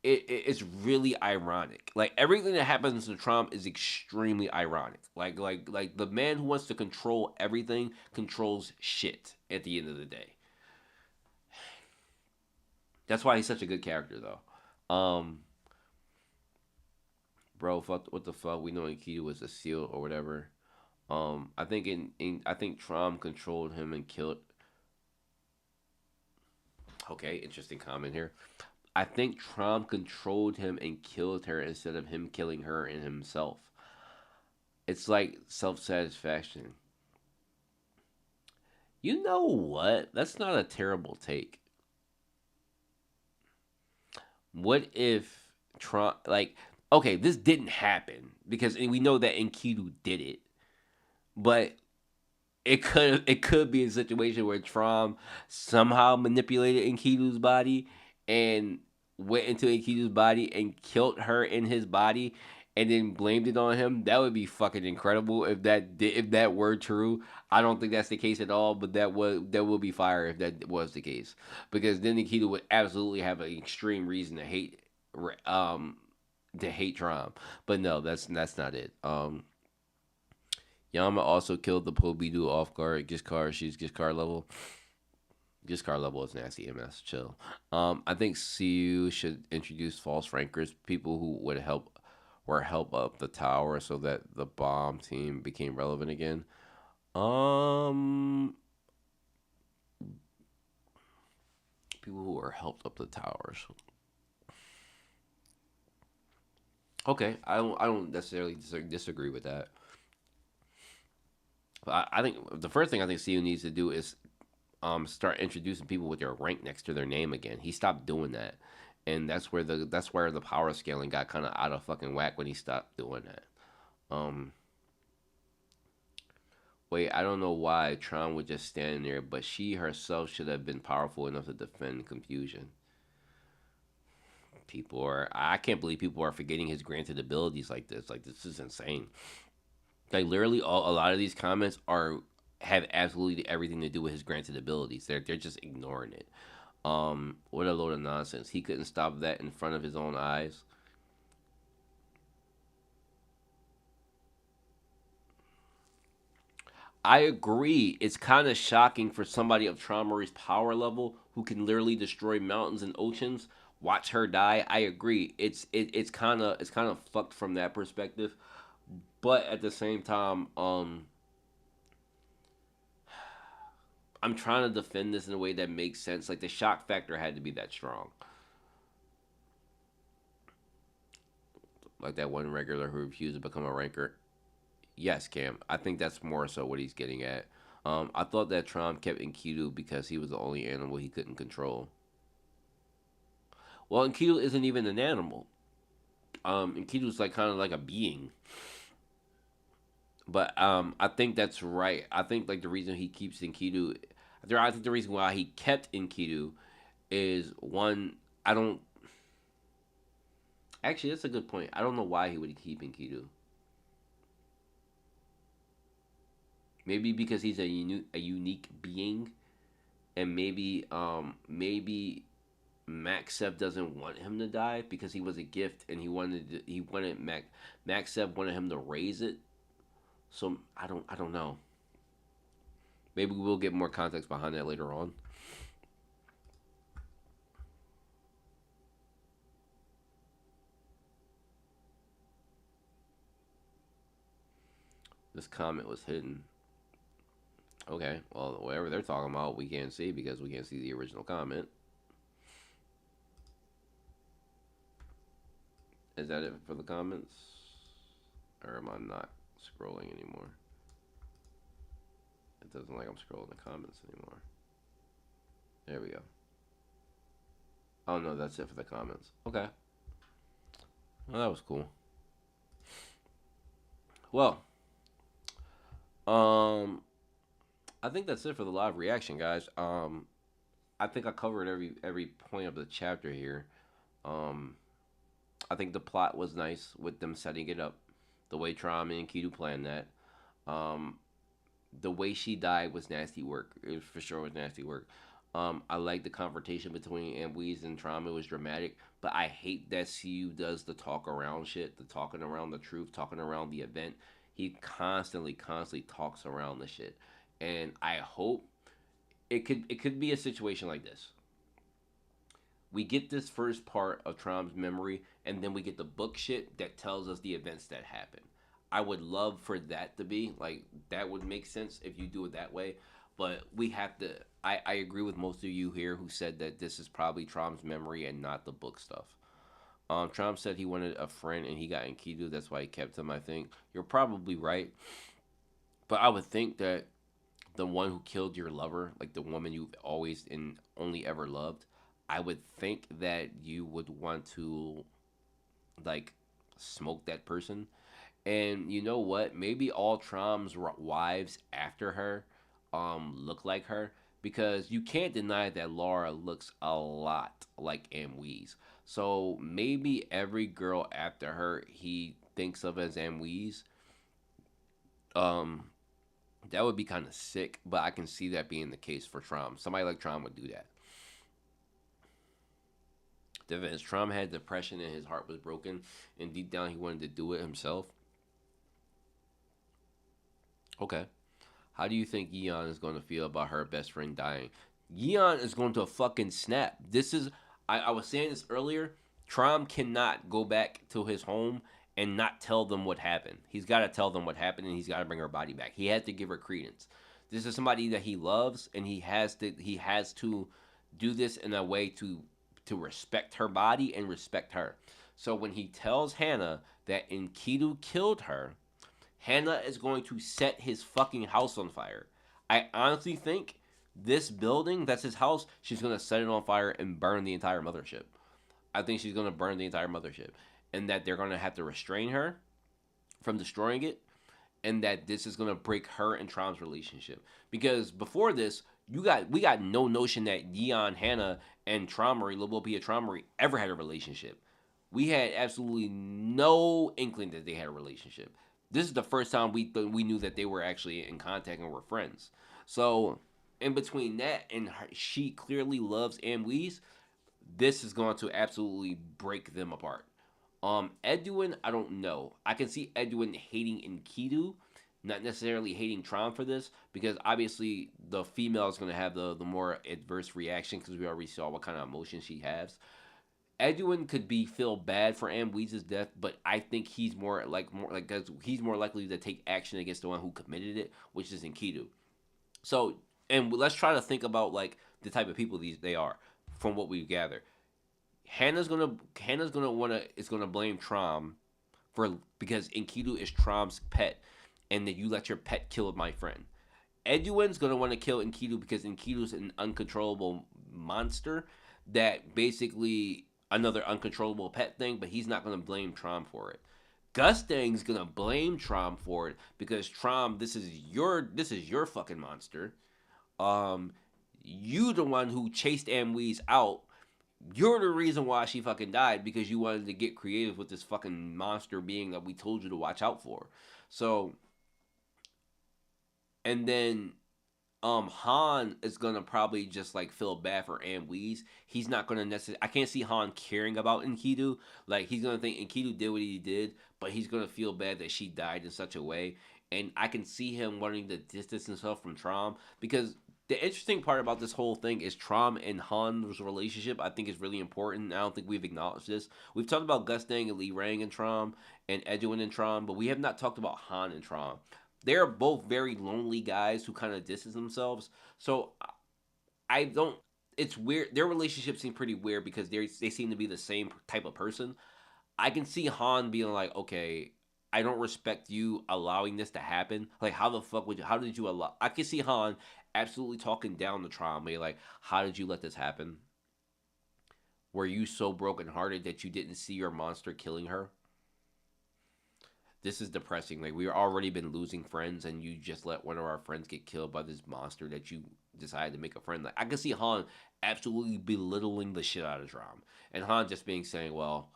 it's really ironic. Like everything that happens to Trump is extremely ironic. Like the man who wants to control everything controls shit at the end of the day. That's why he's such a good character though. Bro, fuck what the fuck? We know Enkidu was a seal or whatever. I think I think Trump controlled him and killed. Okay, interesting comment here. I think Trump controlled him and killed her instead of him killing her and himself. It's like self satisfaction. You know what? That's not a terrible take. What if Trump, like, okay, this didn't happen because we know that Enkidu did it, but it could be a situation where Trump somehow manipulated Enkidu's body and went into Enkidu's body and killed her in his body and then blamed it on him. That would be fucking incredible if that were true. I don't think that's the case at all, but that would be fire if that was the case because then Enkidu would absolutely have an extreme reason um to hate Trump. But no, that's not it. Yama also killed the Pobidu off guard. She's Gishkar level. Gishkar level is nasty MS. Chill. I think CU should introduce false rankers, people who help up the tower so that the bomb team became relevant again. Um, People who are helped up the towers. Okay, I don't necessarily disagree with that. I think the first thing I think CU needs to do is start introducing people with their rank next to their name again. He stopped doing that, and that's where the power scaling got kind of out of fucking whack when he stopped doing that. Um, Wait, I don't know why Tron would just stand there, but she herself should have been powerful enough to defend confusion. I can't believe people are forgetting his granted abilities like this. Like this is insane. Like literally, a lot of these comments are have absolutely everything to do with his granted abilities. They're just ignoring it. What a load of nonsense. He couldn't stop that in front of his own eyes. I agree. It's kind of shocking for somebody of Traumary's power level who can literally destroy mountains and oceans. Watch her die. I agree. It's kind of fucked from that perspective. But at the same time, I'm trying to defend this in a way that makes sense. Like the shock factor had to be that strong. Like that one regular who refused to become a ranker. Yes, Cam. I think that's more so what he's getting at. I thought that Trom kept Enkidu because he was the only animal he couldn't control. Well, Enkidu isn't even an animal. Enkidu's like kind of like a being. But I think that's right. I think like the reason he keeps Enkidu, I think the reason why he kept Enkidu is one. I don't actually. That's a good point. I don't know why he would keep Enkidu. Maybe because he's a unique being, and maybe Maxev doesn't want him to die because he was a gift and he wanted Maxev wanted him to raise it. So I don't know. Maybe we'll get more context behind that later on. This comment was hidden. Okay, well whatever they're talking about we can't see because we can't see the original comment. Is that it for the comments? Or am I not scrolling anymore? It doesn't look like I'm scrolling the comments anymore. There we go. Oh no, that's it for the comments. Okay. Well, that was cool. Well, um, I think that's it for the live reaction, guys. I think I covered every point of the chapter here. Um, I think the plot was nice with them setting it up, the way Traum and Kidu planned that. Um, the way she died was nasty work. It for sure was nasty work. I like the confrontation between Amweez and Traum. It was dramatic, but I hate that CU does the talk around shit, the talking around the truth, talking around the event. He constantly talks around the shit, and I hope it could be a situation like this. We get this first part of Trom's memory, and then we get the book shit that tells us the events that happen. I would love for that to be like that would make sense if you do it that way. But we have to. I agree with most of you here who said that this is probably Trom's memory and not the book stuff. Trom said he wanted a friend and he got Enkidu. That's why he kept him. I think you're probably right, but I would think that the one who killed your lover, like the woman you've always and only ever loved, I would think that you would want to like smoke that person. And you know what? Maybe all Trom's wives after her look like her because you can't deny that Laura looks a lot like Amweez. So maybe every girl after her he thinks of as Amweez. Um, that would be kind of sick, but I can see that being the case for Trom. Somebody like Trom would do that. Devin, Trom had depression and his heart was broken, and deep down he wanted to do it himself. Okay. How do you think Yeon is going to feel about her best friend dying? Yeon is going to fucking snap. This is, I was saying this earlier. Trom cannot go back to his home and not tell them what happened. He's got to tell them what happened and he's got to bring her body back. He has to give her credence. This is somebody that he loves and he has to do this in a way to respect her body and respect her. So when he tells Hannah that Enkidu killed her, Hannah is going to set his fucking house on fire. I honestly think this building, that's his house, she's going to set it on fire and burn the entire mothership. I think she's going to burn the entire mothership. And that they're going to have to restrain her from destroying it. And that this is going to break her and Trom's relationship. Because before this, we got no notion that Yeon, Hannah, and Traumery, Lobopia Traumery, ever had a relationship. We had absolutely no inkling that they had a relationship. This is the first time we knew that they were actually in contact and were friends. So in between that and she clearly loves Amwise, this is going to absolutely break them apart. Edwin, I don't know. I can see Edwin hating Enkidu, not necessarily hating Tron for this, because obviously the female is going to have the more adverse reaction because we already saw what kind of emotion she has. Edwin could be feel bad for Amweese's death, but I think he's more like he's more likely to take action against the one who committed it, which is Enkidu. So, and let's try to think about like the type of people these they are from what we gather. Hannah's gonna wanna is gonna blame Trom for because Enkidu is Trom's pet, and that you let your pet kill my friend. Edwin's gonna want to kill Enkidu because Enkidu's an uncontrollable monster that basically another uncontrollable pet thing, but he's not gonna blame Trom for it. Gustang's gonna blame Trom for it because Trom, this is your fucking monster. Um, you the one who chased Amwise out. You're the reason why she fucking died because you wanted to get creative with this fucking monster being that we told you to watch out for. So, and then Han is gonna probably just like feel bad for Amwise. He's not gonna necessarily. I can't see Han caring about Enkidu. Like he's gonna think Enkidu did what he did, but he's gonna feel bad that she died in such a way. And I can see him wanting to distance himself from Trom because the interesting part about this whole thing is Trom and Han's relationship. I think is really important. I don't think we've acknowledged this. We've talked about Gustang and Lee Rang and Trom and Edwin and Trom, but we have not talked about Han and Trom. They're both very lonely guys who kind of distance themselves. So I don't. It's weird. Their relationship seems pretty weird because they seem to be the same type of person. I can see Han being like, okay, I don't respect you allowing this to happen. Like, how the fuck would you? How did you allow? I can see Han absolutely talking down the trauma. Like, how did you let this happen? Were you so brokenhearted that you didn't see your monster killing her? This is depressing. Like we've already been losing friends, and you just let one of our friends get killed by this monster that you decided to make a friend. Like I can see Han absolutely belittling the shit out of Drum, and Han just being saying, "Well,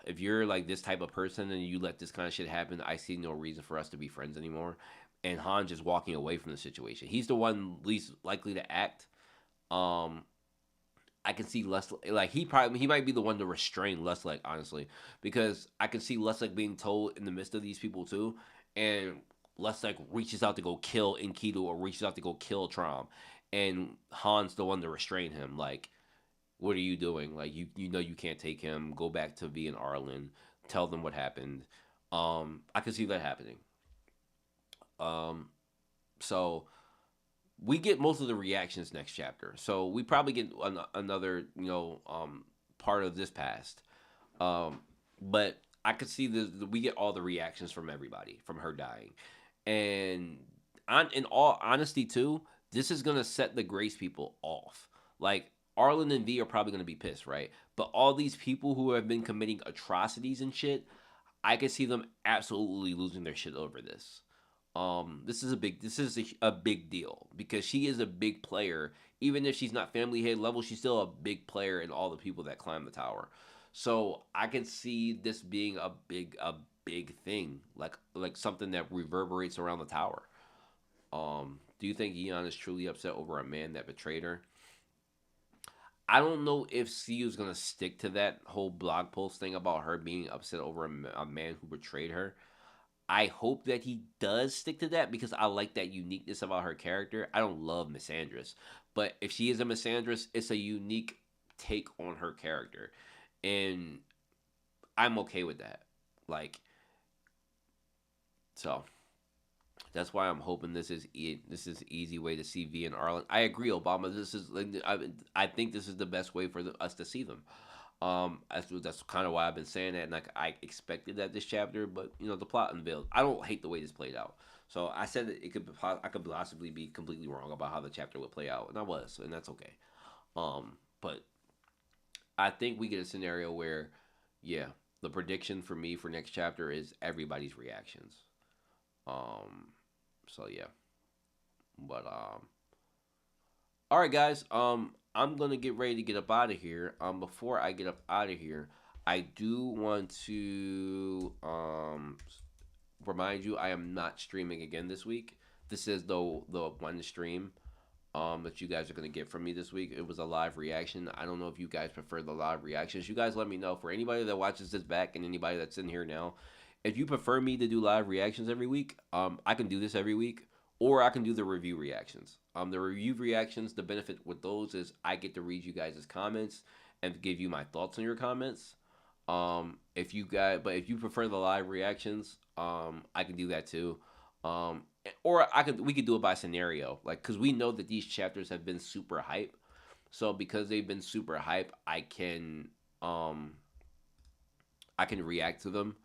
if you're like this type of person and you let this kind of shit happen, I see no reason for us to be friends anymore." And Han just walking away from the situation. He's the one least likely to act. Um, I can see less like he might be the one to restrain Leslie, honestly, because I can see Leslie being told in the midst of these people too, and Leslie reaches out to go kill Enkidu or reaches out to go kill Trom, and Han's the one to restrain him. Like, what are you doing? Like, you know you can't take him. Go back to V and Arlen. Tell them what happened. I can see that happening. Um, so we get most of the reactions next chapter. So we probably get another, part of this past. Um, but I could see we get all the reactions from everybody from her dying, and in all honesty too, this is gonna set the Grace people off. Like Arlen and V are probably gonna be pissed, right? But all these people who have been committing atrocities and shit, I could see them absolutely losing their shit over this. This is a big deal because she is a big player. Even if she's not family head level, she's still a big player in all the people that climb the tower. So I can see this being a big thing, like something that reverberates around the tower. Do you think Eon is truly upset over a man that betrayed her? I don't know if CU is gonna stick to that whole blog post thing about her being upset over a man who betrayed her. I hope that he does stick to that because I like that uniqueness about her character. I don't love Missandras, but if she is a Missandras, it's a unique take on her character, and I'm okay with that. Like, so that's why I'm hoping this is easy way to see V and Arlen. I agree, Obama. This is like I think this is the best way for us to see them. That's kind of why I've been saying that, and like I expected that this chapter, but the plot unveiled. I don't hate the way this played out. So I said that I could possibly be completely wrong about how the chapter would play out, and I was, and that's okay. But I think we get a scenario where, yeah, the prediction for me for next chapter is everybody's reactions. Um, so yeah, but all right, guys. I'm gonna get ready to get up out of here. Before I get up out of here, I do want to remind you, I am not streaming again this week. This is the one stream that you guys are gonna get from me this week. It was a live reaction. I don't know if you guys prefer the live reactions. You guys let me know. For anybody that watches this back and anybody that's in here now, if you prefer me to do live reactions every week, I can do this every week, or I can do the review reactions. The review reactions, the benefit with those is I get to read you guys' comments and give you my thoughts on your comments. If you guys, but if you prefer the live reactions, I can do that too. Or we could do it by scenario, like because we know that these chapters have been super hype. So because they've been super hype, um I can react to them.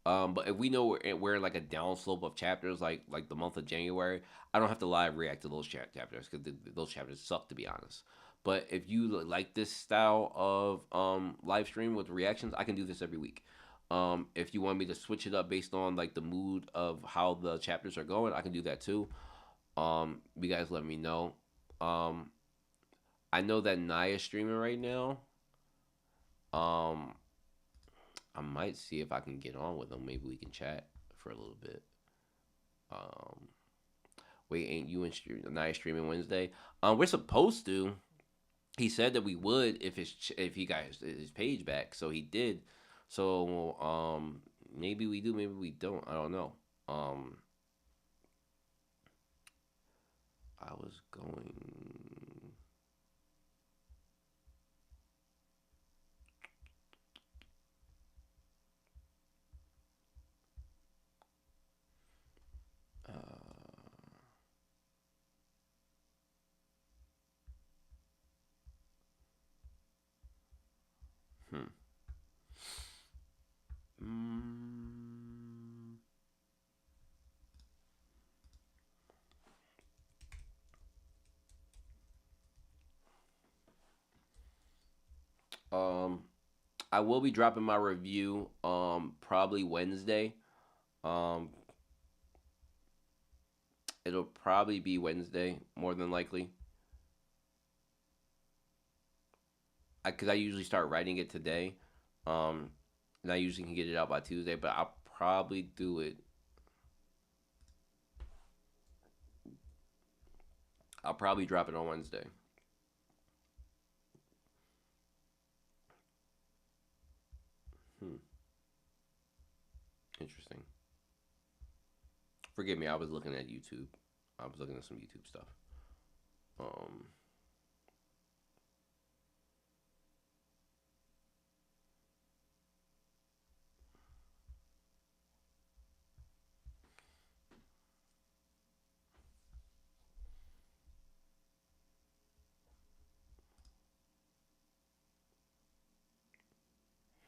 But if we know we're in like a downslope of chapters, like the month of January, I don't have to live react to those chapters because those chapters suck, to be honest. But if you like this style of live stream with reactions, I can do this every week. If you want me to switch it up based on like the mood of how the chapters are going, I can do that too. You guys let me know. Um, I know that Naya's streaming right now. Um, I might see if I can get on with him. Maybe we can chat for a little bit. Um, Wait, ain't you and Naya streaming Wednesday? We're supposed to. He said that we would if he got his page back, so he did. So maybe we do, maybe we don't. I don't know. Um, I was going. Uh, hmm. Mm, um, I will be dropping my review probably Wednesday. Um, it'll probably be Wednesday more than likely. Because I usually start writing it today, um, and I usually can get it out by Tuesday. But I'll probably do it. I'll probably drop it on Wednesday. Hmm. Interesting. Forgive me. I was looking at YouTube. I was looking at some YouTube stuff. Um.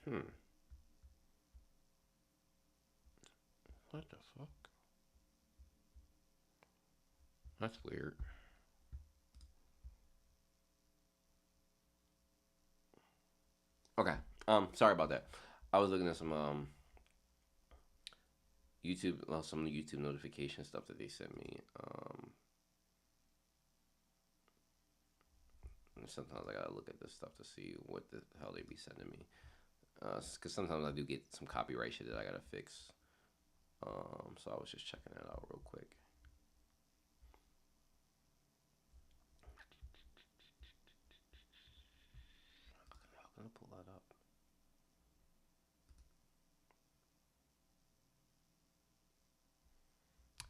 Hmm. What the fuck? That's weird. Okay. Sorry about that. I was looking at some YouTube, well, some of the YouTube notification stuff that they sent me. And sometimes I gotta look at this stuff to see what the hell they be sending me. Because sometimes I do get some copyright shit that I gotta fix. So I was just checking that out real quick. How can I pull that up?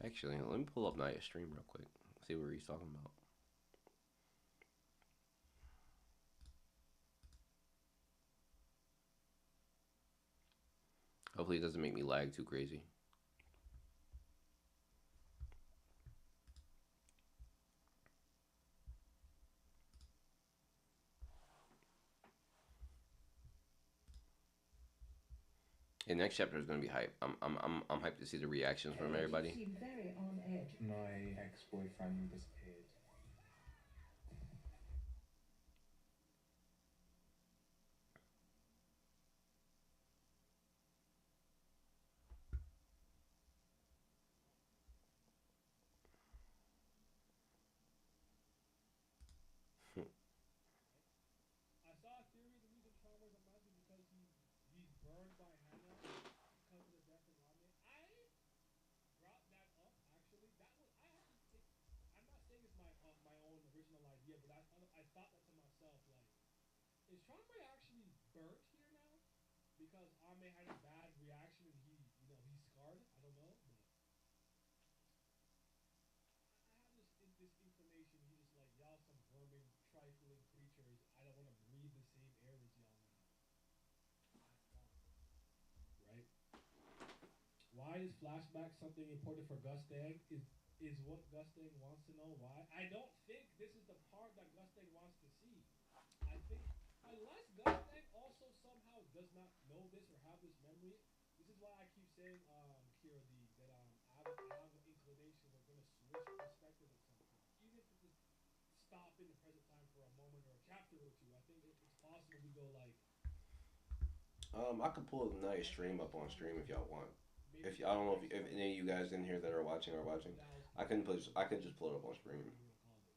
Actually, let me pull up Night Stream real quick. See what he's talking about. Hopefully, it doesn't make me lag too crazy. The next chapter is gonna be hype. I'm hyped to see the reactions from everybody. Seem very on edge. My ex-boyfriend disappeared. I saw a theory the reason Chalmers are mad is because he's burned by Hannah because of the death of Rodney. I Is Trombe actually burnt here now? Because Ame had a bad reaction and he's scarred. I don't know, but I have this inclination. He's just like y'all, some vermin, trifling creatures. I don't want to breathe the same air as y'all now. That's why, right? Why is flashback something important for Gustang? Is what Gustang wants to know why? I don't think this is the part that Gustang wants to see. I think unless Gustang also somehow does not know this or have this memory, this is why I keep saying, Kira D, that I have an inclination we're gonna switch perspective at some point, even if it's just stop in the present time for a moment or a chapter or two. I think it's possible we go like I could pull a nice as stream long as up on Trombo stream if can y'all want. maybe If for I the don't know next if one, any of you guys in here that are watching are maybe watching, Dallas I can can get put I can just pull it up on stream what do you want to call it?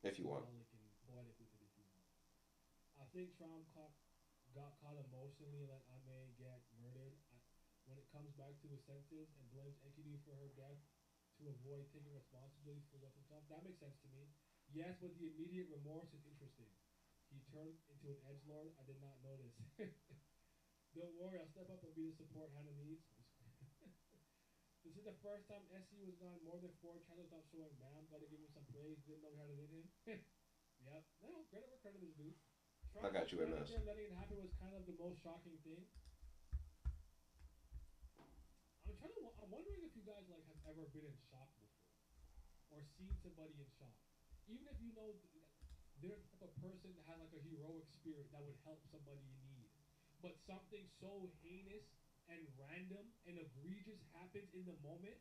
Get if you want. symbolic and poetic with it if you want. I think Trump got caught emotionally and let Ame get murdered. When it comes back to his senses and blames Enkidu for her death to avoid taking responsibility for what himself, that makes sense to me. Yes, but the immediate remorse is interesting. He turned into an edge lord. I did not notice. Don't worry, I'll step up and be the support Hannah needs. This is the first time SC was gone more than four channels without showing Bam. Gotta give him some praise. Didn't know we had it in him. Yep. No, credit where credit is due. I Trumbo got you, standing MS. there letting it happen was kind of the most shocking thing. I'm wondering if you guys like have ever been in shock before, or seen somebody in shock. Even if you know they're the type of person that has like a heroic spirit that would help somebody in need, but something so heinous and random and egregious happens in the moment,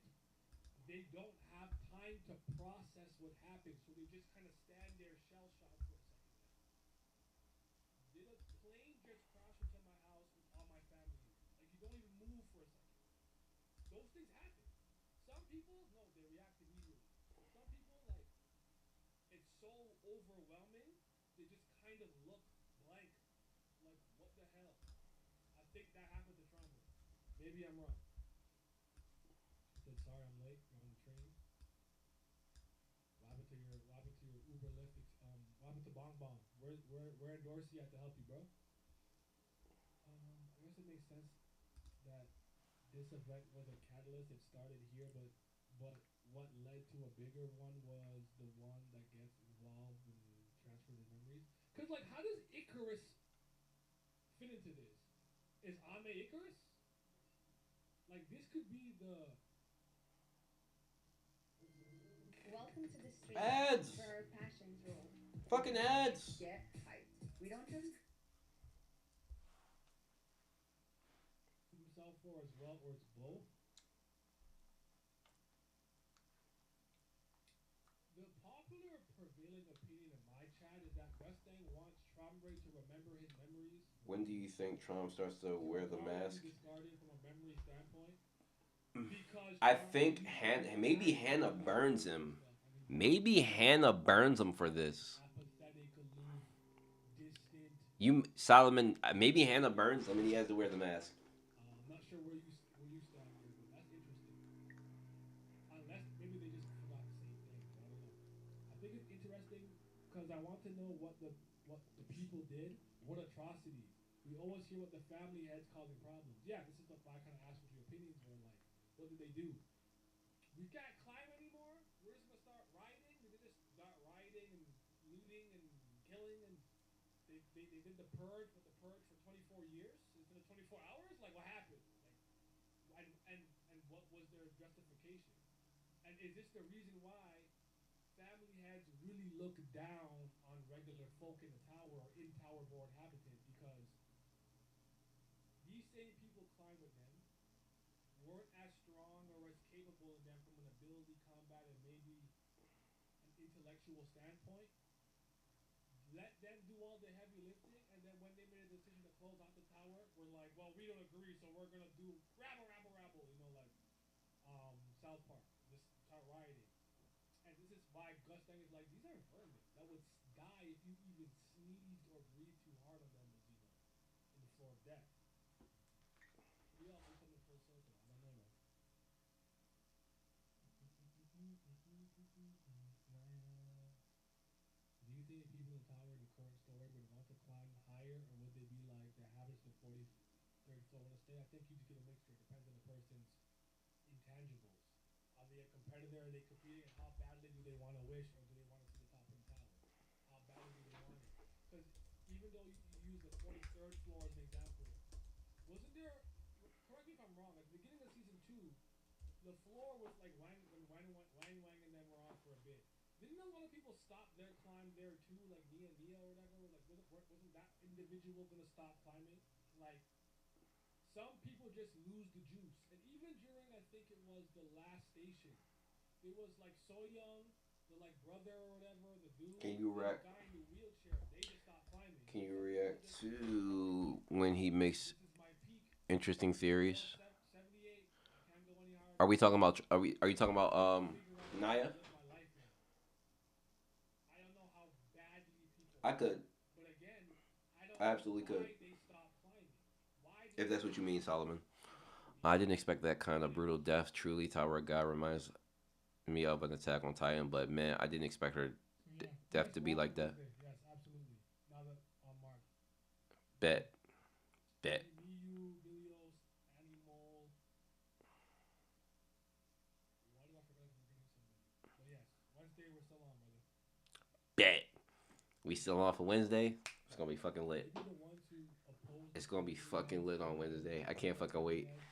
they don't have time to process what happened, so they just kind of stand there shell shocked for a second. Like, did a plane just crash into my house with all my family in it? Like, you don't even move for a second. Those things happen. Some people, no, they react immediately. Some people, like, it's so overwhelming, they just kind of look blank. Like, what the hell? I think that happened to Trombo. Maybe I'm wrong. He said, sorry, I'm late. You're on the train. What happened to your Uber Lyft? What happened to Bong Bong? Where in Dorsey at to help you, bro? I guess it makes sense that this event was a catalyst. It started here, but what led to a bigger one was the one that gets involved and transfers his memories. Cause like, how does Icarus fit into this? Is Ame Icarus? Like, this could be the Welcome to the stream for Ads! our passions rule. Fucking ads! Get hyped. We don't just himself for as well, or it's both. The popular prevailing opinion in my chat is that Gustang wants Trombre to remember his memories, When do you think Trump starts to to wear the regard him and mask? discard him from a memory standpoint. Because I Trombre think used to be a Maybe master Hannah craftsman burns of him. himself. I mean, Maybe Hannah burns him for this. apathetic, aloof, distant. You Solomon, maybe Hannah burns him and he has to wear the mask. I'm not sure where you stand there, but that's interesting. Unless maybe they just forgot the same thing, but I don't know. I think it's interesting because I want to know what the people did, what atrocities. We always hear what the family heads causing problems. Yeah, this is the why I kind of asked what your opinions were like. What did they do? We can't climb anymore. We're just gonna start rioting. Did they just start rioting and looting and killing and they did the purge, but the purge for 24 years instead of 24 hours? Like what happened? Like and what was their justification? And is this the reason why family heads really look down on regular folk in the tower or in tower born habitant? Because these same people climb with them weren't as strong or as capable in them from an ability, combat, and maybe an intellectual standpoint. Let them do all the heavy lifting, and then when they made a decision to close out the tower, we're like, well, we don't agree, so we're gonna do rabble, rabble, rabble. Like South Park, just start rioting. And this is why Gustang is like, these are vermin that would die if you even sneezed or breathed too hard on them, Mazino, in the floor of death. We all be coming full circle. I don't know though. Do you think the people in the tower are the current story would want to climb higher, or would they be like the habits the 43rd floor want to stay? I think you just get a mixture. It depends on the person's intangibles. Are they a competitor? Are they competing? And how badly do they want to wish, or do they want to see the top of the tower? How badly do they want it? Because even though you use the 43rd floor as an example, wasn't there? Correct me if I'm wrong. At the beginning of season two, the floor was like Wang and them were on for a bit. Didn't a lot of people stop their climb there too, like Nia or whatever? Like wasn't that individual gonna stop climbing? Like some people just lose the juice, and even during I think it was the last station, it was like So Young, the like brother or whatever, the dude, Can you and the react? guy in the wheelchair. They just stopped climbing. Can you Some people react just to when he makes this is my peak. interesting You theories? know, 78. I can't go any higher Are than we that. talking about? Are you talking about I can't figure out how to Naya? live my life now. I don't know how badly people I hurt. could. But again, I I don't know absolutely could. why they stopped climbing. Why did If they that's what you stop mean, Solomon. climbing? Exactly. I didn't expect that kind of Anyway, brutal death. Truly, Tower of God reminds me of an Attack on Titan, but man, I didn't expect her so yeah. death Yes, to be we're on like to that. Wednesday. Yes, absolutely. Now that Mark, go ahead. Bet, bet, Miyu, Milios, Animal. Why do I forget I'm forgetting somebody? But yes, Wednesday we're still on, brother. bet. We still on for Wednesday. It's gonna be fucking lit. Maybe the ones who oppose the It's gonna be fucking Prestream lit on story Wednesday. I were can't put fucking to wait. bed.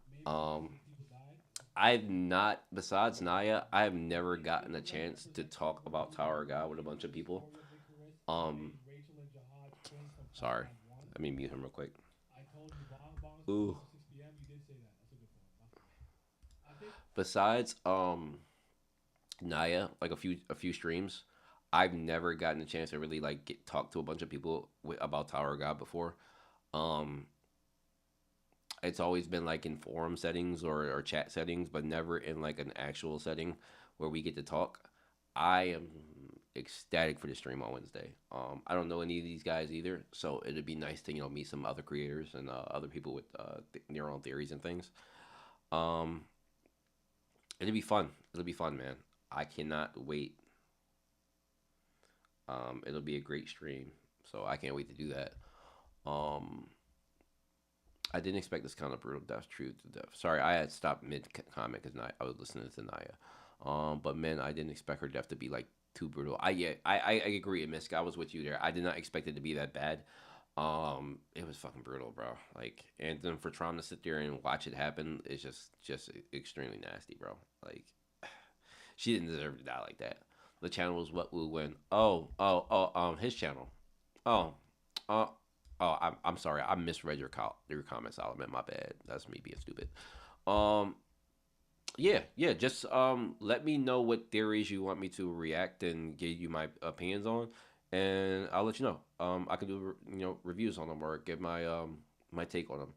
Maybe because Um, the people died. Just I've because. not, besides Naya, I have I never think gotten a people chance to talk retrospectively about do Tower of believe God with a maybe bunch of the people. story of Icarus Um, made Rachel and Jihad twins from Sorry, Paradise 1. let me mute him real quick. I told you Bong's coming Ooh. on 6 p.m. You did say that. That's a good point. My fault. I think. Besides Naya, like a few streams, I've never gotten a chance to really like talk to a bunch of people about Tower of God before. Um, it's always been like in forum settings or chat settings, but never in like an actual setting where we get to talk. I am ecstatic for the stream on Wednesday. I don't know any of these guys either, so it'd be nice to meet some other creators and other people with their own theories and things. Um, it'll be fun. It'll be fun, man. I cannot wait. It'll be a great stream, so I can't wait to do that. Um, I didn't expect this kind of brutal death. True to death. Sorry, I had stopped mid comment because I was listening to Naya. But man, I didn't expect her death to be like too brutal. I agree, Misk. I was with you there. I did not expect it to be that bad. It was fucking brutal, bro. Like, and then for Tron to sit there and watch it happen is just extremely nasty, bro. Like, she didn't deserve to die like that. The channel was what will win. His channel. Oh, uh, I'm sorry. I misread your comments, Solomon. My bad. That's me being stupid. Um, yeah. Just let me know what theories you want me to react and give you my opinions on, and I'll let you know. I can do reviews on them or give my take on them.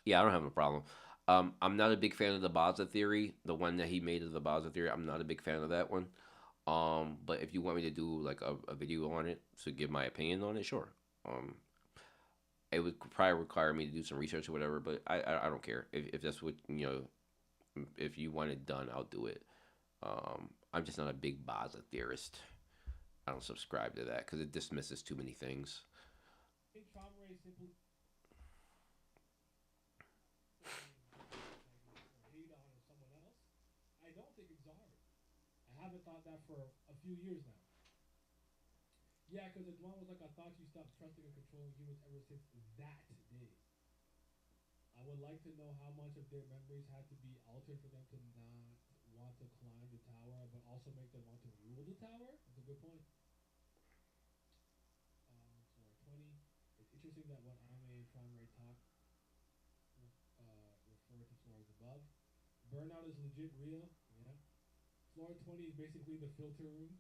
Yeah, I don't have a problem. I'm not a big fan of the Baza theory, the one that he made of the Baza theory. I'm not a big fan of that one. But if you want me to do like a video on it to give my opinion on it, sure. Um, it would probably require me to do some research or whatever, but I don't care if that's what if you want it done, I'll do it. I'm just not a big Baza theorist. I don't subscribe to that because it dismisses too many things. I think trauma rate simply or hate on or someone else. I don't think it's hard. I haven't thought that for a few years now. Yeah, because it's one was like I thought you stopped trusting and controlling humans ever since that day. I would like to know how much of their memories had to be altered for them to not want to climb the tower, but also make them want to rule the tower. That's a good point. Floor 20. It's interesting that when Ame and Tronray talk, refer to floors above. Burnout is legit real. Yeah. Floor 20 is basically the filter room.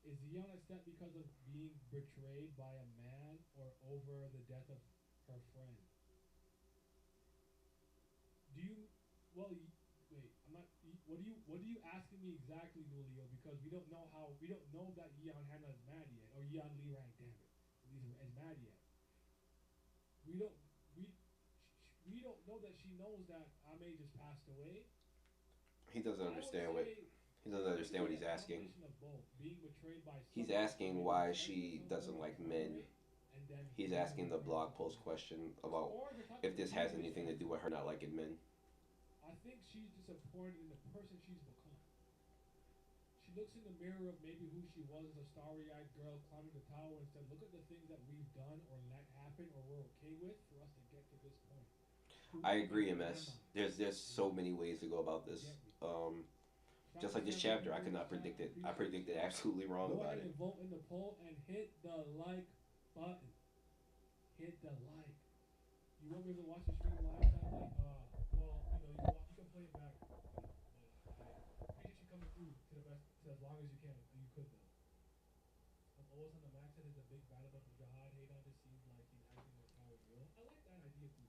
Is Yeon upset because of being betrayed by a man or over the death of her friend? Do you? Well, wait. I'm not. What do you? What are you asking me exactly, Nulio? Because we don't know how. We don't know that Yeon Hannah is mad yet, or Yeon Lee Rang. Damn it, is mad yet. We don't. We. We don't know that she knows that Ame just passed away. He doesn't I would understand what say He doesn't I think understand it's what a he's asking. combination of both. Being betrayed by He's someone asking maybe why friends with she someone doesn't like in a men. way, and then He's being asking the betrayed blog from post someone else. question about Or if you're talking if about this has previous anything to do with fanfics, her not liking men. I think she's disappointed in the person she's become. She looks in the mirror of maybe who she was as a starry-eyed girl climbing the tower and said, "Look at the things that we've done or let happen or we're okay with for us to get to this point. Who I am agree, MS. I? There's You so know, many ways to go about you this. get me." Just Trauma like this says if chapter, you I hear could this not chat predict and it. I appreciate predicted this, absolutely wrong go about ahead it. and vote in the poll and hit the like button. Hit the like. You won't be able to watch the stream live, sadly. Well, you can play it back, but I appreciate you coming through to the best, to as long as you can. You could though. Always on the max said is a big bad about the jihad hate on. Just seems like he's acting like Howard will. I like that idea too.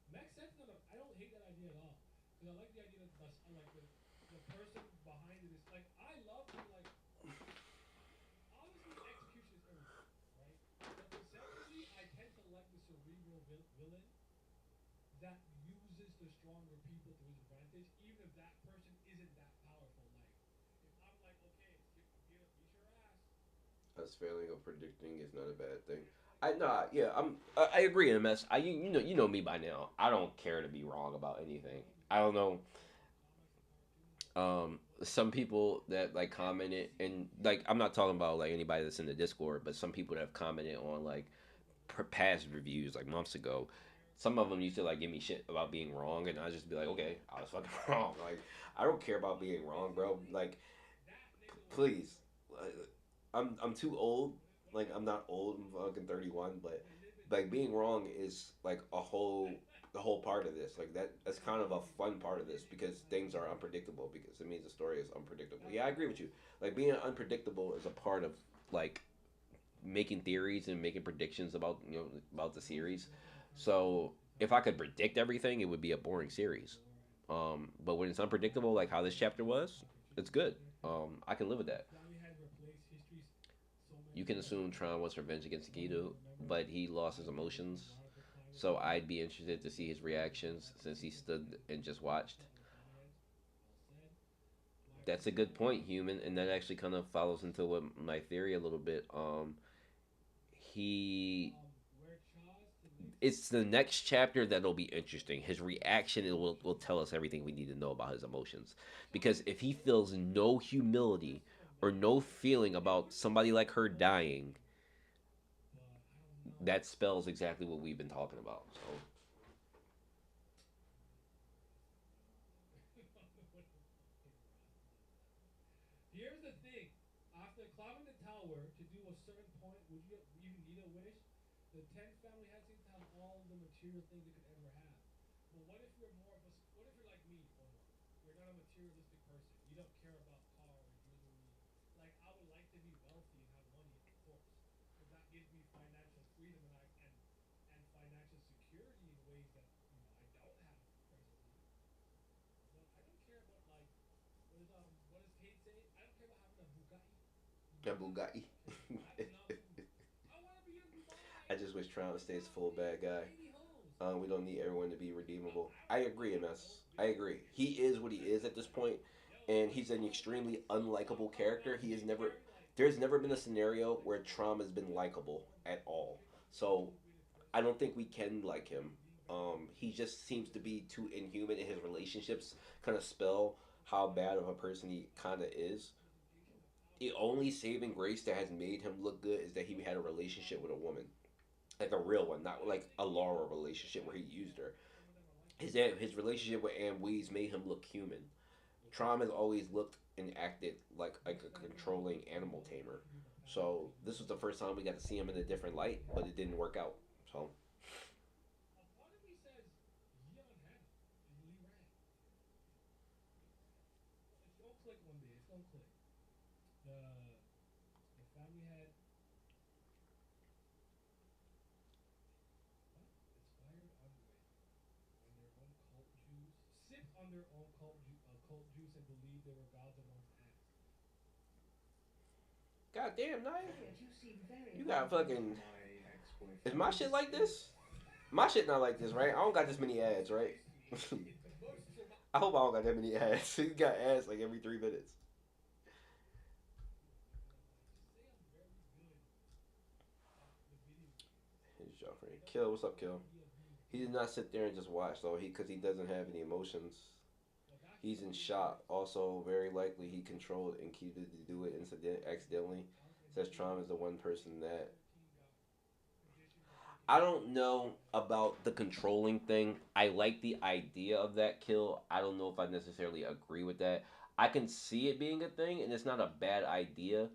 Max said no, no, I don't hate that idea at all. Because I like the idea that like the person behind it is like I love to like obviously execution is everything, right? But conceptually, I tend to like the cerebral villain that uses the stronger people to his advantage, even if that person isn't that powerful. Like, if I'm like, okay, I'm here to beat your ass. Us failing of predicting is not a bad thing. I nah, yeah, I agree, MS. You know me by now. I don't care to be wrong about anything. I don't know. Some people that like commented and like I'm not talking about like anybody that's in the Discord, but some people that have commented on like past reviews like months ago. Some of them used to like give me shit about being wrong, and I just be like, okay, I was fucking wrong. Like I don't care about being wrong, bro. Like please, like, I'm too old. Like I'm not old. I'm fucking 31, but like being wrong is like the whole part of this. Like that's kind of a fun part of this because things are unpredictable because it means the story is unpredictable. Yeah, I agree with you. Like being unpredictable is a part of like making theories and making predictions about about the series. So if I could predict everything, it would be a boring series. But when it's unpredictable, like how this chapter was, it's good. I can live with that. Family has replaced history so You many can times. assume Tron wants revenge against No one will Kido, remember but he lost his how they lived emotions. monarch decline So without I'd them. be interested to see his reactions since he stood and just watched. Fuck with the family heads. Well said. Michael That's a said, good point, human, and that actually kind of follows into what my theory a little bit. He where Chaz to Nick's it's the next chapter that'll be interesting. His reaction will tell us everything we need to know about his emotions. Chaz Because if he feels no humility person of or man. no feeling And it about wouldn't somebody like surprise her me at all. dying, But I don't know. that spells exactly what we've been talking about. So Here's the thing. After climbing the tower to do a certain point, would you even need a wish? The 10 family had seemed to have all the material things they could ever have. But what if you're more of a, what if you're like me, Omar? You're not a materialistic person. You don't care about cars, jewelry. Like, I would like to be wealthy and have money, of course. Because that gives me financial freedom and financial security in ways that, I don't have presently. But I don't care about like what does Kate say? I don't care about having a Bugatti. a Bugatti. Bugatti. Because that's enough for me. I want to be in I Dubai just wish Tron with stays my full bad guy. lady hoes. We don't need everyone to be No, redeemable. I I want to agree, be, MS. I agree. He is what he is at this point, and he's an extremely unlikable character. He has never. There's never been a scenario where Tron has been likable at all. So I don't think we can like him. He just seems to be too inhuman, and his relationships kind of spell how bad of a person he kind of is. The only saving grace that has made him look good is that he had a relationship with a woman, like a real one, not like a Laura relationship where he used her. His relationship with Anne Wees made him look human. Trom has always looked and acted like a controlling animal tamer. So this was the first time we got to see him in a different light, but it didn't work out. So A part of me says Yeon Hannah is Lee Rand. It's gonna click one day. It's gonna click. The family had what? Inspired unwed on their own cult juice, sipped on their own cult juice, and believed they were gods amongst ants. God damn, Naya. Elliot, you seem very You got uncomfortable. fucking. My Is my ex-boyfriend shit like is this? My shit not like this, right? I don't got this many ads, right? I hope I don't got that many ads. He got ads like every 3 minutes. Kill, what's up, the Kill? idea of being He did killed. not sit there and just watch though. Because he doesn't have any emotions. But that He's in story is shock. crazy. Also, very likely he controlled and Keita to do it accidentally. Honestly, Says that Tron means is the one person that 14 got conditioned or taken I over don't by know about the the controlling thing. I like the idea of that kill. I don't know if I necessarily agree with that. I can see it being a thing, and it's not a bad idea.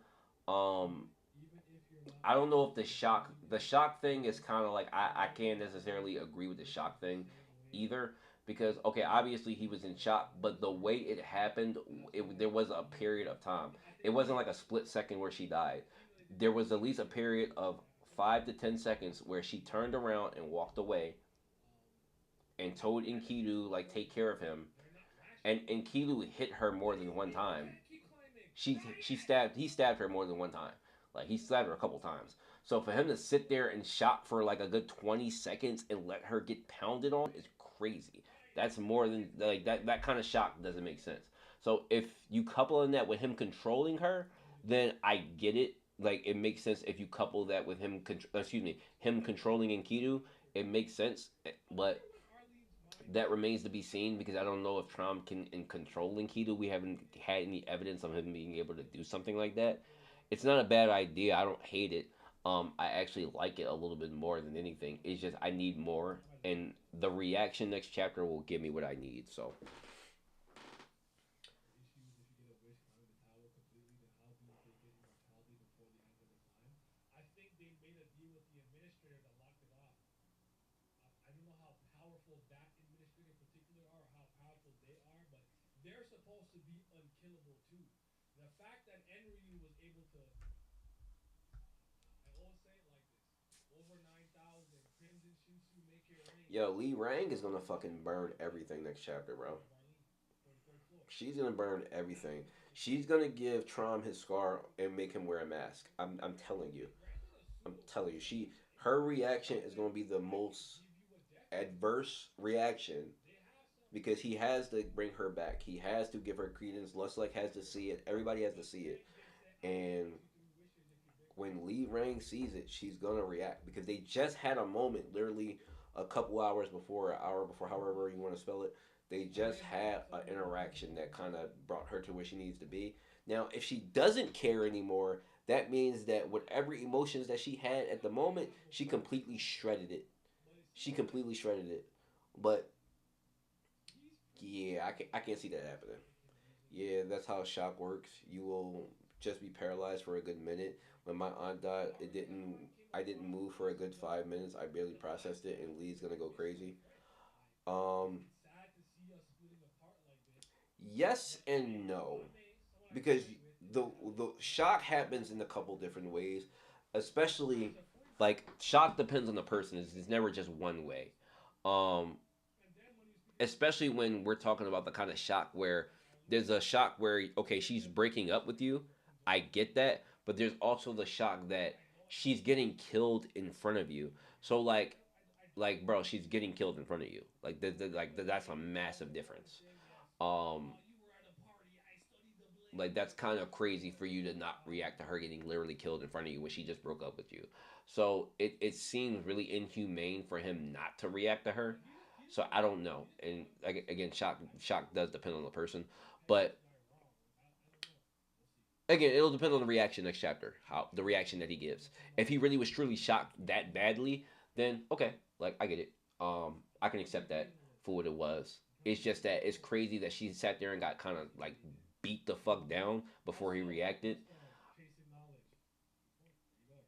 Um, even if you're not I don't know if controlling the it, shock thing is because kind of like I everyone can't that necessarily watches agree with the looks shock at the thing same way. either because okay obviously he was in shock but the way it happened That's there why was a you know. period of time. I It think wasn't like a split second where she died. the thing that they There did was at really least a well period is of that everyone 5 to 10 seconds where she turned around and walked away um, and told Enkidu like take care of him, they're not and rational. Enkidu hit her more than one Go time. ahead, keep climbing. Not She yet. stabbed he stabbed her more than one time. Like he stabbed her a couple times. So for him to sit there and shock for like a good 20 seconds and let her get pounded on is crazy. That's more than like that kind of shock doesn't make sense. So if you couple in that with him controlling her, then I get it. Like it makes sense if you couple that with him controlling Enkidu, it makes sense. I But wonder what Arlene's mind that is right remains to now. be seen because I don't know if Trump can in controlling Keto. We haven't had any evidence of him being able to do something like that. It's not a bad idea. I don't hate it. I actually like it a little bit more than anything. It's just I need more, Somebody's gonna and die. the reaction next chapter will give me what I need. So The issue is if you get a wish climbing the tower completely, then how do you get immortality before the end of the time? I think they made a deal with the administrator that locked it off. I don't know how powerful that administrator in particular are, or how powerful they are, but they're supposed to be unkillable too. The fact that Enryu was able to, I always say it like this: over 9,000 Crimson Shusu make it rain. yo, Lee Rang is gonna Arlene was fucking able to burn do that everything next chapter, bro. because of Arlene for the third floor. She's gonna burn everything. That's She's interesting. gonna give Trom his scar and make him wear a mask. I'm telling you. Granted, a I'm pseudo telling you. power She is her interesting reaction is gonna be the that could most give you a death wish. adverse reaction They have some because he people has to bring her back. He has to give her credence. Lustlike has to see it. Everybody has to but see it. they say I'll And grant you three wishes if you break my when crystal Lee skull. Rang sees it, she's gonna react because they just had a moment, literally a couple hours before, an hour before, however you want to spell it. They just had an interaction that kind of brought her to where she needs to be. Now, if she doesn't care anymore, that means that whatever emotions that she had He's at the not moment, unbeatable, she completely shredded it. but it's She still pretty completely crazy. shredded it. But He's pretty yeah, I can't see that crazy happening. within reason. Yeah, that's how shock works. You will just be paralyzed for a good minute. When my aunt died, it Arlene and didn't. Arlene came I didn't across move for a as good the 5 minutes. I barely the last processed it, and Lee's gonna go wishes, crazy. right? Um, It's sad to see us splitting apart like this, yes but and no, someone I because agree with is the that the shock happens in a couple different ways, especially there's a free like shock depends on the person. It's never just one way. Um, and then when you speak about especially when we're talking about the kind of shock where there's Arlene, a shock where okay she she's said that breaking up with you. I condolences get that, but there's also the shock that I know it's she's not getting killed in front of you. So I like bro, she's getting killed in front of you. Like but that's a maybe massive Arlene started difference. saying yes. Um, While you were at a party, I studied the like blade. that's kind of crazy for you to That's not react to possible. her getting literally killed in front of you when she just broke up with you. So it seems really inhumane for him not to react to her. But he's So not I wrong. don't know. He didn't And tell her that. again, shock does depend on the person. Depends on But the guy wrong. Like I don't know. We'll see. again, it'll depend on the reaction next chapter. How the reaction that he gives. Some If he really was truly shocked that badly, then okay, like I get it. I can I'll keep accept that reading a little. for what it was. I'm It's not just gonna that lie. it's crazy that she sat there and got kind of like beat the fuck down before he Also, reacted. Crystal chasing knowledge. Oh, there you go.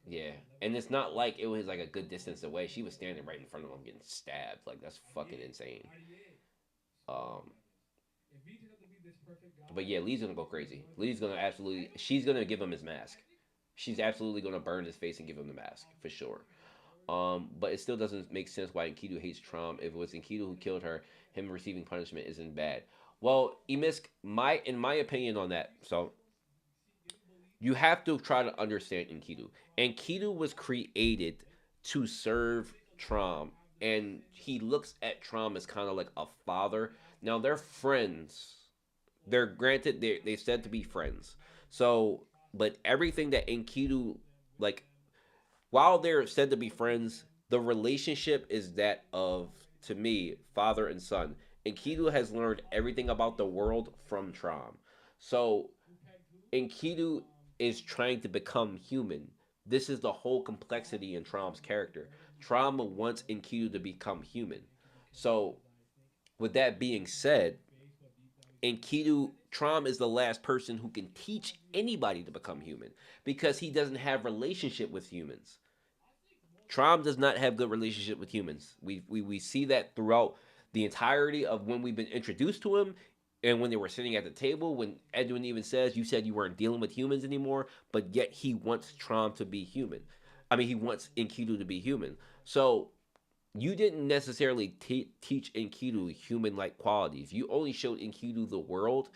Yeah, Crystal and level it's two. not like it was like a good Crystal distance away. She was level standing one. right in front of him getting stabbed. Like that's fucking RDA. insane. RDA. Stupid Um, that is. If he turned out to be this perfect but guy, yeah, Lee's gonna go and he's crazy. going through Lee's gonna I absolutely. know She's gonna give him his I mask. think She's absolutely gonna burn his face and give him the mask for sure. obviously his story But it still doesn't make sense why Enkidu hates Trump. If it was Enkidu who killed her, him receiving punishment isn't bad. Well, Emisk, my in my opinion on that. So getting bullied you have to try to understand Enkidu. on Prime. Enkidu was That's created right. to I serve think a lot of people Trom, have the and he misunderstanding looks at Trom as kind of like a father. as Now the they're friends. They're or granted they said to be aspect friends. that is So, possible. but everything that Enkidu With like them while they're said to be friends, the relationship is that of, to me, father and son. Enkidu has learned everything about the world from Trom. So Enkidu is trying to become human. This is the whole complexity in Trom's character. Trom wants Enkidu to become human. So, with that being said, Enkidu Trom is the last person who can teach anybody to become human because he doesn't have relationship with humans. Trom does not have good relationship with humans. We see that throughout the entirety of when we've been introduced to him and when they were sitting at the table when Edwin even says you said you weren't dealing with humans anymore, but yet he wants Trom to be human. I mean, he wants Enkidu to be human. So you didn't necessarily teach Enkidu human-like qualities. You only showed Enkidu the world,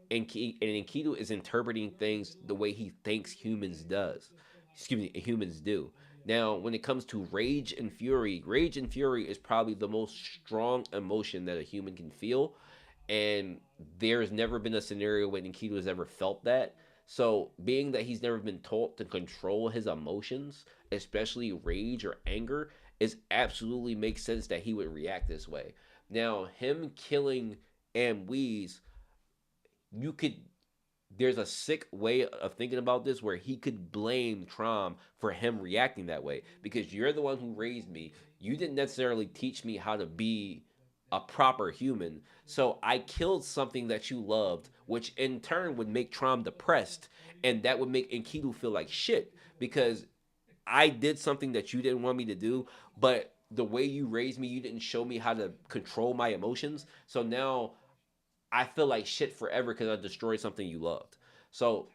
and Enkidu is interpreting things the way he thinks humans does. Excuse me, humans do. Now, when it comes to rage and fury is probably the most strong emotion that a human can feel, and there's never been a scenario when Enkidu has ever felt that. So, being that he's never been taught to control his emotions, especially rage or anger, is absolutely makes sense that he would react this way. Now, him killing Amweez, you could there's a sick way of thinking about this where he could blame Trom for him reacting that way because you're the one who raised me. You didn't necessarily teach me how to be a proper human. So I killed something that you loved, which in turn would make Trom depressed, and that would make Enkidu feel like shit because I did something that you didn't want me to do, but the way you raised me, you didn't show me how to control my emotions. So now I feel like shit forever because I destroyed something you loved. So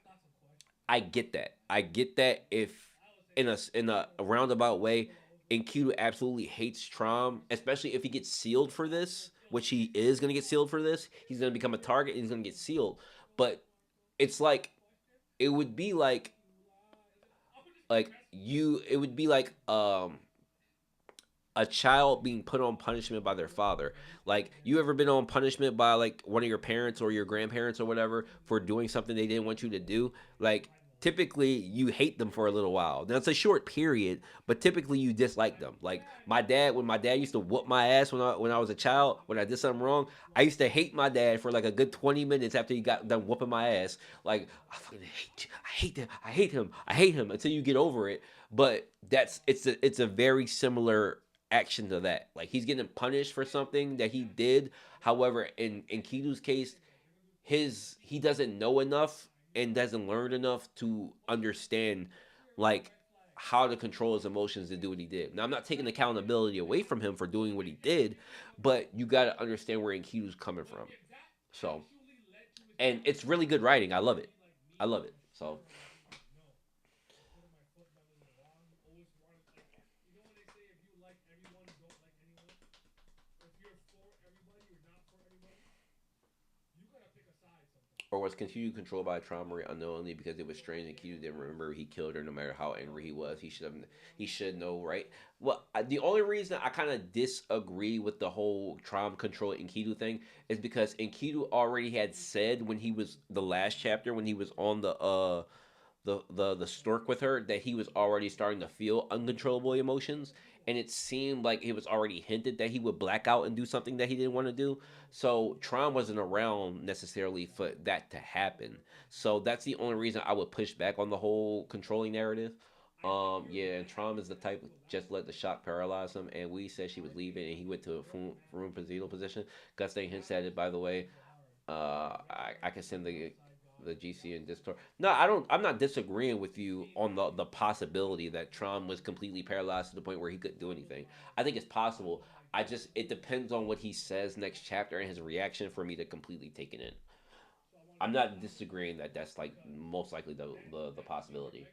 I get that. I get that if in a roundabout way, Enkidu absolutely hates Trom, especially if he gets sealed for this, which he is gonna get sealed for this. He's gonna become a target and he's gonna get sealed. But it's like it would be like you it would be like a child being put on punishment by their father. Like, you ever been on punishment by like one of your parents or your grandparents or whatever for doing something they didn't want you to do? Like, typically you hate them for a little while. Now it's a short period, but typically you dislike them. Like my dad, when my dad used to whoop my ass when I was a child, when I did something wrong, I used to hate my dad for like a good 20 minutes after he got done whooping my ass. Like, I fucking hate you. I hate him. I hate him. I hate him until you get over it. But it's a very similar action to that. Like, he's getting punished for something that he did. However, in Kidu's case, he doesn't know enough and doesn't learn enough to understand like how to control his emotions to do what he did. Now, I'm not taking accountability away from him for doing what he did, but you got to understand where Enkidu's coming from. So, and it's really good writing. I love it. I love it. So, or was continued controlled by trauma unknowingly because it was strange and Kido didn't remember he killed her no matter how angry he was. He should know, right? Well, the only reason I kind of disagree with the whole trauma control Enkidu thing is because Enkidu already had said when he was the last chapter when he was on the stork with her that he was already starting to feel uncontrollable emotions, and it seemed like it was already hinted that he would black out and do something that he didn't want to do. So Tron wasn't around necessarily for that to happen. So that's the only reason I would push back on the whole controlling narrative. Yeah, and Tron is the type just let the shock paralyze him, and we said she was leaving, and he went to a room position. Gus Dang hints at it, by the way. I can send the GC and Discord. No, I don't. I'm not disagreeing with you on the possibility that Tron was completely paralyzed to the point where he couldn't do anything. I think it's possible. I just it depends on what he says next chapter and his reaction for me to completely take it in. I'm not disagreeing that that's like most likely the possibility.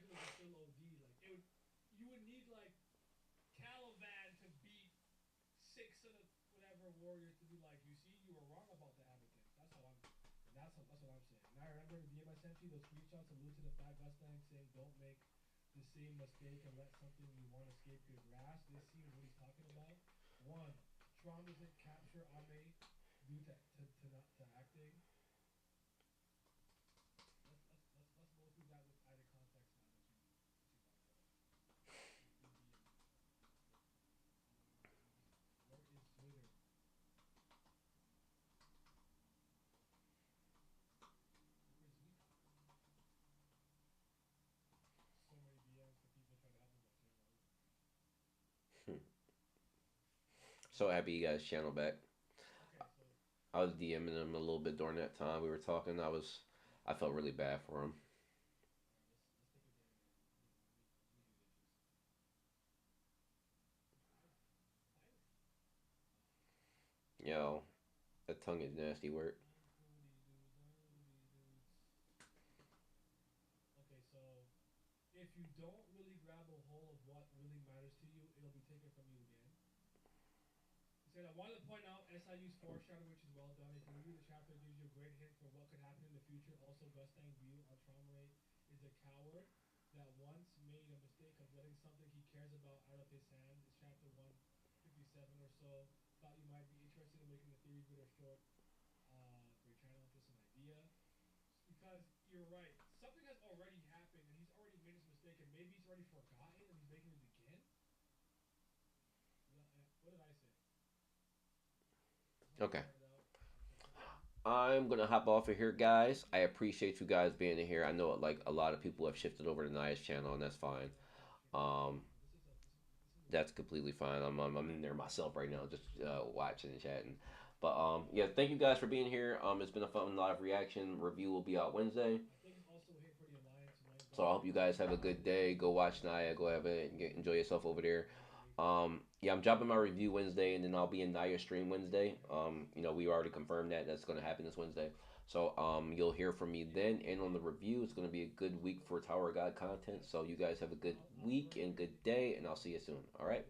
So happy you guys channel back. Okay, so I was DMing him a little bit during that time we were talking. I felt really bad for him. all right, let's take a gander. Let me do this. Thailand. Thailand. Yo, that tongue is nasty word. Unholy dudes, unholy dudes. Okay, so if you don't really grab a hold of what really matters to you, it'll be taken from you again. He said, I wanted to point out SIU's foreshadow, which is well done. If you review the chapter, it gives you a great hint for what could happen in the future. Also, Gustang's view on trauma rate is a coward that once made a mistake of letting something he cares about out of his hand. It's chapter 157 or so. Thought you might be interested in making a theory video short for your channel. Just an idea. Because you're right. Something has already happened and he's already made his mistake and maybe he's already forgotten and he's making it again. What did I say? Just want to Okay. point it out. I'll check back in. I'm gonna hop off of here, guys. I appreciate you guys being in here. I know like a lot of people have shifted over to Naya's channel, and that's fine. Stream is Um, crazy, but this is a that's completely fine. I'm in there myself right now, just watching and chatting. But yeah, thank you guys for being here. It's been a fun live reaction. Review will be out Wednesday. I think it's also here for the Alliance tonight. So I Guys, hope you guys have a good day. Go watch Naya. Go have it. Enjoy yourself over there. Yeah, I'm dropping my review Wednesday, and then I'll be in Naya stream Wednesday. We already confirmed that that's going to happen this Wednesday. So you'll hear from me then, and on the review, it's going to be a good week for Tower of God content. So you guys have a good week and good day, and I'll see you soon. All right.